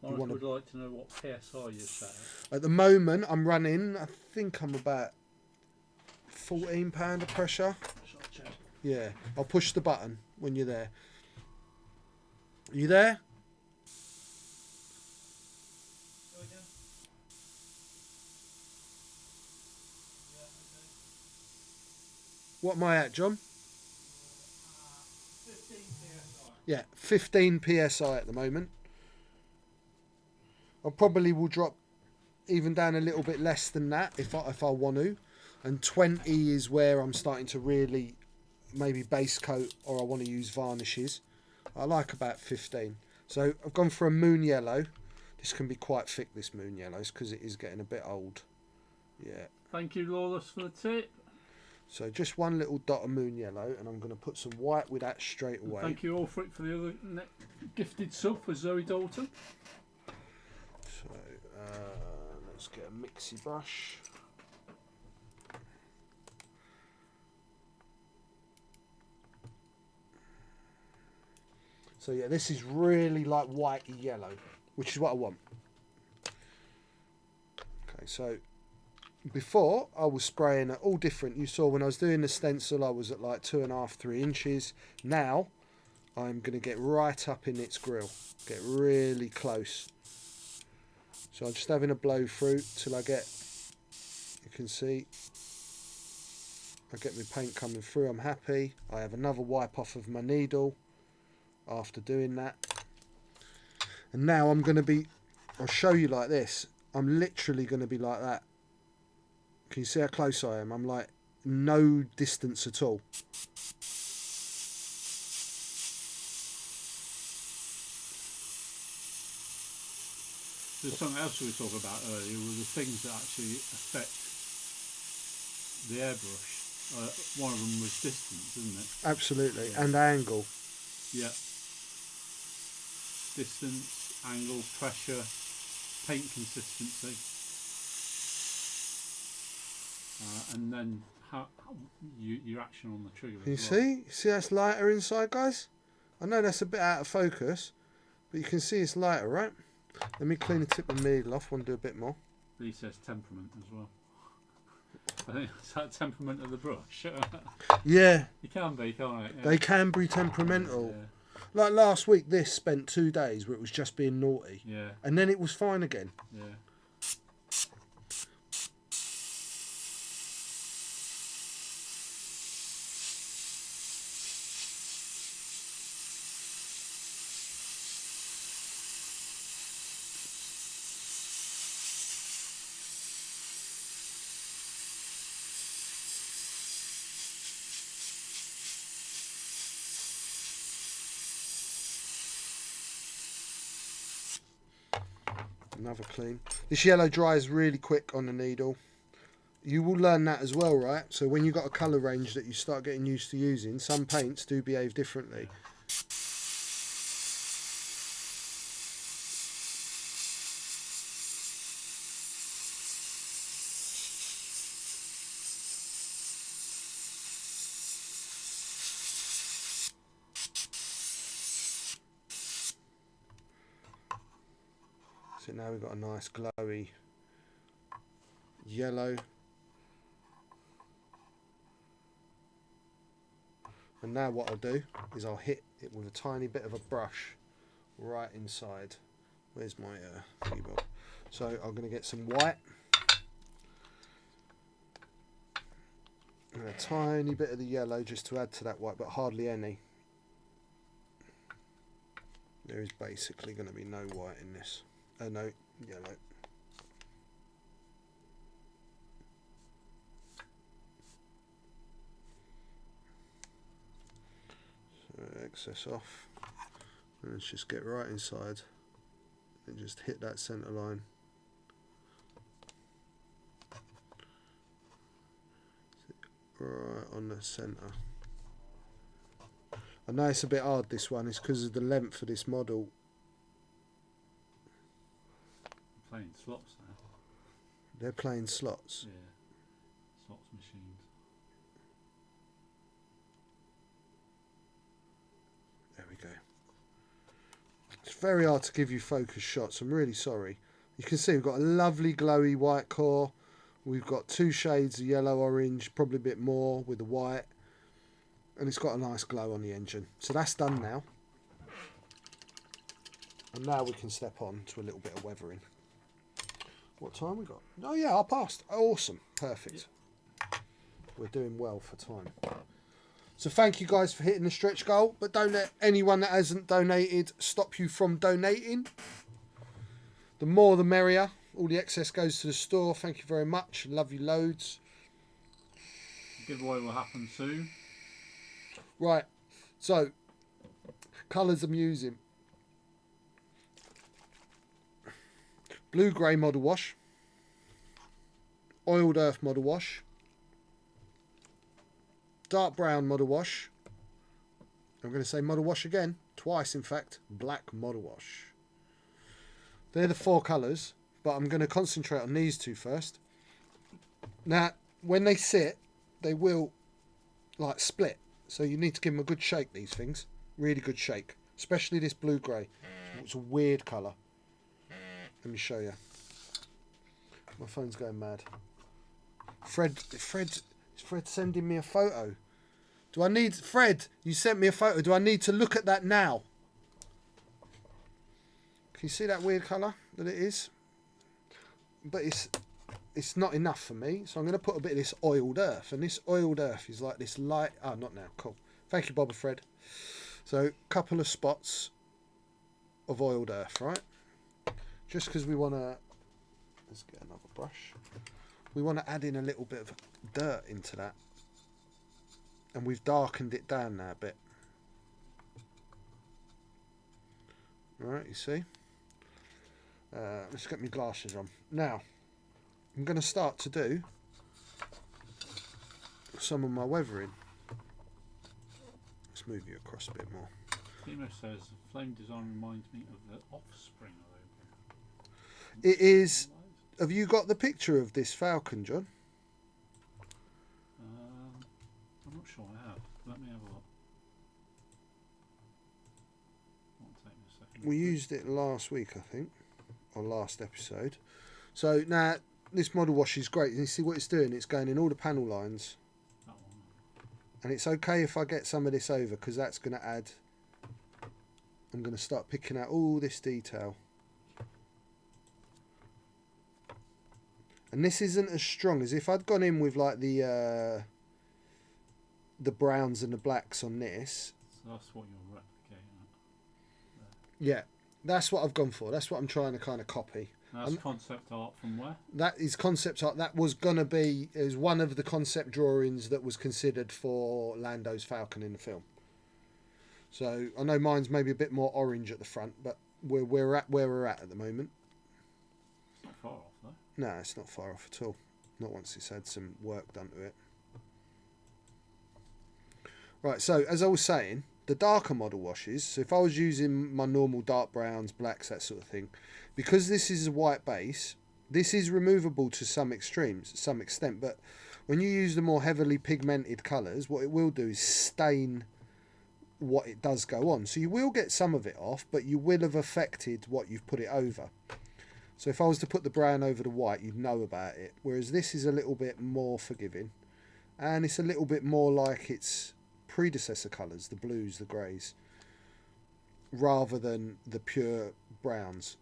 I would like to know what PSI you're set at the moment. I'm running, I think I'm about 14 pound of pressure. Yeah, I'll push the button when you're there. Are you there? What am I at, John? 15 PSI. Yeah, 15 PSI at the moment. I probably will drop even down a little bit less than that if I want to. And 20 is where I'm starting to really maybe base coat, or I want to use varnishes. I like about 15. So I've gone for a moon yellow. This can be quite thick, this moon yellow, because it is getting a bit old. Yeah. Thank you, Lawless, for the tip. So just one little dot of moon yellow, and I'm going to put some white with that straight away. Thank you, Alfred, for the other gifted sub for Zoe Dalton. So let's get a mixie brush. So yeah, this is really like whitey yellow, which is what I want. Okay, so before I was spraying at all different. You saw when I was doing the stencil, I was at like 2.5, 3 inches. Now I'm going to get right up in its grill, get really close. So I'm just having a blow through till I get, you can see, I get my paint coming through. I'm happy. I have another wipe off of my needle after doing that. And now I'm going to be, I'll show you like this. I'm literally going to be like that. Can you see how close I am? I'm like no distance at all. There's something else we were talking about earlier, were the things that actually affect the airbrush. One of them was distance, isn't it? Absolutely, and angle. Yeah. Distance, angle, pressure, paint consistency. And then your action on the trigger. Can you see? See that's lighter inside, guys? I know that's a bit out of focus, but you can see it's lighter, right? Let me clean the tip of the needle off. Want to do a bit more. He says temperament as well. I think it's that temperament of the brush. Yeah. You can be, can't it? Yeah. They can be temperamental. Yeah. Like last week, this spent 2 days where it was just being naughty. Yeah. And then it was fine again. Yeah. Another clean. This yellow dries really quick on the needle. You will learn that as well, right? So when you've got a colour range that you start getting used to using, some paints do behave differently. So now we've got a nice glowy yellow. And now what I'll do is I'll hit it with a tiny bit of a brush right inside. Where's my keyboard? So I'm going to get some white. And a tiny bit of the yellow just to add to that white, but hardly any. There is basically going to be no white in this. No, yellow. So excess off. And let's just get right inside and just hit that centre line. Right on the centre. I know it's a bit hard, this one, it's because of the length of this model. Playing slots now. They're playing slots. Yeah, slots machines. There we go. It's very hard to give you focus shots, I'm really sorry. You can see we've got a lovely glowy white core. We've got 2 shades of yellow orange, probably a bit more with the white. And it's got a nice glow on the engine. So that's done now. And now we can step on to a little bit of weathering. What time we got? Oh yeah, I passed. Awesome. Perfect. Yep. We're doing well for time. So thank you guys for hitting the stretch goal. But don't let anyone that hasn't donated stop you from donating. The more the merrier. All the excess goes to the store. Thank you very much. Love you loads. The giveaway will happen soon. Right. So, colours I'm using. Blue grey model wash. Oiled earth model wash. Dark brown model wash. I'm going to say model wash again. Twice, in fact. Black model wash. They're the 4 colours. But I'm going to concentrate on these 2 first. Now, when they sit, they will like split. So you need to give them a good shake, these things. Really good shake. Especially this blue grey. It's a weird colour. Let me show you. My phone's going mad. Fred's sending me a photo. Do I need... Fred, you sent me a photo. Do I need to look at that now? Can you see that weird colour that it is? But it's not enough for me, so I'm going to put a bit of this oiled earth, and this oiled earth is like this light. Oh, not now. Cool. Thank you, Boba Fred. So, a couple of spots of oiled earth, right? Just because we want to... Let's get another brush. We want to add in a little bit of dirt into that, and we've darkened it down now a bit. Right, you see? Let's get my glasses on. Now, I'm going to start to do some of my weathering. Let's move you across a bit more. Timo says, flame design reminds me of the Offspring logo. It is... Have you got the picture of this falcon, John? I'm not sure I have. Let me have a look. Won't take me a second. We used it last week, I think. Or last episode. So now this model wash is great. You see what it's doing? It's going in all the panel lines. That one. And it's okay if I get some of this over, because that's going to add... I'm going to start picking out all this detail. And this isn't as strong as if I'd gone in with like the browns and the blacks on this. So that's what you're replicating. Yeah, that's what I've gone for. That's what I'm trying to kind of copy. That's concept art from where? That is concept art. That was going to be... It was one of the concept drawings that was considered for Lando's Falcon in the film. So I know mine's maybe a bit more orange at the front, but we're at where we're at the moment. It's not far off though. No, it's not far off at all. Not once it's had some work done to it. Right, so as I was saying, the darker model washes, so if I was using my normal dark browns, blacks, that sort of thing, because this is a white base, this is removable to some extent, but when you use the more heavily pigmented colours, what it will do is stain what it does go on. So you will get some of it off, but you will have affected what you've put it over. So if I was to put the brown over the white, you'd know about it. Whereas this is a little bit more forgiving. And it's a little bit more like its predecessor colours, the blues, the greys, rather than the pure browns.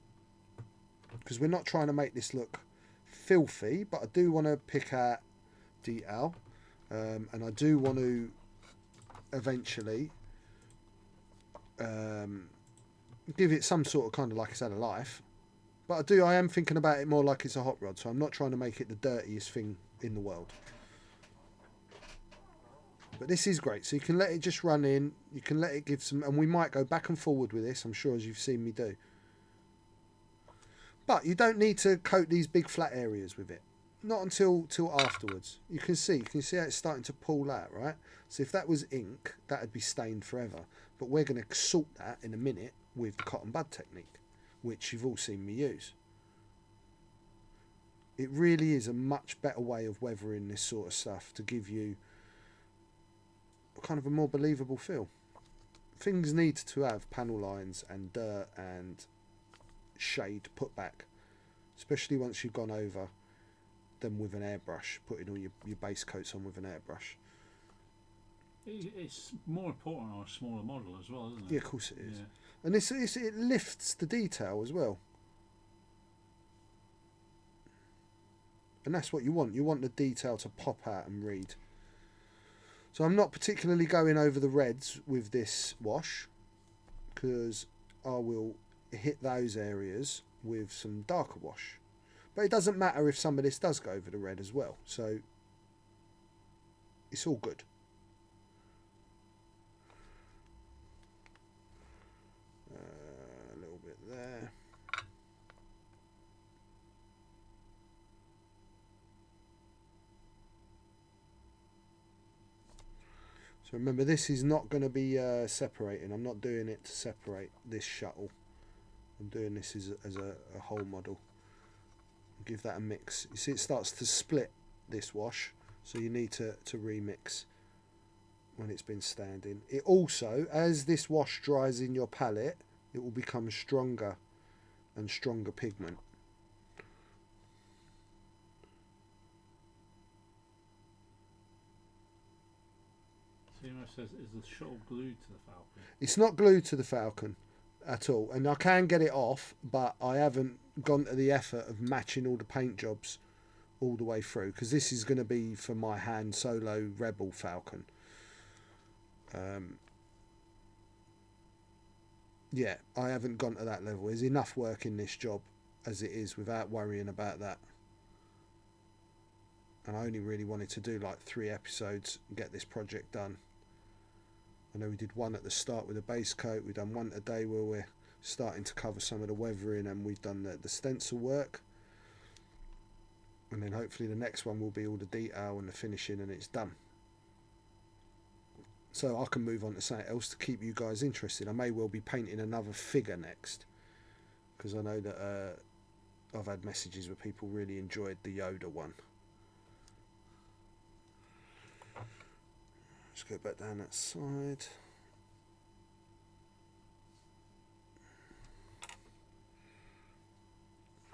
Because we're not trying to make this look filthy, but I do want to pick out detail. And I do want to eventually give it some sort of kind of, like I said, a life. But I am thinking about it more like it's a hot rod, so I'm not trying to make it the dirtiest thing in the world. But this is great, so you can let it just run in, you can let it give some, and we might go back and forward with this, I'm sure, as you've seen me do. But you don't need to coat these big flat areas with it. Not until afterwards. You can see how it's starting to pull out, right? So if that was ink, that would be stained forever. But we're going to sort that in a minute with the cotton bud technique, which you've all seen me use. It really is a much better way of weathering this sort of stuff to give you kind of a more believable feel. Things need to have panel lines and dirt and shade put back, especially once you've gone over them with an airbrush, putting all your base coats on with an airbrush. It's more important on a smaller model as well, isn't it? Yeah, of course it is. Yeah. And it lifts the detail as well. And that's what you want. You want the detail to pop out and read. So I'm not particularly going over the reds with this wash, because I will hit those areas with some darker wash. But it doesn't matter if some of this does go over the red as well. So it's all good. A little bit there. So remember, this is not going to be separating. I'm not doing it to separate this shuttle. I'm doing this as a whole model. Give that a mix. You see it starts to split, this wash, so you need to remix when it's been standing. It also, as this wash dries in your palette, it will become stronger and stronger pigment. Says, is the shuttle glued to the Falcon? It's not glued to the Falcon at all, and I can get it off, but I haven't gone to the effort of matching all the paint jobs all the way through, because this is going to be for my hand solo Rebel Falcon. Yeah, I haven't gone to that level. There's enough work in this job as it is without worrying about that. And I only really wanted to do like 3 episodes and get this project done. I know we did one at the start with a base coat. We've done one today where we're starting to cover some of the weathering, and we've done the stencil work. And then hopefully the next one will be all the detail and the finishing, and it's done. So I can move on to something else to keep you guys interested. I may well be painting another figure next, because I know that I've had messages where people really enjoyed the Yoda one. Let's go back down that side.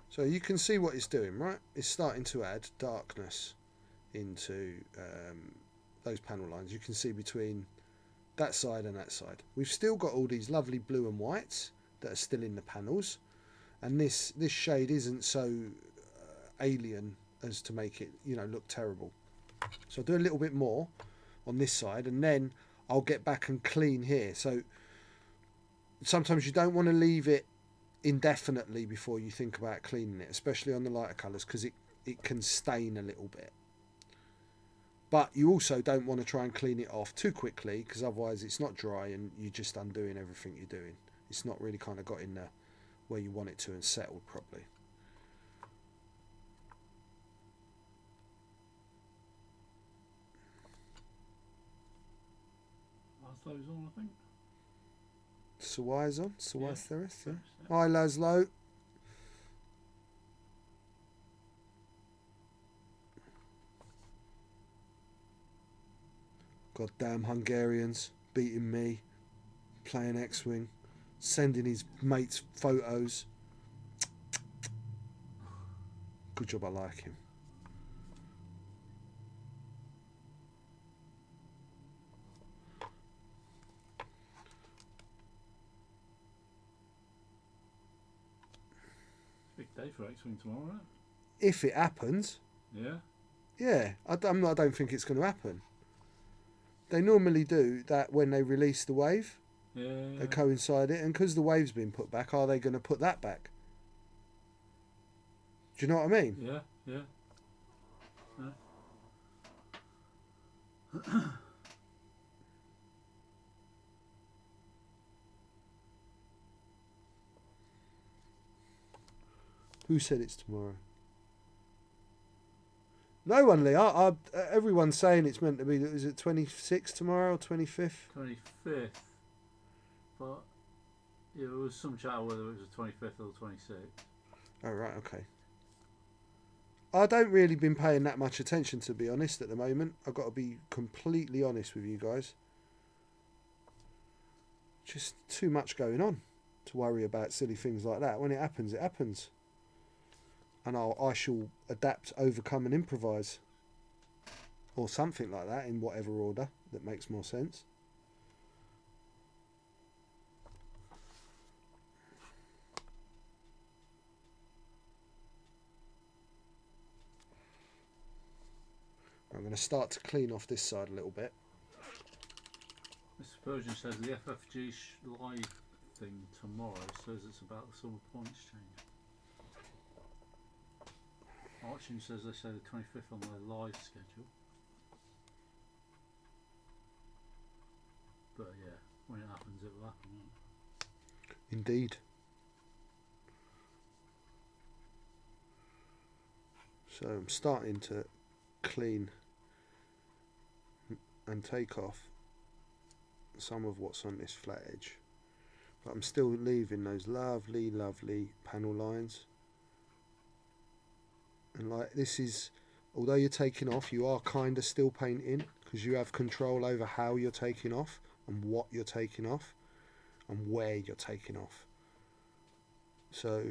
So you can see what it's doing, right? It's starting to add darkness into those panel lines. You can see between that side and that side. We've still got all these lovely blue and whites that are still in the panels, and this shade isn't so alien as to make it, you know, look terrible. So I'll do a little bit more on this side, and then I'll get back and clean here. So sometimes you don't want to leave it indefinitely before you think about cleaning it, especially on the lighter colours, because it can stain a little bit. But you also don't want to try and clean it off too quickly, because otherwise it's not dry and you're just undoing everything you're doing. It's not really kind of got in there where you want it to and settled properly. Those on, I think. Sawai's on. Sawai's Yeah. Theris, yeah. Hi, Laszlo. Goddamn Hungarians beating me, playing X-Wing, sending his mates photos. Good job, I like him. Big day for X-Wing tomorrow, isn't If it happens, it? yeah, I don't think it's going to happen. They normally do that when they release the wave. Yeah. They coincide it, and because the wave's been put back, are they going to put that back? Do you know what I mean? Yeah. Who said it's tomorrow? No one, Lee. Everyone's saying it's meant to be. Is it 26th tomorrow or 25th? 25th. But yeah, there was some chat whether it was the 25th or the 26th. Oh, right, okay. I don't really been paying that much attention, to be honest, at the moment. I've got to be completely honest with you guys. Just too much going on to worry about silly things like that. When it happens, it happens. And I shall adapt, overcome and improvise. Or something like that, in whatever order that makes more sense. I'm going to start to clean off this side a little bit. Mr. Persian says the FFG live thing tomorrow says it's about the summer points change. Archie says they say the 25th on their live schedule. But yeah, when it happens, it will happen, won't it? Indeed. So I'm starting to clean and take off some of what's on this flat edge, but I'm still leaving those lovely panel lines. And like this is, although you're taking off, you are kind of still painting, because you have control over how you're taking off and what you're taking off and where you're taking off. So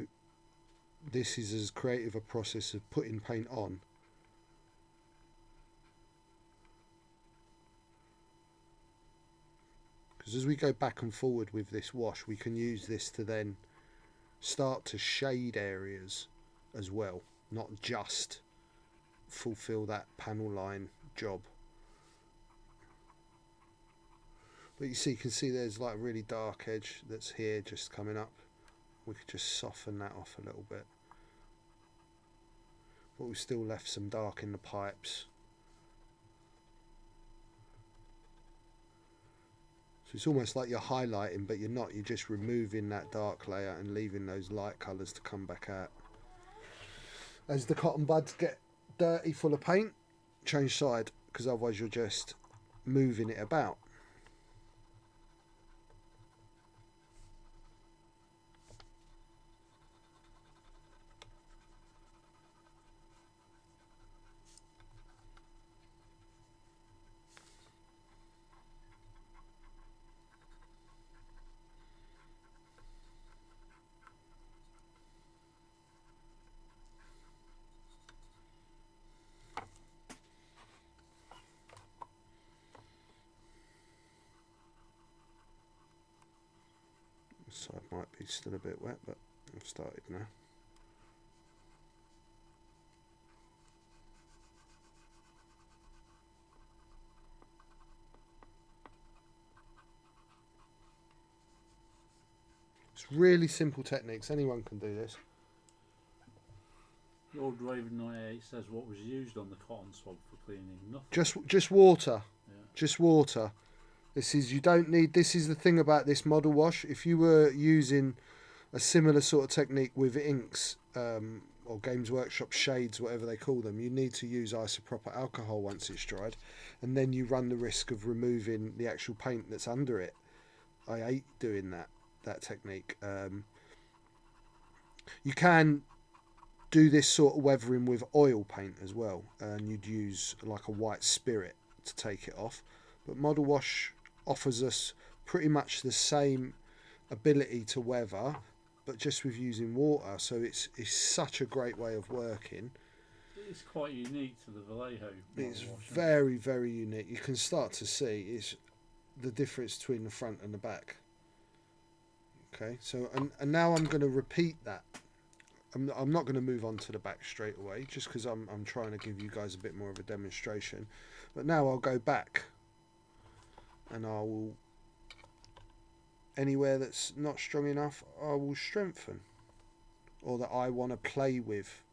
this is as creative a process of putting paint on because as we go back and forward with this wash, we can use this to then start to shade areas as well, not just fulfill that panel line job. But you can see there's like a really dark edge that's here just coming up. We could just soften that off a little bit, but we've still left some dark in the pipes. So it's almost like you're highlighting, but you're not. You're just removing that dark layer and leaving those light colours to come back out. As the cotton buds get dirty, full of paint, change side, because otherwise you're just moving it about. Side might be still a bit wet, but I've started now. It's really simple techniques. Anyone can do this. Lord Raven 98 says what was used on the cotton swab for cleaning? Nothing. Just water. Yeah. Just water. This is, you don't need, this is the thing about this model wash. If you were using a similar sort of technique with inks, or Games Workshop shades, whatever they call them, you need to use isopropyl alcohol once it's dried, and then you run the risk of removing the actual paint that's under it. I hate doing that technique. You can do this sort of weathering with oil paint as well, and you'd use like a white spirit to take it off. But Model Wash offers us pretty much the same ability to weather, but just with using water. So it's such a great way of working. it's quite unique to the Vallejo. It's wash, very, very unique. You can start to see it's the difference between the front and the back. Okay, so and now I'm going to repeat that. I'm not going to move on to the back straight away, just because I'm trying to give you guys a bit more of a demonstration. But now I'll go back, and I will, anywhere that's not strong enough, I will strengthen, or that I want to play with,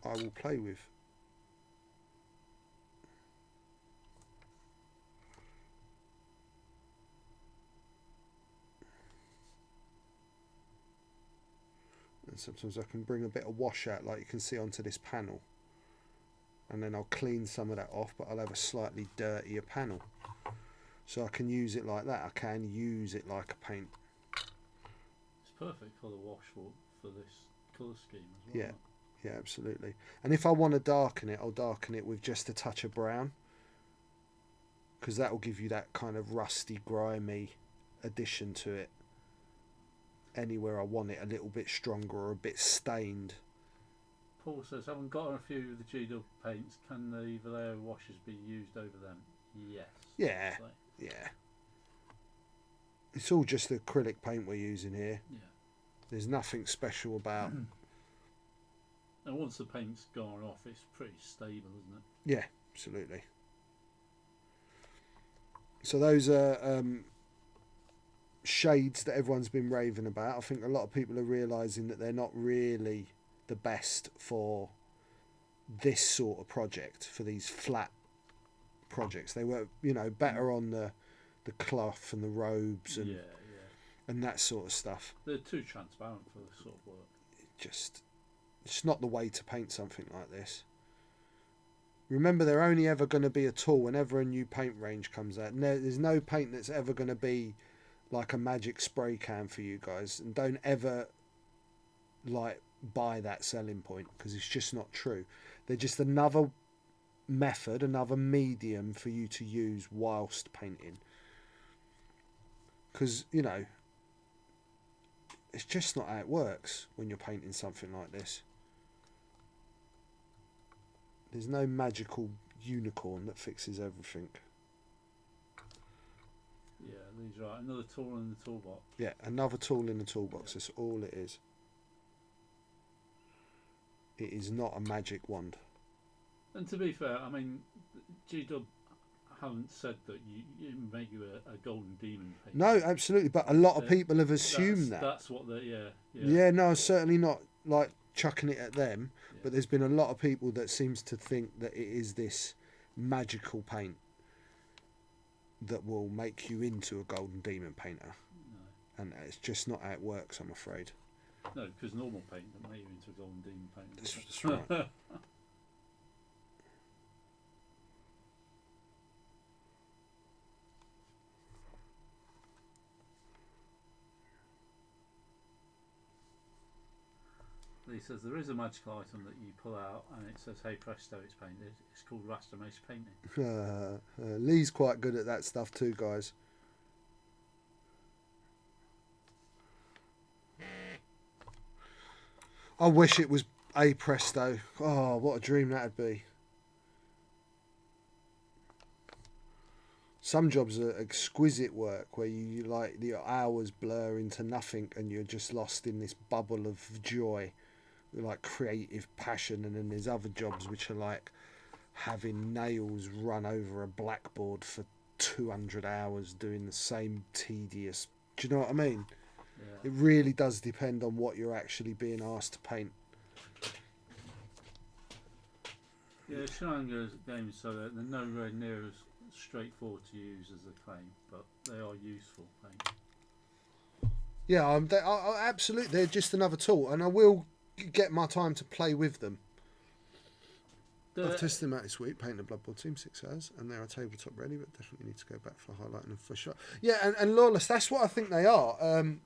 I will play with. And sometimes I can bring a bit of wash out, like you can see, onto this panel, and then I'll clean some of that off, but I'll have a slightly dirtier panel, so I can use it like that. I can use it like a paint. It's perfect colour wash for this colour scheme as well. Yeah, absolutely. And if I want to darken it, I'll darken it with just a touch of brown, because that will give you that kind of rusty, grimy addition to it. Anywhere I want it a little bit stronger or a bit stained. Paul says, having got a few of the G-Dub paints, can the Vallejo washes be used over them? Yes. Yeah, yeah. It's all just acrylic paint we're using here. Yeah. There's nothing special about. And once the paint's gone off, it's pretty stable, isn't it? Yeah, absolutely. So those are shades that everyone's been raving about. I think a lot of people are realising that they're not really the best for this sort of project, for these flat projects. They were, better on the cloth and the robes and and that sort of stuff. They're too transparent for this sort of work. It's not the way to paint something like this. Remember, they're only ever going to be a tool whenever a new paint range comes out. There's no paint that's ever going to be like a magic spray can for you guys, and don't ever buy that selling point, because it's just not true. They're just another method, another medium for you to use whilst painting, because it's just not how it works when you're painting something like this. There's no magical unicorn that fixes everything. Yeah, these are another tool in the toolbox. Yeah, another tool in the toolbox. That's all it is. It is not a magic wand. And to be fair, I mean, G-Dub haven't said that you make you a golden demon paint. No, absolutely. But a lot of people have assumed that. That's what they, Yeah, no, certainly not like chucking it at them. Yeah. But there's been a lot of people that seems to think that it is this magical paint that will make you into a golden demon painter. No. And it's just not how it works, I'm afraid. No, because normal paint doesn't make you into a golden demon painter. That's right. Lee says there is a magical item that you pull out and it says, "Hey presto, it's painted." It's called Rasta Maice Painting. Lee's quite good at that stuff too, guys. I wish it was a presto. Oh, what a dream that'd be. Some jobs are exquisite work where you like the hours blur into nothing and you're just lost in this bubble of joy, like creative passion. And then there's other jobs which are like having nails run over a blackboard for 200 hours doing the same tedious. Do you know what I mean? Yeah. It really does depend on what you're actually being asked to paint. Yeah, Shinanga's games so that they're nowhere near as straightforward to use as they claim, but they are useful paint. Yeah, absolutely. They're just another tool, and I will get my time to play with them. I've tested them out this week, painting the Blood Bowl team 6 hours, and they're tabletop ready, but definitely need to go back for highlighting them for sure. Yeah, and Lawless, that's what I think they are.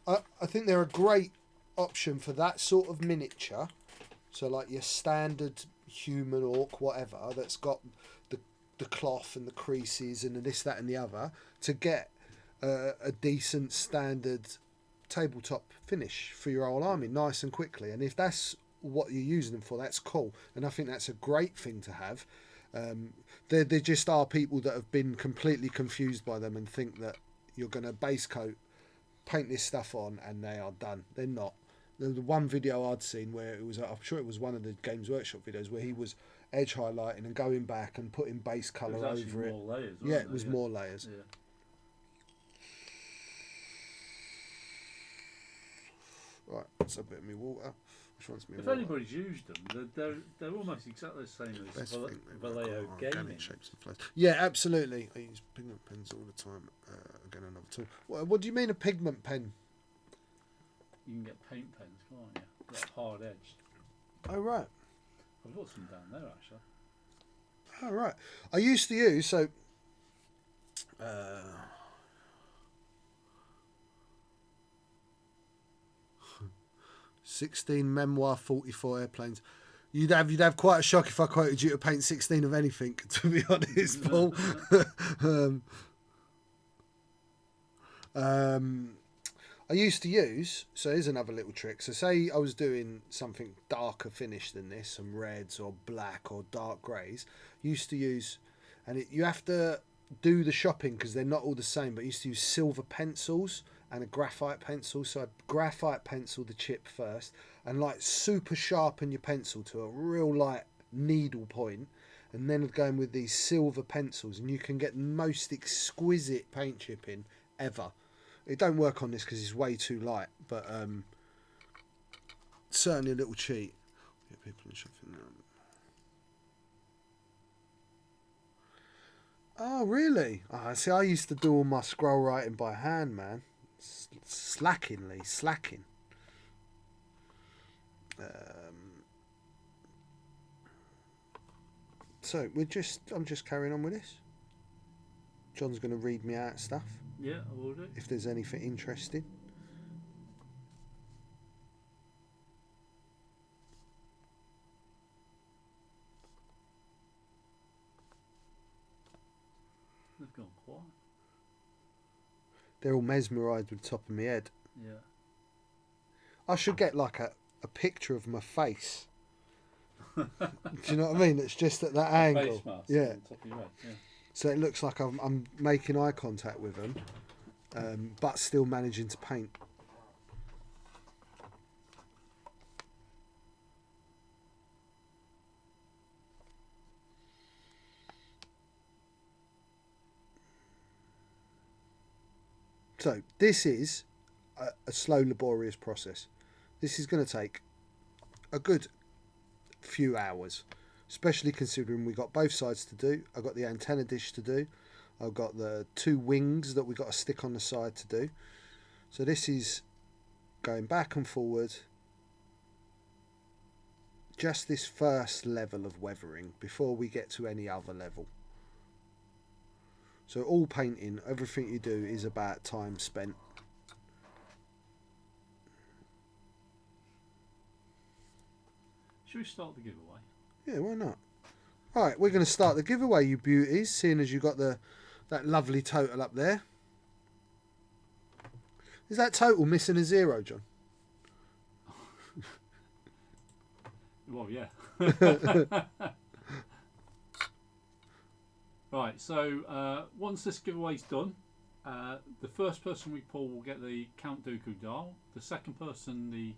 I think they're a great option for that sort of miniature. So like your standard human orc, whatever, that's got the cloth and the creases and this, that and the other, to get a decent standard tabletop finish for your whole army nice and quickly. And if that's what you're using them for, that's cool. And I think that's a great thing to have. There just are people that have been completely confused by them and think that you're going to base coat, paint this stuff on, and they are done. They're not. The one video I'd seen where it was, I'm sure it was one of the Games Workshop videos, where he was edge highlighting and going back and putting base colour over it. More layers, yeah, it was more layers. Yeah. Right, that's a bit of me water. Which one's me If water? anybody's used them, they're almost exactly the same as Vallejo organic Gaming. shapes and flows. Yeah, absolutely. I use pigment pens all the time. Again, another tool. What do you mean a pigment pen? You can get paint pens, can't you? Like hard edged. Oh, right. I've got some down there actually. Oh, right. I used to use, so... 16 Memoir 44 airplanes. You'd have quite a shock if I quoted you to paint 16 of anything, to be honest, Paul. I used to use, so here's another little trick. So say I was doing something darker finish than this, some reds or black or dark greys. Used to use, and you have to do the shopping because they're not all the same, but I used to use silver pencils and a graphite pencil. So I'd graphite pencil the chip first and like super sharpen your pencil to a real light needle point, and then I'd go in with these silver pencils, and you can get the most exquisite paint chipping ever. It don't work on this because it's way too light, but certainly a little cheat. Get people in shopping now. Oh, really? Oh, see, I used to do all my scroll writing by hand, man. Slacking. So I'm just carrying on with this. John's going to read me out stuff. Yeah, I will do. If there's anything interesting. They've gone quiet. They're all mesmerised with the top of my head. Yeah. I should get like a picture of my face. Do you know what I mean? It's just at that angle. Face mask Yeah. on the top of your head, yeah. So it looks like I'm making eye contact with them, but still managing to paint. So this is a slow, laborious process. This is going to take a good few hours, especially considering we got both sides to do. I've got the antenna dish to do. I've got the two wings that we got to stick on the side to do. So this is going back and forward. Just this first level of weathering before we get to any other level. So all painting, everything you do is about time spent. Should we start the giveaway? Yeah, why not? Alright, we're going to start the giveaway, you beauties, seeing as you got that lovely total up there. Is that total missing a zero, John? Well, yeah. Right, so once this giveaway's done, the first person we pull will get the Count Dooku dial, the second person the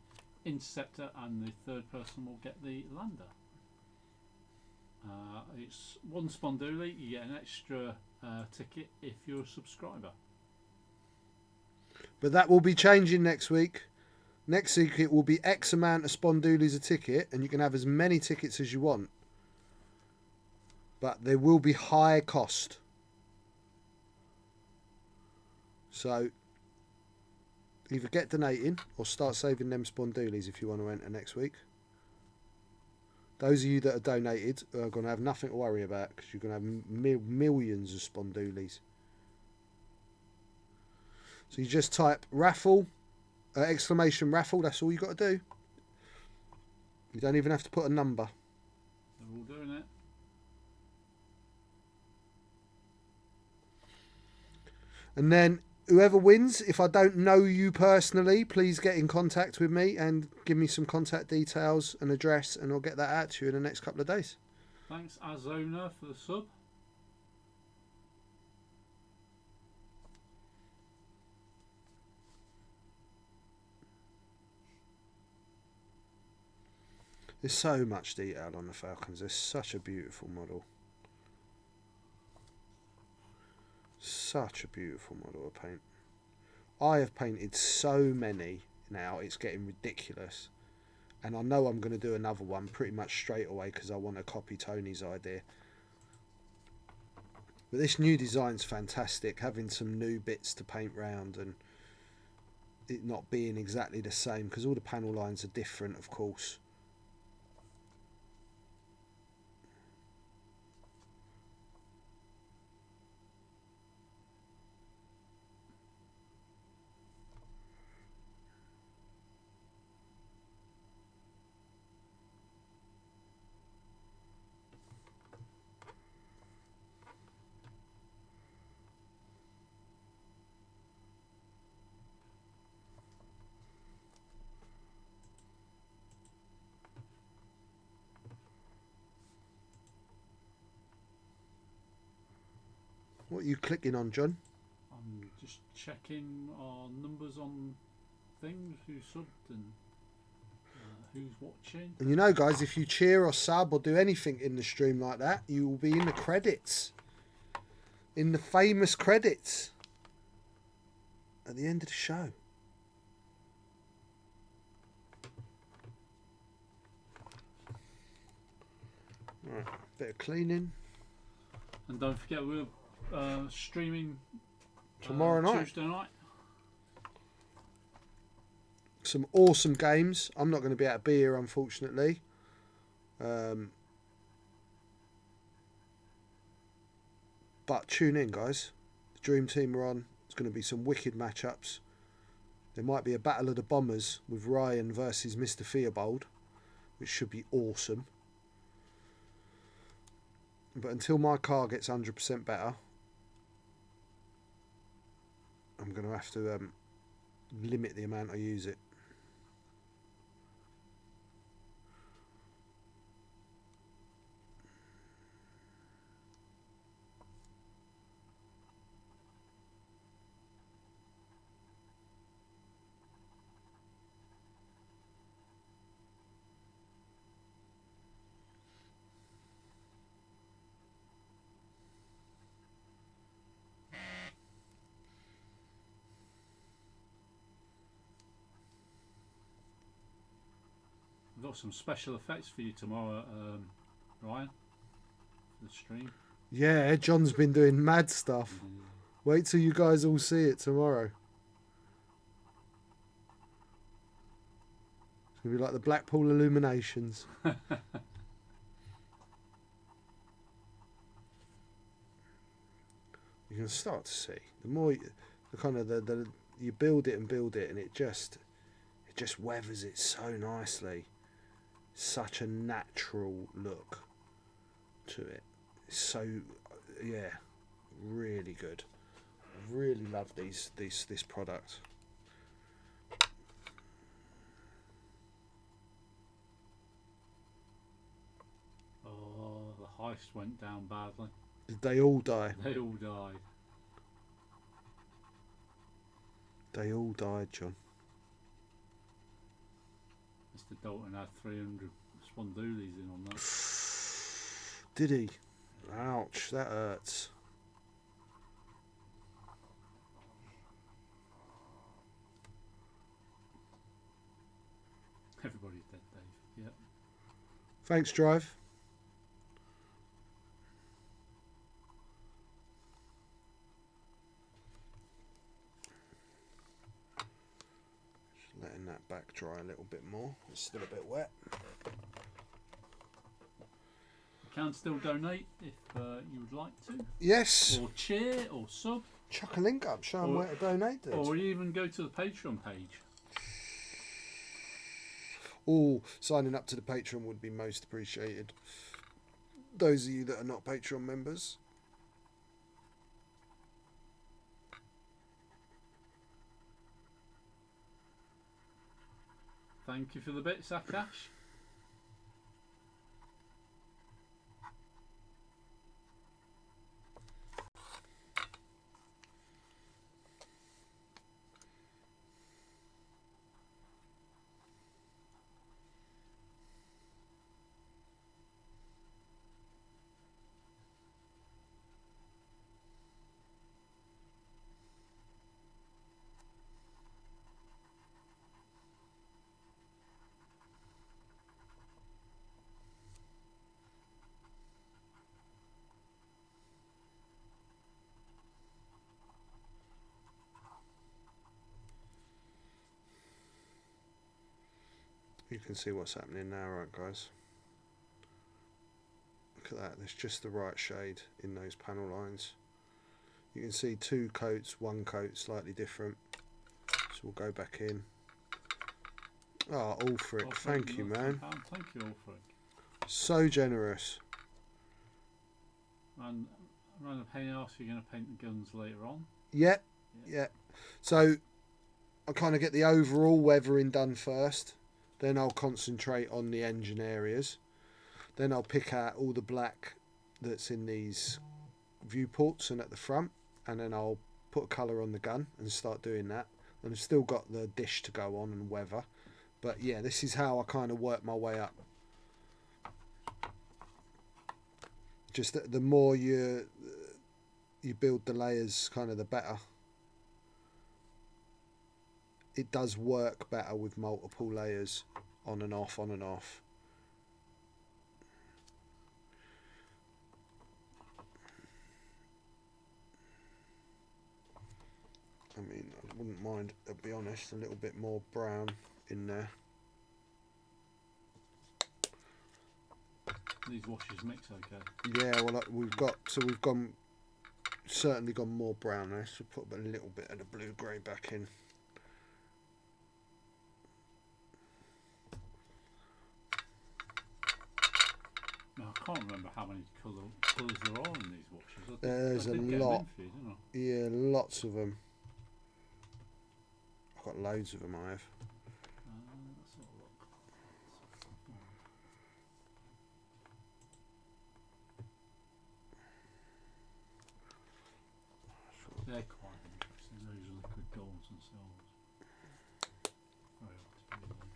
Interceptor, and the third person will get the Lander. It's one Sponduli, you get an extra ticket if you're a subscriber. But that will be changing next week. Next week it will be X amount of Spondulis a ticket, and you can have as many tickets as you want. But there will be high cost. So either get donating or start saving them Spondulis if you want to enter next week. Those of you that are donated are going to have nothing to worry about because you're going to have millions of Spondulis. So you just type raffle, exclamation raffle, that's all you got to do. You don't even have to put a number. They're all doing it. And then whoever wins, if I don't know you personally, please get in contact with me and give me some contact details and address, and I'll get that out to you in the next couple of days. Thanks, Azona, for the sub. There's so much detail on the Falcons. They're such a beautiful model. Such a beautiful model of paint. I have painted so many now, it's getting ridiculous. And I know I'm going to do another one pretty much straight away because I want to copy Tony's idea. But this new design's fantastic, having some new bits to paint round and it not being exactly the same because all the panel lines are different, of course. What are you clicking on, John? I'm just checking our numbers on things, who's subbed and who's watching. And you know, guys, if you cheer or sub or do anything in the stream like that, you will be in the credits. In the famous credits. At the end of the show. Right, bit of cleaning. And don't forget we're streaming Tomorrow night. Tuesday night. Some awesome games. I'm not going to be able to be here, unfortunately. But tune in, guys. The Dream Team are on. There's going to be some wicked matchups. There might be a battle of the bombers with Ryan versus Mr. Theobald, which should be awesome. But until my car gets 100% better, I'm going to have to limit the amount I use it. We've got some special effects for you tomorrow, Ryan, for the stream. Yeah, John's been doing mad stuff. Wait till you guys all see it tomorrow. It's going to be like the Blackpool Illuminations. You can start to see. The more you build it and it just weathers it so nicely. Such a natural look to it. It's so, yeah, really good. I really love this product. Oh, the heist went down badly. Did they all die? They all died. They all died, John. Mr. Dalton had 300 spondoolies in on that. Did he? Ouch, that hurts. Everybody's dead, Dave. Yep. Thanks, Drive. Just letting that back dry a little bit more. It's still a bit wet. You can still donate if you would like to. Yes. Or cheer or sub. Chuck a link up, show them where to donate, dude. Or even go to the Patreon page. Oh, signing up to the Patreon would be most appreciated. Those of you that are not Patreon members. Thank you for the bits, Akash. You can see what's happening now, right, guys? Look at that, there's just the right shade in those panel lines. You can see 2 coats, 1 coat slightly different. So we'll go back in. Oh, Ulfric, thank you, man. Thank you, Ulfric. So generous. And around the paint house, you're going to paint the guns later on? Yeah. So I'll kind of get the overall weathering done first. Then I'll concentrate on the engine areas. Then I'll pick out all the black that's in these viewports and at the front. And then I'll put a colour on the gun and start doing that. And I've still got the dish to go on and weather. But yeah, this is how I kind of work my way up. Just the more you build the layers, kind of the better. It does work better with multiple layers, on and off, on and off. I mean, I wouldn't mind, to be honest, a little bit more brown in there. These washes mix okay? Yeah, well, we've certainly gone more brown there, so put a little bit of the blue-grey back in. Now, I can't remember how many colours there are in these washes. There's a lot. Yeah, lots of them. I've got loads of them, I have. Let's have a look. They're quite interesting, those liquid golds and silvers. Very hard to do them. There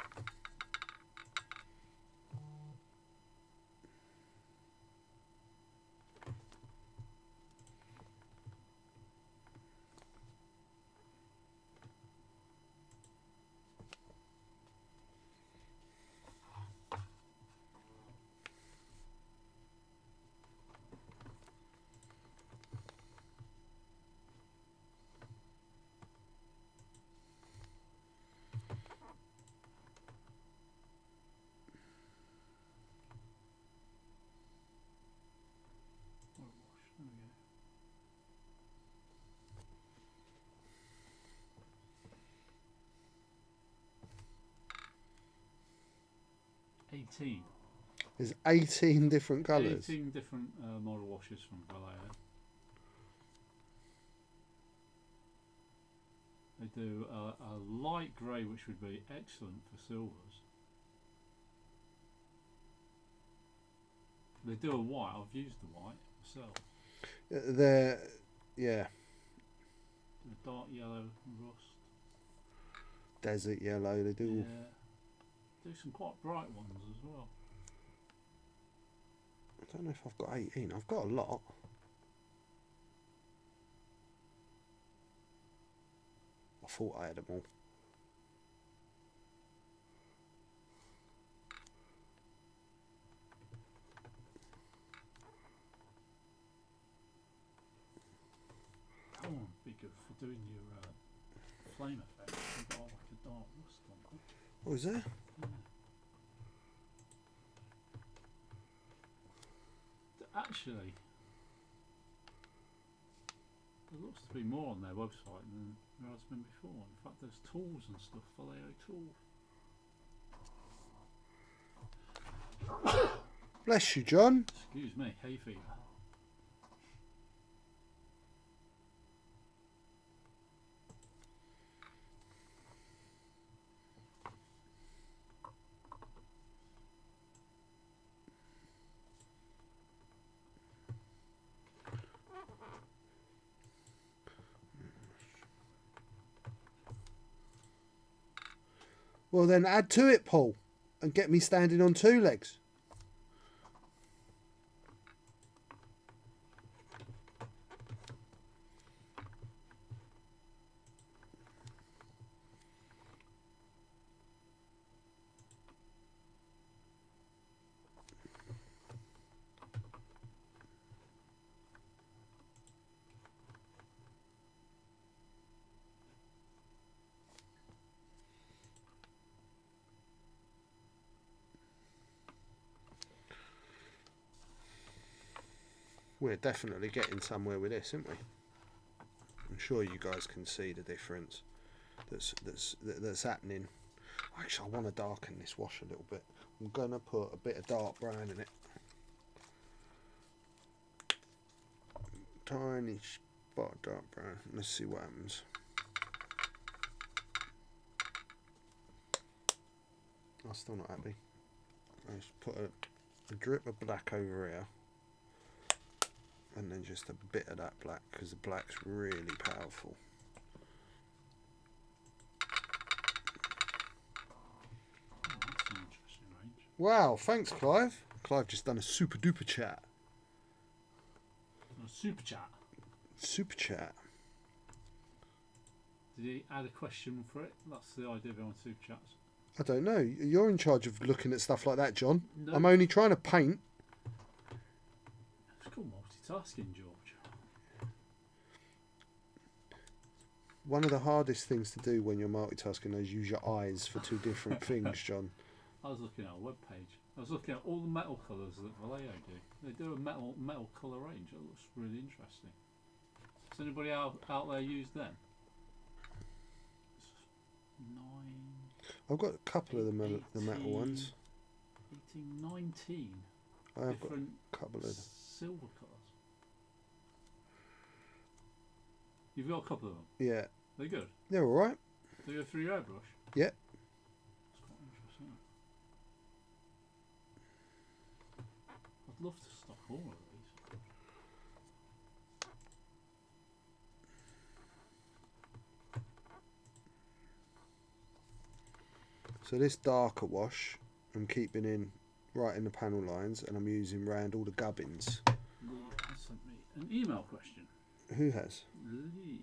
we go. 18. There's 18 different colours. 18 different model washes from Vallejo. They do a light grey, which would be excellent for silvers. They do a white. I've used the white myself. They're, yeah. The dark yellow rust. Desert yellow. They do. Yeah. Do some quite bright ones as well. I don't know if I've got 18. I've got a lot. I thought I had them all. That one would be good for doing your flame effect. You've got like a dark rust on it. Oh, is there? Yeah. Actually, there looks to be more on their website than there has been before. In fact, there's tools and stuff, Vallejo tools. Bless you, John. Excuse me, hay fever. Well, then add to it, Paul, and get me standing on two legs. We're definitely getting somewhere with this, aren't we? I'm sure you guys can see the difference that's happening. Actually, I want to darken this wash a little bit. I'm gonna put a bit of dark brown in it. Tiny spot of dark brown. Let's see what happens. I'm still not happy. Let's put a drip of black over here. And then just a bit of that black, because the black's really powerful. Oh, that's an interesting range. Wow, thanks, Clive. Clive just done a super duper chat. A super chat. Super chat. Did he add a question for it? That's the idea behind super chats. I don't know. You're in charge of looking at stuff like that, John. No. I'm only trying to paint. It's called multitasking, George. One of the hardest things to do when you're multitasking is use your eyes for two different things, John. I was looking at a web page. I was looking at all the metal colours that Vallejo do. They do a metal colour range. It looks really interesting. Has anybody out there used them? It's 9. I've got a couple of the metal 18, ones. 18, 19 I have got different a couple of them. silver colours. You've got a couple of them. Yeah, They're good. they're all right. They go through your airbrush. Yeah. It's quite interesting. I'd love to stock all of these. So this darker wash, I'm keeping in right in the panel lines, and I'm using round all the gubbins. Lee has sent me an email question. Who has? Lee.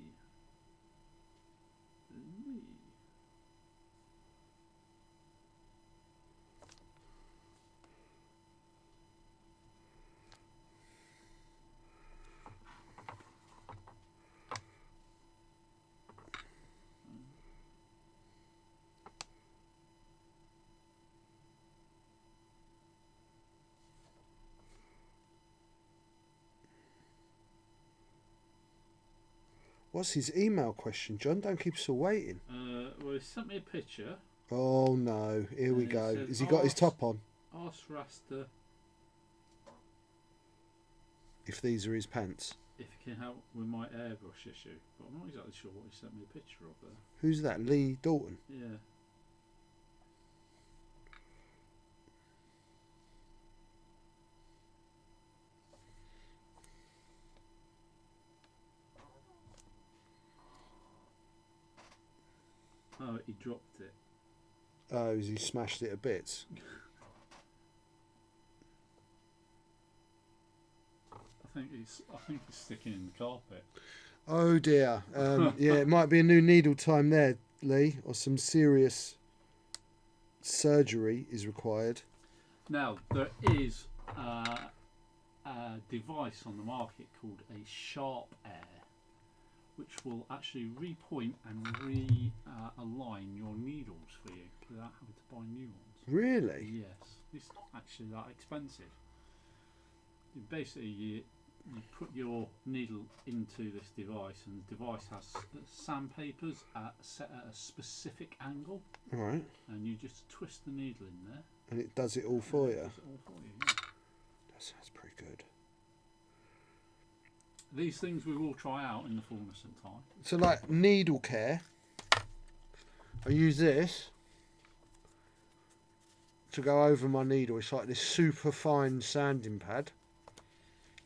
What's his email question, John? Don't keep us all waiting. Well, he sent me a picture. Oh no, here we And it go. says, Has he got his top on? Ask Rasta If these are his pants. if he can help with my airbrush issue. But I'm not exactly sure what he sent me a picture of there. Who's that? Lee Dalton? Yeah. Oh, he dropped it. Oh, has he smashed it to bits? I think he's sticking in the carpet. Oh dear. Yeah, it might be a new needle time there, Lee, or some serious surgery is required. Now there is a device on the market called a Sharp Air, which will actually repoint and realign your needles for you without having to buy new ones. Really? Yes, it's not actually that expensive. Basically, you put your needle into this device, and the device has sandpapers set at a specific angle, All right. and you just twist the needle in there. And it does it all for and it you. does it all for you, yeah. That sounds pretty good. These things we will try out in the fullness of time. So, like needle care, I use this to go over my needle. It's like this super fine sanding pad.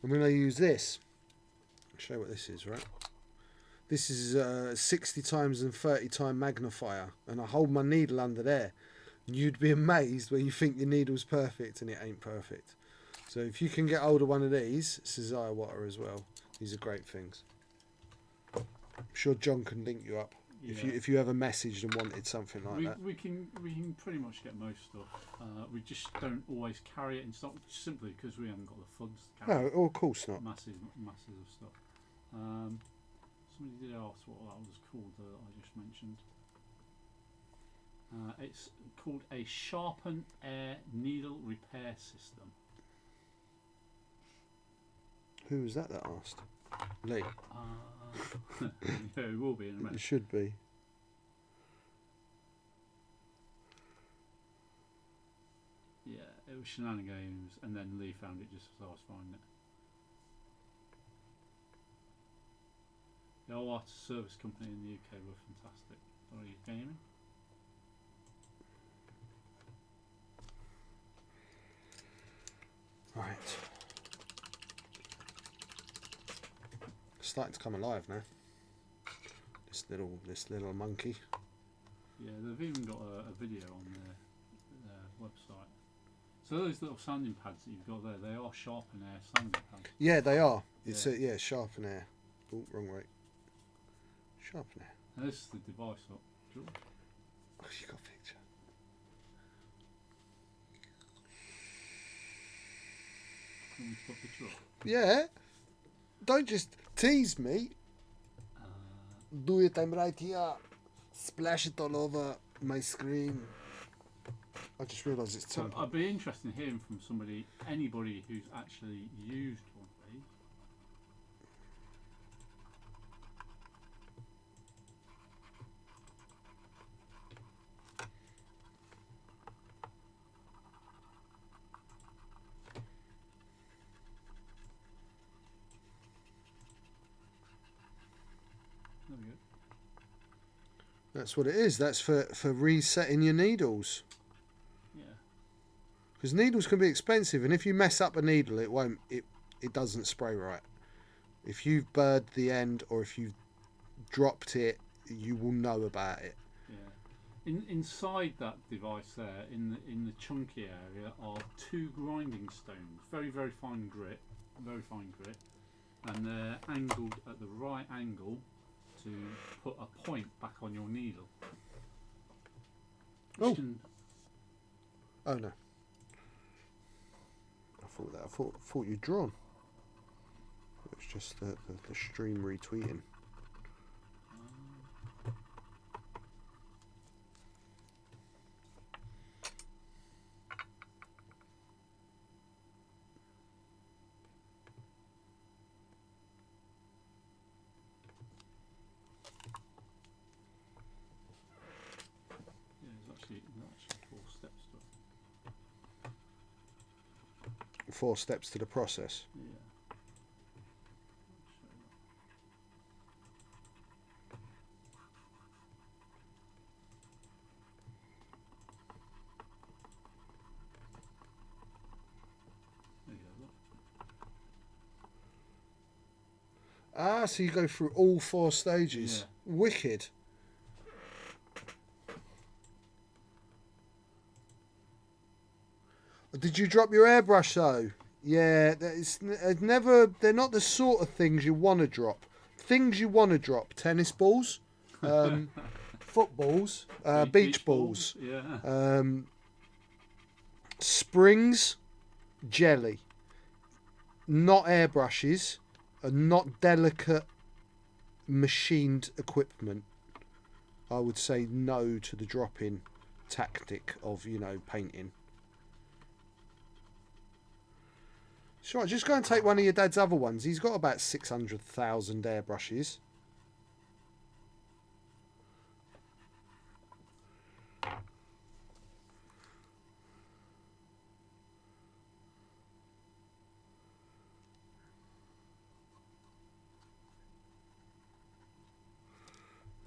And when I use this, I'll show you what this is, right? This is 60 times and 30 time magnifier, and I hold my needle under there. You'd be amazed when you think your needle's perfect and it ain't perfect. So if you can get hold of one of these, Cesare water as well. These are great things. I'm sure John can link you up if you ever messaged and wanted something like that. We can pretty much get most stuff. We just don't always carry it in stock simply because we haven't got the funds to carry. No, of course not. Masses of stuff. Somebody did ask what that was called that I just mentioned. It's called a Sharpen Air Needle Repair System. Who was that asked? Lee. Yeah, it will be in a minute. It should be. Yeah, it was shenanigans, and then Lee found it just as I was finding it. The whole artist service company in the UK were fantastic. Sorry, gaming. Right. Starting to come alive now. This little monkey. Yeah, they've even got a video on their website. So those little sanding pads that you've got there, they are Sharpen Air sanding pads. Yeah, they are. It's Sharpen Air. Oh, wrong way. Sharpen Air. And this is the device up. George. Oh, you got a picture. You want me to put a picture up? Yeah. Don't just tease me. Do it, I'm right here. Splash it all over my screen. I just realised it's So temple. I'd be interested in hearing from anybody who's actually used one of these. There we go. That's what it is. That's for resetting your needles. Yeah. Because needles can be expensive, and if you mess up a needle, it doesn't spray right. If you've burred the end or if you've dropped it, you will know about it. Yeah. Inside that device there, in the chunky area, are 2 grinding stones. Very, very fine grit. Very fine grit. And they're angled at the right angle to put a point back on your needle. Oh. Oh no. I thought you'd drawn. It was just the stream retweeting. There's actually 4 steps to it. 4 steps to the process. Yeah. There you go, look. Ah, so you go through all 4 stages. Yeah. Wicked. Did you drop your airbrush though? Yeah, it's never. They're not the sort of things you want to drop. Things you want to drop: tennis balls, footballs, beach balls, Yeah. springs, jelly. Not airbrushes, and not delicate machined equipment. I would say no to the drop-in tactic of painting. Sure, just go and take one of your dad's other ones. He's got about 600,000 airbrushes.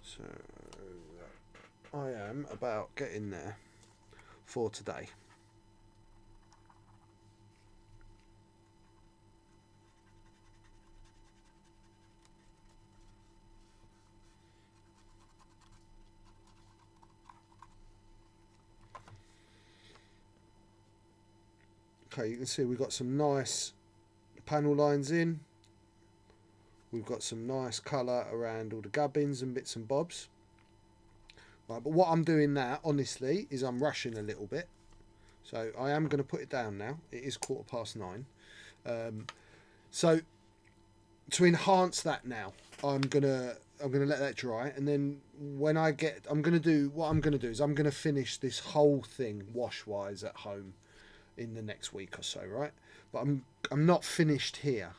So, I am about getting there for today. Okay, you can see we've got some nice panel lines in. We've got some nice colour around all the gubbins and bits and bobs. Right, but what I'm doing now, honestly, is I'm rushing a little bit. So I am going to put it down now. It is 9:15. So to enhance that now, I'm gonna let that dry, and then when I get, I'm gonna finish this whole thing wash wise at home in the next week or so, right? But I'm not finished here.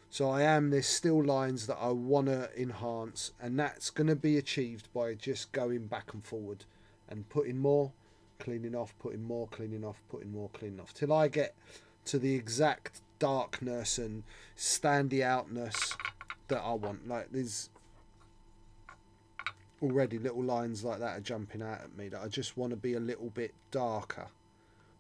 So there's still lines that I want to enhance, and that's going to be achieved by just going back and forward and putting more, cleaning off, putting more, cleaning off, putting more, cleaning off, till I get to the exact darkness and standy outness that I want. Like, there's already little lines like that are jumping out at me that I just want to be a little bit darker.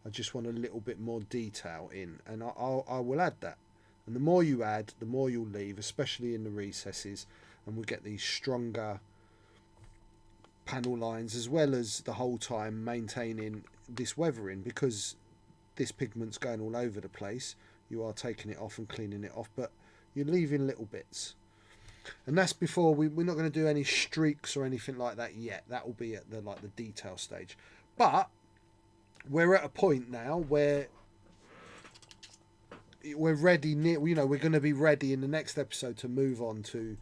I just want a little bit more detail in, and I will add that. And the more you add, the more you'll leave, especially in the recesses, and we'll get these stronger panel lines, as well as the whole time maintaining this weathering, because this pigment's going all over the place. You are taking it off and cleaning it off, but you're leaving little bits. And that's before we're not going to do any streaks or anything like that yet. That will be at the detail stage. But we're at a point now where we're ready, we're going to be ready in the next episode to move on to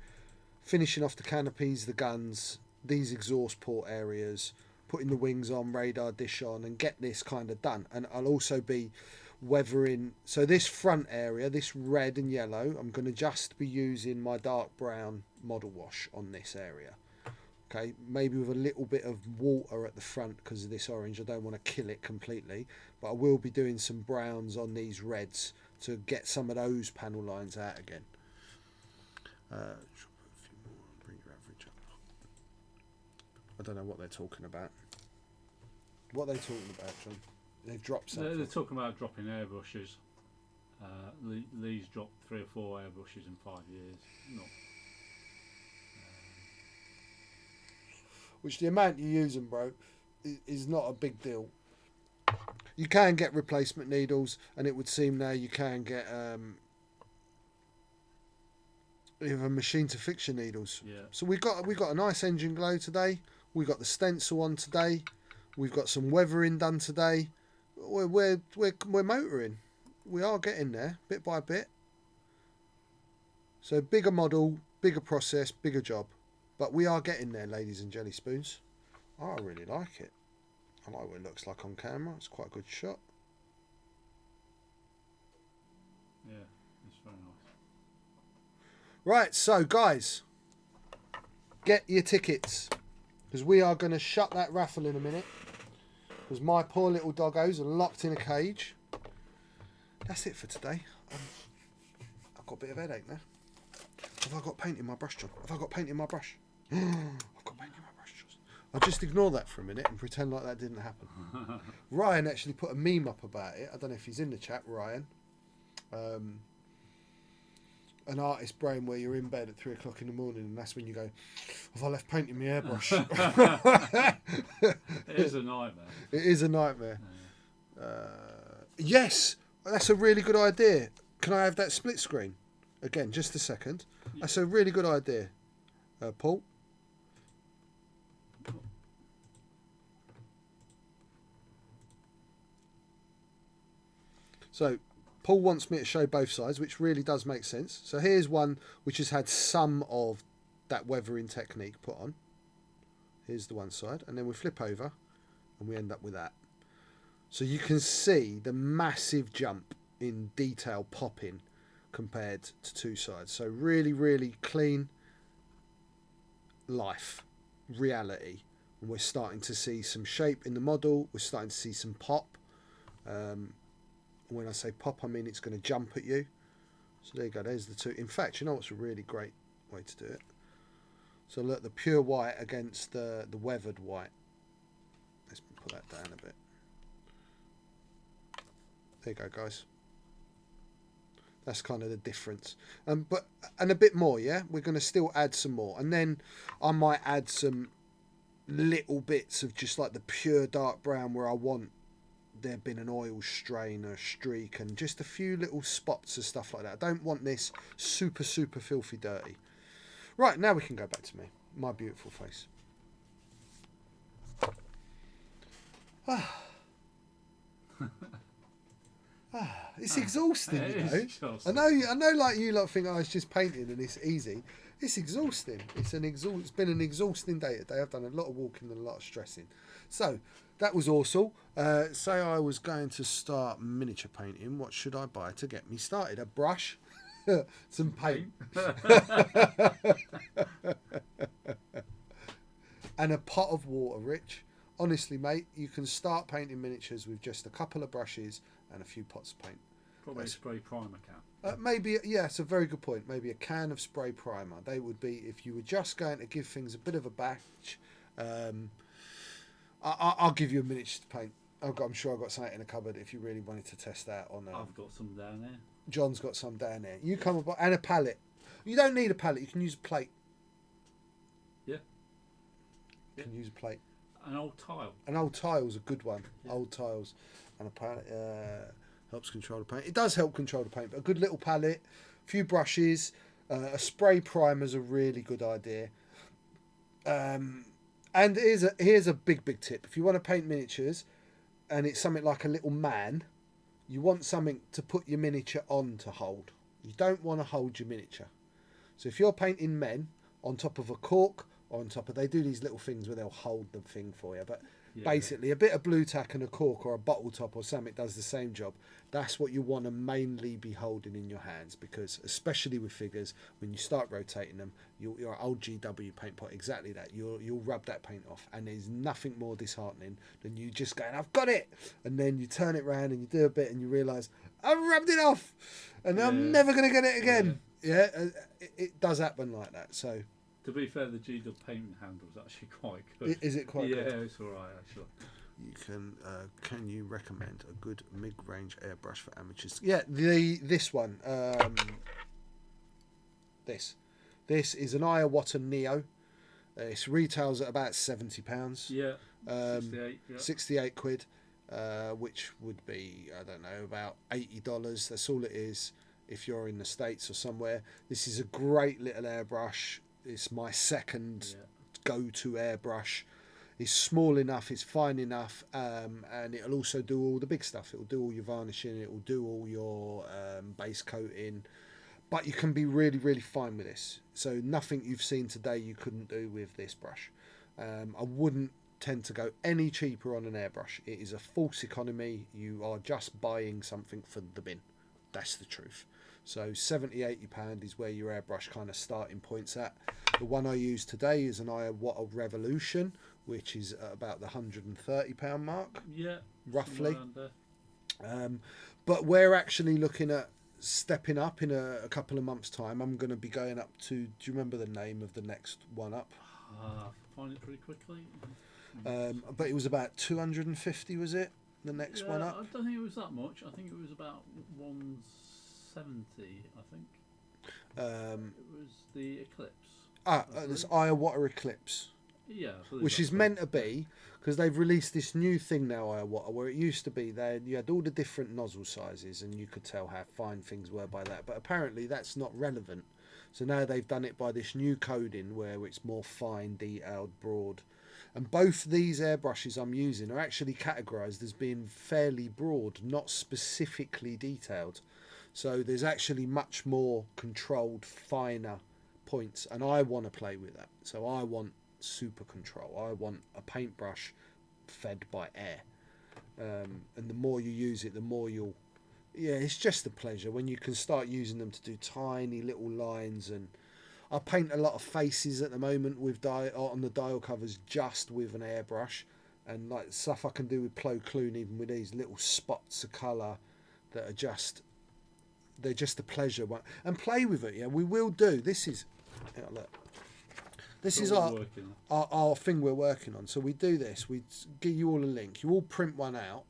finishing off the canopies, the guns, these exhaust port areas, putting the wings on, radar dish on, and get this kind of done. And I'll also be weathering, so this front area, this red and yellow, I'm going to just be using my dark brown model wash on this area. Okay, maybe with a little bit of water at the front because of this orange. I don't want to kill it completely, but I will be doing some browns on these reds to get some of those panel lines out again. Bring your average up. I don't know what they're talking about. What are they talking about, John? They've dropped something. They're talking about dropping airbrushes. Lee's dropped 3 or 4 airbrushes in 5 years. Which the amount you use them, bro, is not a big deal. You can get replacement needles, and it would seem now you can get even machine to fix your needles. Yeah. So we got a nice engine glow today. We got the stencil on today. We've got some weathering done today. We're motoring. We are getting there bit by bit. So bigger model, bigger process, bigger job. But we are getting there, ladies and jelly spoons. I really like it. I like what it looks like on camera. It's quite a good shot. Yeah, it's very nice. Right, so guys, get your tickets, because we are going to shut that raffle in a minute, because my poor little doggos are locked in a cage. That's it for today. I've got a bit of a headache now. Have I got paint in my brush, John? Have I got paint in my brush? I've got paint in my brush, John. I'll just ignore that for a minute and pretend like that didn't happen. Ryan actually put a meme up about it. I don't know if he's in the chat, Ryan. An artist brain where you're in bed at 3 o'clock in the morning, and that's when you go, have I left paint in my airbrush? It is a nightmare. It is a nightmare. Yeah. Yes, that's a really good idea. Can I have that split screen? Again, just a second. That's a really good idea. Paul? So, Paul wants me to show both sides, which really does make sense. So here's one which has had some of that weathering technique put on. Here's the one side. And then we flip over and we end up with that. So you can see the massive jump in detail popping compared to two sides. So really, really clean life, reality. And we're starting to see some shape in the model. We're starting to see some pop. When I say pop, I mean it's going to jump at you. So there you go, there's the two. In fact, you know what's a really great way to do it? So look, the pure white against the weathered white. Let's put that down a bit. There you go, guys. That's kind of the difference. And a bit more, yeah? We're going to still add some more. And then I might add some little bits of just like the pure dark brown where I want there been an oil stain, a streak, and just a few little spots of stuff like that. I don't want this super filthy dirty. Right, now we can go back to me, my beautiful face. It's exhausting, you know. Exhausting. I know, like you lot think, it's just painting and it's easy. It's exhausting. It's been an exhausting day today. I've done a lot of walking and a lot of stressing. So that was awesome. Say I was going to start miniature painting. What should I buy to get me started? A brush, some paint, and a pot of water, Rich. Honestly, mate, you can start painting miniatures with just a couple of brushes and a few pots of paint. Probably a spray primer can. Maybe, yeah, it's a very good point. Maybe a can of spray primer. They would be, if you were just going to give things a bit of a batch. I'll give you a miniature to paint. I'm sure I've got something in the cupboard if you really wanted to test that on. I've got some down there. John's got some down there. You come about, and a palette. You don't need a palette. You can use a plate. Yeah. You can use a plate. An old tile. An old tile's a good one. Yeah. Old tiles and a palette helps control the paint. It does help control the paint, but a good little palette, a few brushes, a spray primer's a really good idea. And here's a big tip. If you want to paint miniatures, and it's something like a little man, you want something to put your miniature on to hold. You don't want to hold your miniature. So if you're painting men on top of a cork, or on top of, they do these little things where they'll hold the thing for you, but basically a bit of blue tack and a cork or a bottle top or something does the same job. That's what you want to mainly be holding in your hands, because especially with figures, when you start rotating them, your old GW paint pot, exactly that, you'll rub that paint off, and there's nothing more disheartening than you just going, I've got it, and then you turn it around and you do a bit and you realise I've rubbed it off and I'm never going to get it again. It does happen like that. So to be fair, the GW painting handle is actually quite good. Is it quite good? Yeah, it's alright actually. You can you recommend a good mid-range airbrush for amateurs? Yeah, this one. This is an Iwata Neo. It retails at about £70. Yeah. 68. Yeah. 68 quid, which would be, I don't know, about $80. That's all it is if you're in the States or somewhere. This is a great little airbrush. It's my second go-to airbrush. It's small enough, it's fine enough, and it'll also do all the big stuff. It'll do all your varnishing, it'll do all your base coating, but you can be really fine with this. So nothing you've seen today you couldn't do with this brush. I wouldn't tend to go any cheaper on an airbrush. It is a false economy. You are just buying something for the bin. That's the truth. So £70-80 is where your airbrush kind of starting point's at. The one I use today is an Iwata Revolution, which is at about the £130 mark. Yeah, roughly. But we're actually looking at stepping up in a couple of months' time. I'm going to be going up to. Do you remember the name of the next one up? Find it pretty quickly. But it was about 250, was it? The next one up. I don't think it was that much. I think it was about 170. I think. It was the Eclipse. This Iwata Eclipse. Yeah, which is meant to be, because they've released this new thing now, Iwata, where it used to be you had all the different nozzle sizes and you could tell how fine things were by that, but apparently that's not relevant. So now they've done it by this new coding where it's more fine, detailed, broad, and both these airbrushes I'm using are actually categorized as being fairly broad, not specifically detailed. So there's actually much more controlled, finer points, and I want to play with that. So I want super control. I want a paintbrush fed by air, and the more you use it, the more you'll. Yeah, it's just a pleasure when you can start using them to do tiny little lines. And I paint a lot of faces at the moment with on the dial covers just with an airbrush, and like stuff I can do with Plo Koon, even with these little spots of colour that are they're just a pleasure. And play with it. Yeah, we will do. This is. Look. This is our thing we're working on. So we do this. We give you all a link. You all print one out,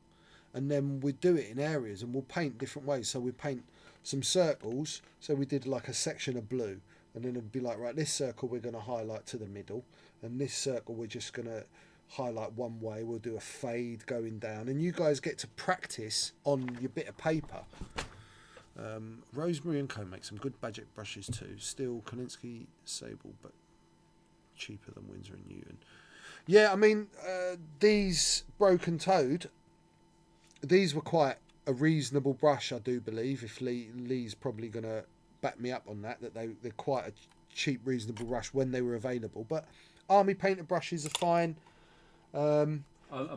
and then we do it in areas, and we'll paint different ways. So we paint some circles. So we did like a section of blue, and then it'd be like, right, this circle we're going to highlight to the middle, and this circle we're just going to highlight one way, we'll do a fade going down, and you guys get to practice on your bit of paper. Rosemary & Co make some good budget brushes too. Still Kolinsky Sable, but cheaper than Winsor & Newton. Yeah, I mean, these Broken Toad, these were quite a reasonable brush, I do believe. If Lee's probably going to back me up on that they're quite a cheap, reasonable brush when they were available. But Army painted brushes are fine. I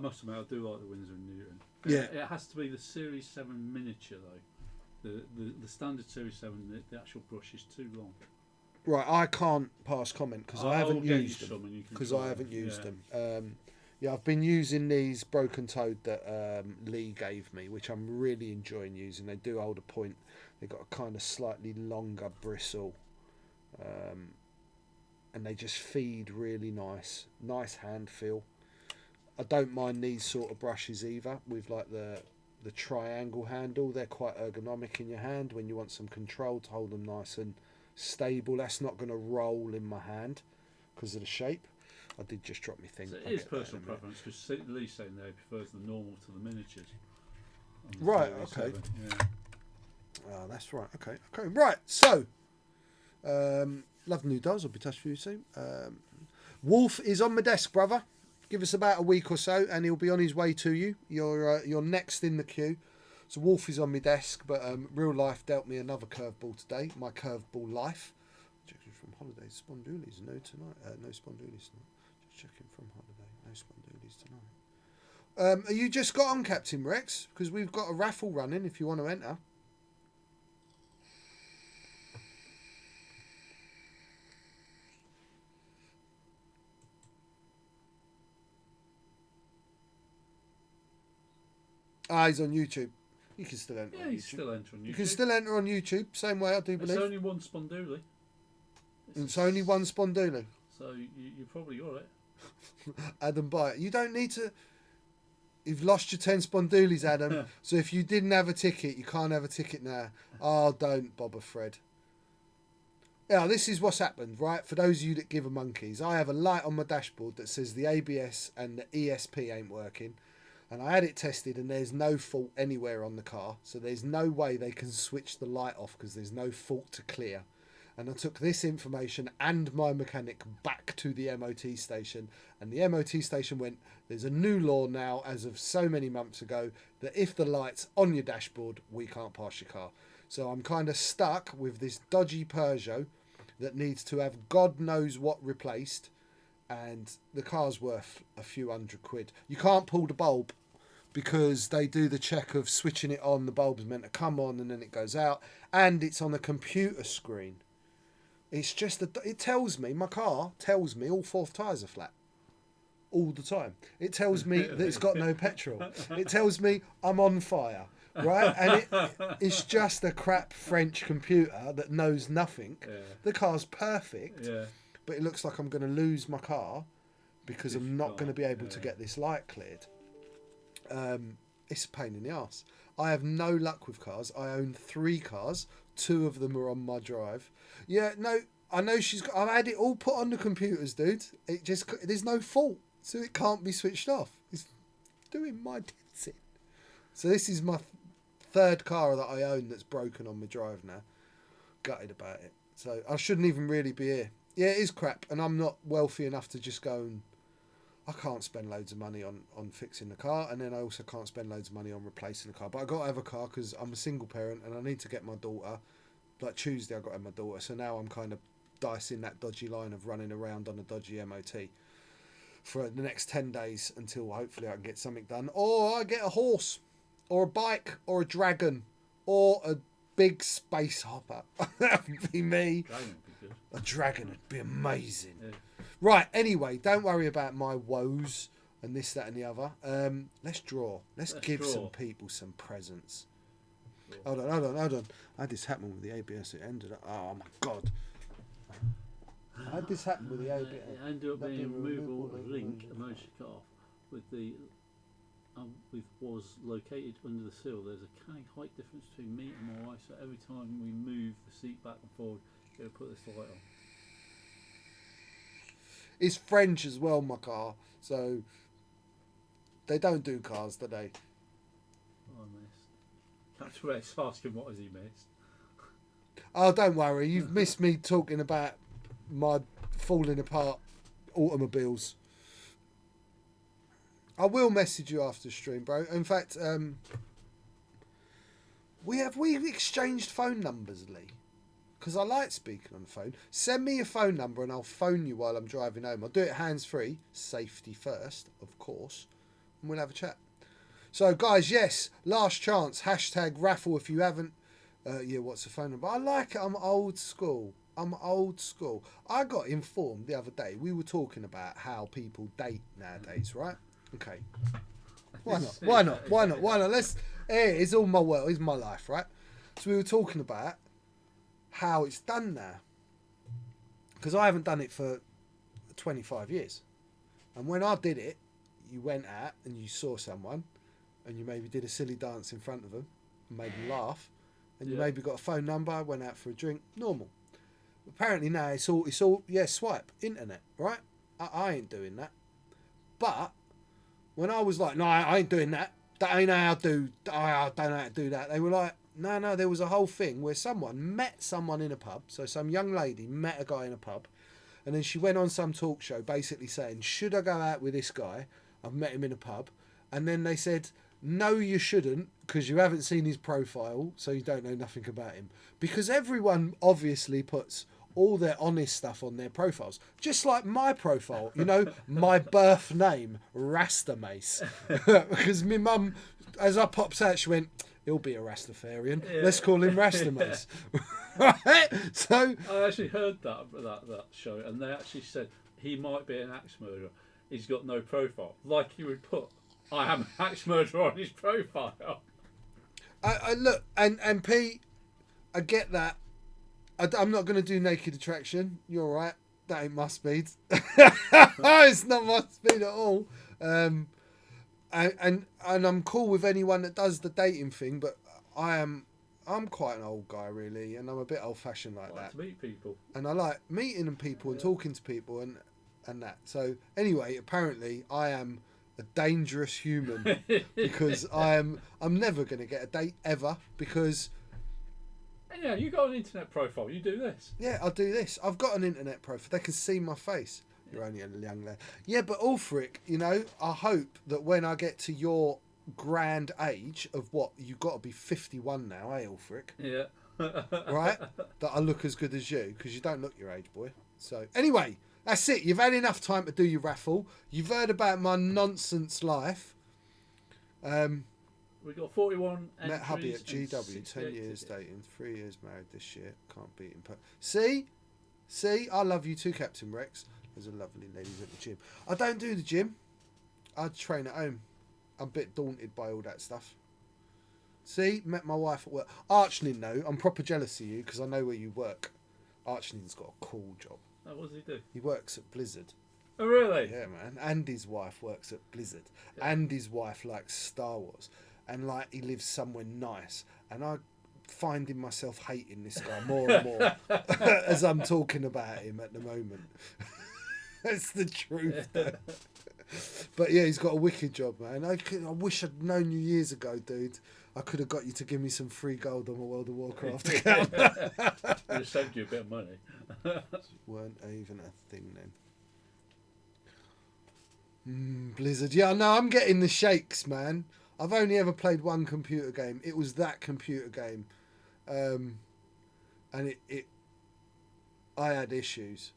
must admit, I do like the Winsor & Newton. Yeah. It has to be the Series 7 miniature, though. The standard Series 7, the actual brush is too long. Right, I can't pass comment because I haven't used them. Because I haven't used them. Yeah, I've been using these Broken Toad that Lee gave me, which I'm really enjoying using. They do hold a point. They've got a kind of slightly longer bristle. And they just feed really nice. Nice hand feel. I don't mind these sort of brushes either, with like the triangle handle. They're quite ergonomic in your hand when you want some control to hold them nice and stable. That's not going to roll in my hand because of the shape. I did just drop my thing. So it is personal preference, because Lee's saying there he prefers the normal to the miniatures. Right, okay. Yeah. Oh, that's right. Okay. Right, so love the new dolls. I'll be touched for you soon. Wolf is on my desk, brother. Give us about a week or so and he'll be on his way to you. You're next in the queue. So Wolf is on my desk, but real life dealt me another curveball today. My curveball life. Checking from holidays. Spondoolies. No tonight. No spondoolies tonight. Just checking from holiday. No spondoolies tonight. Are you just got on, Captain Rex? Because we've got a raffle running if you want to enter. He's on YouTube. You can still enter. Yeah, he's still enter on YouTube. You can still enter on YouTube. Same way, I do believe. It's only one spondoolie. It's only one spondoolie. So you probably got it. Adam, buy it. You don't need to. You've lost your 10 spondoolies, Adam. So if you didn't have a ticket, you can't have a ticket now. Oh, don't bother, Fred. Yeah, this is what's happened, right? For those of you that give a monkeys, I have a light on my dashboard that says the ABS and the ESP ain't working. And I had it tested and there's no fault anywhere on the car. So there's no way they can switch the light off because there's no fault to clear. And I took this information and my mechanic back to the MOT station. And the MOT station went, there's a new law now as of so many months ago that if the light's on your dashboard, we can't pass your car. So I'm kind of stuck with this dodgy Peugeot that needs to have God knows what replaced. And the car's worth a few £100. You can't pull the bulb because they do the check of switching it on. The bulb's meant to come on and then it goes out. And it's on a computer screen. It's just, it tells me, my car tells me all 4 tyres are flat. All the time. It tells me that it's got no petrol. It tells me I'm on fire. Right? And it's just a crap French computer that knows nothing. Yeah. The car's perfect. Yeah. But it looks like I'm going to lose my car because I'm not going to be able to get this light cleared. It's a pain in the arse. I have no luck with cars. I own 3 cars. 2 of them are on my drive. Yeah, no, I know I've had it all put on the computers, dude. There's no fault, so it can't be switched off. It's doing my tits in. So this is my 3rd car that I own that's broken on my drive now. Gutted about it. So I shouldn't even really be here. Yeah, it is crap, and I'm not wealthy enough to just go and... I can't spend loads of money on fixing the car, and then I also can't spend loads of money on replacing the car. But I got to have a car because I'm a single parent, and I need to get my daughter. Like Tuesday, I got to have my daughter, so now I'm kind of dicing that dodgy line of running around on a dodgy MOT for the next 10 days until hopefully I can get something done. Or I get a horse, or a bike, or a dragon, or a big space hopper. That would be me. A dragon would be amazing. Yeah. Right, anyway, don't worry about my woes and this, that and the other. Let's draw. Let's give some people some presents. Sure. Hold on. I had this happen with the ABS. It ended up... Oh, my God. I had this happen with the ABS. It ended up being a removable link emoji off with the... with was located under the sill. There's a kind of height difference between me and my wife, so every time we move the seat back and forward, it would put this light on. It's French as well, my car. So they don't do cars, do they? Oh, I missed. That's where it's asking what has he missed. Oh, don't worry. You've missed me talking about my falling apart automobiles. I will message you after the stream, bro. In fact, we've exchanged phone numbers, Lee. Because I like speaking on the phone. Send me your phone number and I'll phone you while I'm driving home. I'll do it hands-free. Safety first, of course. And we'll have a chat. So, guys, yes, last chance. Hashtag raffle if you haven't. Yeah, what's the phone number? I like it. I'm old school. I got informed the other day. We were talking about how people date nowadays, right? Okay. Why not? Let's. It's all my world. It's my life, right? So we were talking about how it's done now. Because I haven't done it for 25 years. And when I did it, you went out and you saw someone and you maybe did a silly dance in front of them and made them laugh. And you maybe got a phone number, went out for a drink, normal. Apparently now it's all swipe, internet, right? I ain't doing that. But when I was like, no, I ain't doing that. That ain't how I don't know how to do that. They were like, no, there was a whole thing where someone met someone in a pub. So some young lady met a guy in a pub. And then she went on some talk show basically saying, should I go out with this guy? I've met him in a pub. And then they said, no, you shouldn't, because you haven't seen his profile, so you don't know nothing about him. Because everyone obviously puts all their honest stuff on their profiles. Just like my profile, you know, my birth name, Rasta Maice. Because my mum, as I pops out, she went, he'll be a Rastafarian. Yeah. Let's call him Rasta Maice. Right? So I actually heard that show, and they actually said he might be an axe murderer. He's got no profile. Like you would put, I am an axe murderer on his profile. I look, and Pete, I get that. I'm not going to do naked attraction. You're right. That ain't my speed. It's not my speed at all. And I'm cool with anyone that does the dating thing, but I'm quite an old guy really, and I'm a bit old fashioned like that. To meet people. And I like meeting people and talking to people and that. So anyway, apparently I am a dangerous human because I'm never going to get a date ever because. Yeah, you got an internet profile. You do this. Yeah, I'll do this. I've got an internet profile. They can see my face. You're only a young lad. Yeah, but Ulfric, you know, I hope that when I get to your grand age of what, you've got to be 51 now, eh, Ulfric? Yeah. Right? That I look as good as you, because you don't look your age, boy. So, anyway, that's it. You've had enough time to do your raffle. You've heard about my nonsense life. We got 41 entries. Met hubby at GW, 10 years dating, 3 years married this year. Can't beat him. See, I love you too, Captain Rex. There's a lovely ladies at the gym. I don't do the gym. I train at home. I'm a bit daunted by all that stuff. See, met my wife at work. Archnin, though, I'm proper jealous of you because I know where you work. Archnin's got a cool job. Oh, what does he do? He works at Blizzard. Oh, really? Yeah, man. And his wife works at Blizzard. Yeah. And his wife likes Star Wars. And, like, he lives somewhere nice. And I finding myself hating this guy more and more as I'm talking about him at the moment. That's the truth, though. But, yeah, he's got a wicked job, man. I wish I'd known you years ago, dude. I could have got you to give me some free gold on my World of Warcraft account. I'd have saved you a bit of money. Weren't even a thing then. Blizzard. Yeah, no, I'm getting the shakes, man. I've only ever played one computer game. It was that computer game. And I had issues.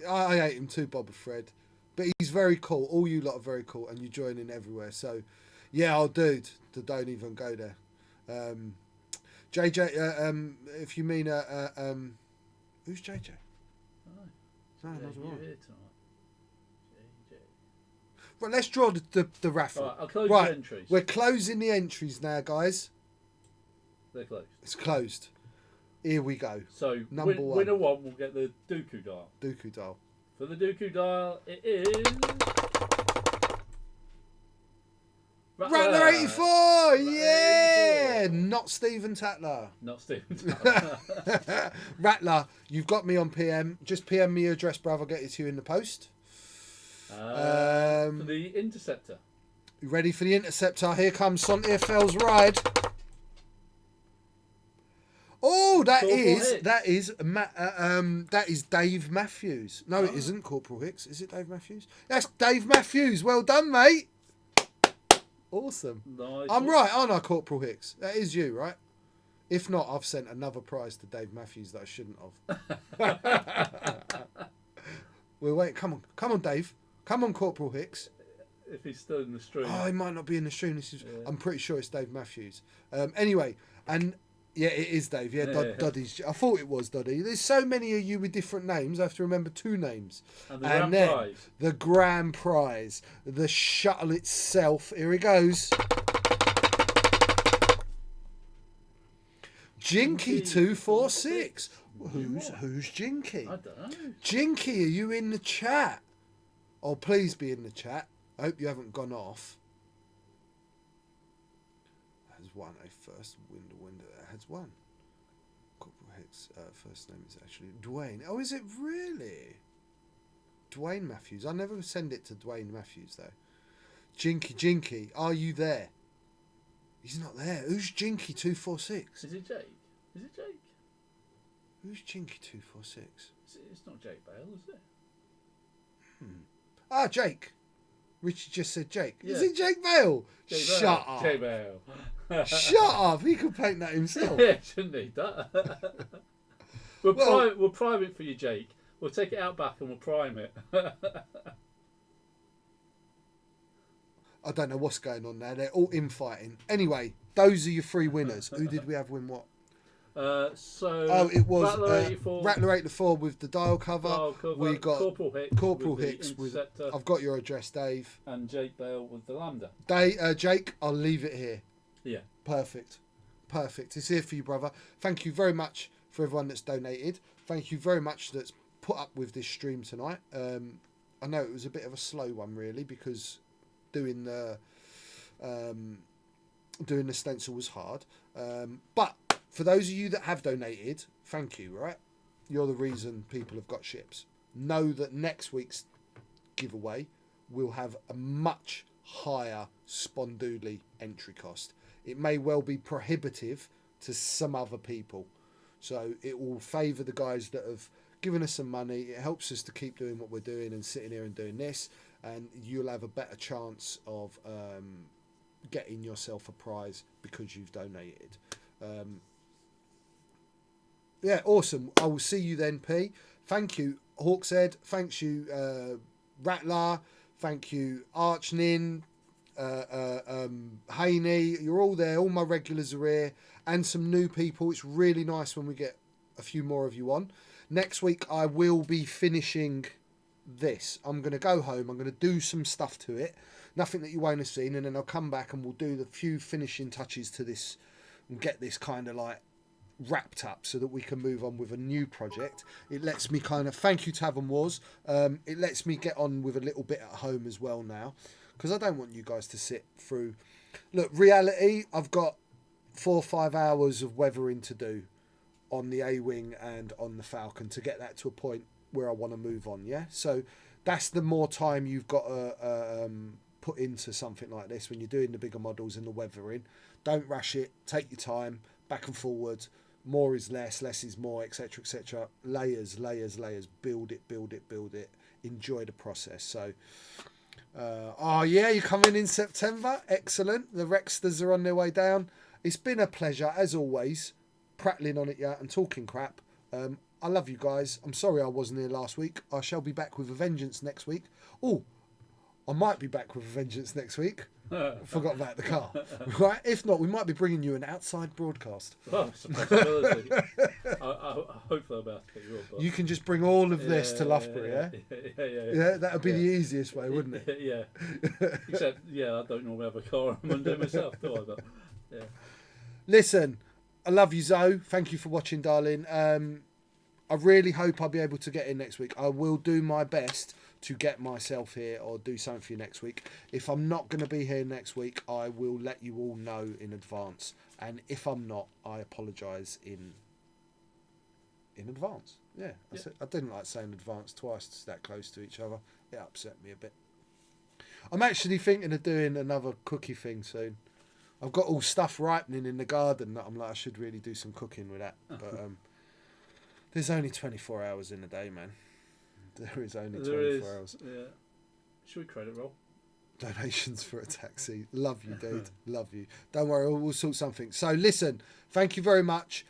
I hate him too, Boba Fred. But he's very cool. All you lot are very cool, and you join in everywhere. So, yeah, I'll dude. Don't even go there. JJ, if you mean who's JJ? Oh. No, yeah, not wrong. Right, let's draw the raffle. Right, I'll close the entries. We're closing the entries now, guys. They're closed. It's closed. Here we go. So, Number one. Winner one will get the Dooku dial. Dooku dial. For the Dooku dial, it is... Rattler 84! Yeah! Yeah, not Stephen Tatler. Not Stephen. Rattler, you've got me on PM. Just PM me your address, bruv. I'll get it to you in the post. For the Interceptor. You ready for the Interceptor? Here comes Sontier Ride. Oh, that is Dave Matthews. No, it isn't Corporal Hicks. Is it Dave Matthews? That's Dave Matthews. Well done, mate. Awesome. Nice. I'm right, aren't I, Corporal Hicks? That is you, right? If not, I've sent another prize to Dave Matthews that I shouldn't have. Well, wait, come on, Dave. Come on, Corporal Hicks. If he's still in the stream. Oh, he might not be in the stream. I'm pretty sure it's Dave Matthews. Anyway, and yeah, it is Dave. Yeah, Doddy's. I thought it was Doddy. There's so many of you with different names. I have to remember 2 names. And the grand prize. The grand prize. The shuttle itself. Here he goes. Jinky 246. Who's Jinky? I don't know. Jinky, are you in the chat? Oh, please be in the chat. I hope you haven't gone off. Has one a first window has one. Corporal Hicks' first name is actually Dwayne. Oh, is it really? Dwayne Matthews. I never send it to Dwayne Matthews though. Jinky, are you there? He's not there. Who's Jinky 246? Is it Jake? Who's Jinky 246? It's not Jake Bale, is it? Ah, Jake. Richard just said Jake. Yeah. Is it Jake Bale? Shut up. Jake Bale. Shut up. He could paint that himself. Yeah, shouldn't he? We'll prime it for you, Jake. We'll take it out back and we'll prime it. I don't know what's going on there. They're all infighting. Anyway, those are your 3 winners. Who did we have win what? It was Rattler 84 with the dial cover. We got Corporal Hicks with I've got your address, Dave. And Jake Bale with the Lambda. Jake, I'll leave it here. Yeah. Perfect. It's here for you, brother. Thank you very much for everyone that's donated. Thank you very much that's put up with this stream tonight. I know it was a bit of a slow one, really, because doing the stencil was hard. But for those of you that have donated, thank you, right? You're the reason people have got ships. Know that next week's giveaway will have a much higher Spondoodly entry cost. It may well be prohibitive to some other people. So it will favour the guys that have given us some money. It helps us to keep doing what we're doing and sitting here and doing this. And you'll have a better chance of getting yourself a prize because you've donated. Yeah, awesome. I will see you then, P. Thank you, Hawkshead. Thanks you, Rattler. Thank you, Archnin, Haney. You're all there. All my regulars are here. And some new people. It's really nice when we get a few more of you on. Next week, I will be finishing this. I'm going to go home. I'm going to do some stuff to it. Nothing that you won't have seen. And then I'll come back and we'll do the few finishing touches to this and get this kind of like wrapped up so that we can move on with a new project. It lets me kind of, thank you Tavern Wars, it lets me get on with a little bit at home as well now, because I don't want you guys to sit through, look, reality, I've got 4 or 5 hours of weathering to do on the A-Wing and on the Falcon to get that to a point where I want to move on, yeah? So that's the more time you've got to put into something like this when you're doing the bigger models and the weathering. Don't rush it, take your time, back and forward. More is less, less is more, etc., etc. Layers, build it. Enjoy the process. So, you're coming in September. Excellent. The Rexters are on their way down. It's been a pleasure, as always, prattling on it and talking crap. I love you guys. I'm sorry I wasn't here last week. I shall be back with a vengeance next week. Oh, I might be back with a vengeance next week. Forgot about the car. Right? If not, we might be bringing you an outside broadcast. Well, it's a possibility. Hopefully I'll be able to get you up. You can just bring all of this to Loughborough, yeah? Yeah, that would be the easiest way, wouldn't it? Yeah. Except, I don't normally have a car on Monday myself, do I? But, yeah. Listen, I love you, Zoe. Thank you for watching, darling. I really hope I'll be able to get in next week. I will do my best to get myself here or do something for you next week. If I'm not going to be here next week, I will let you all know in advance. And if I'm not, I apologise in advance. Yeah, I didn't like saying advance twice. It's that close to each other. It upset me a bit. I'm actually thinking of doing another cookie thing soon. I've got all stuff ripening in the garden that I'm like, I should really do some cooking with that. But there's only 24 hours in a day, man. There is only 24 hours. Yeah. Should we credit roll? Donations for a taxi. Love you, dude. Love you. Don't worry, we'll sort something. So listen, thank you very much.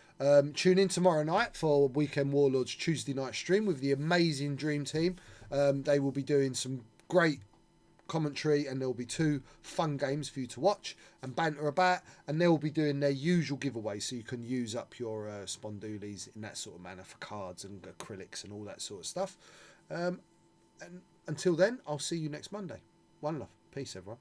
Tune in tomorrow night for Weekend Warlords Tuesday night stream with the amazing Dream Team. They will be doing some great commentary, and there will be 2 fun games for you to watch and banter about, and they'll be doing their usual giveaways, so you can use up your spondoolies in that sort of manner for cards and acrylics and all that sort of stuff. And until then, I'll see you next Monday. One love. Peace, everyone.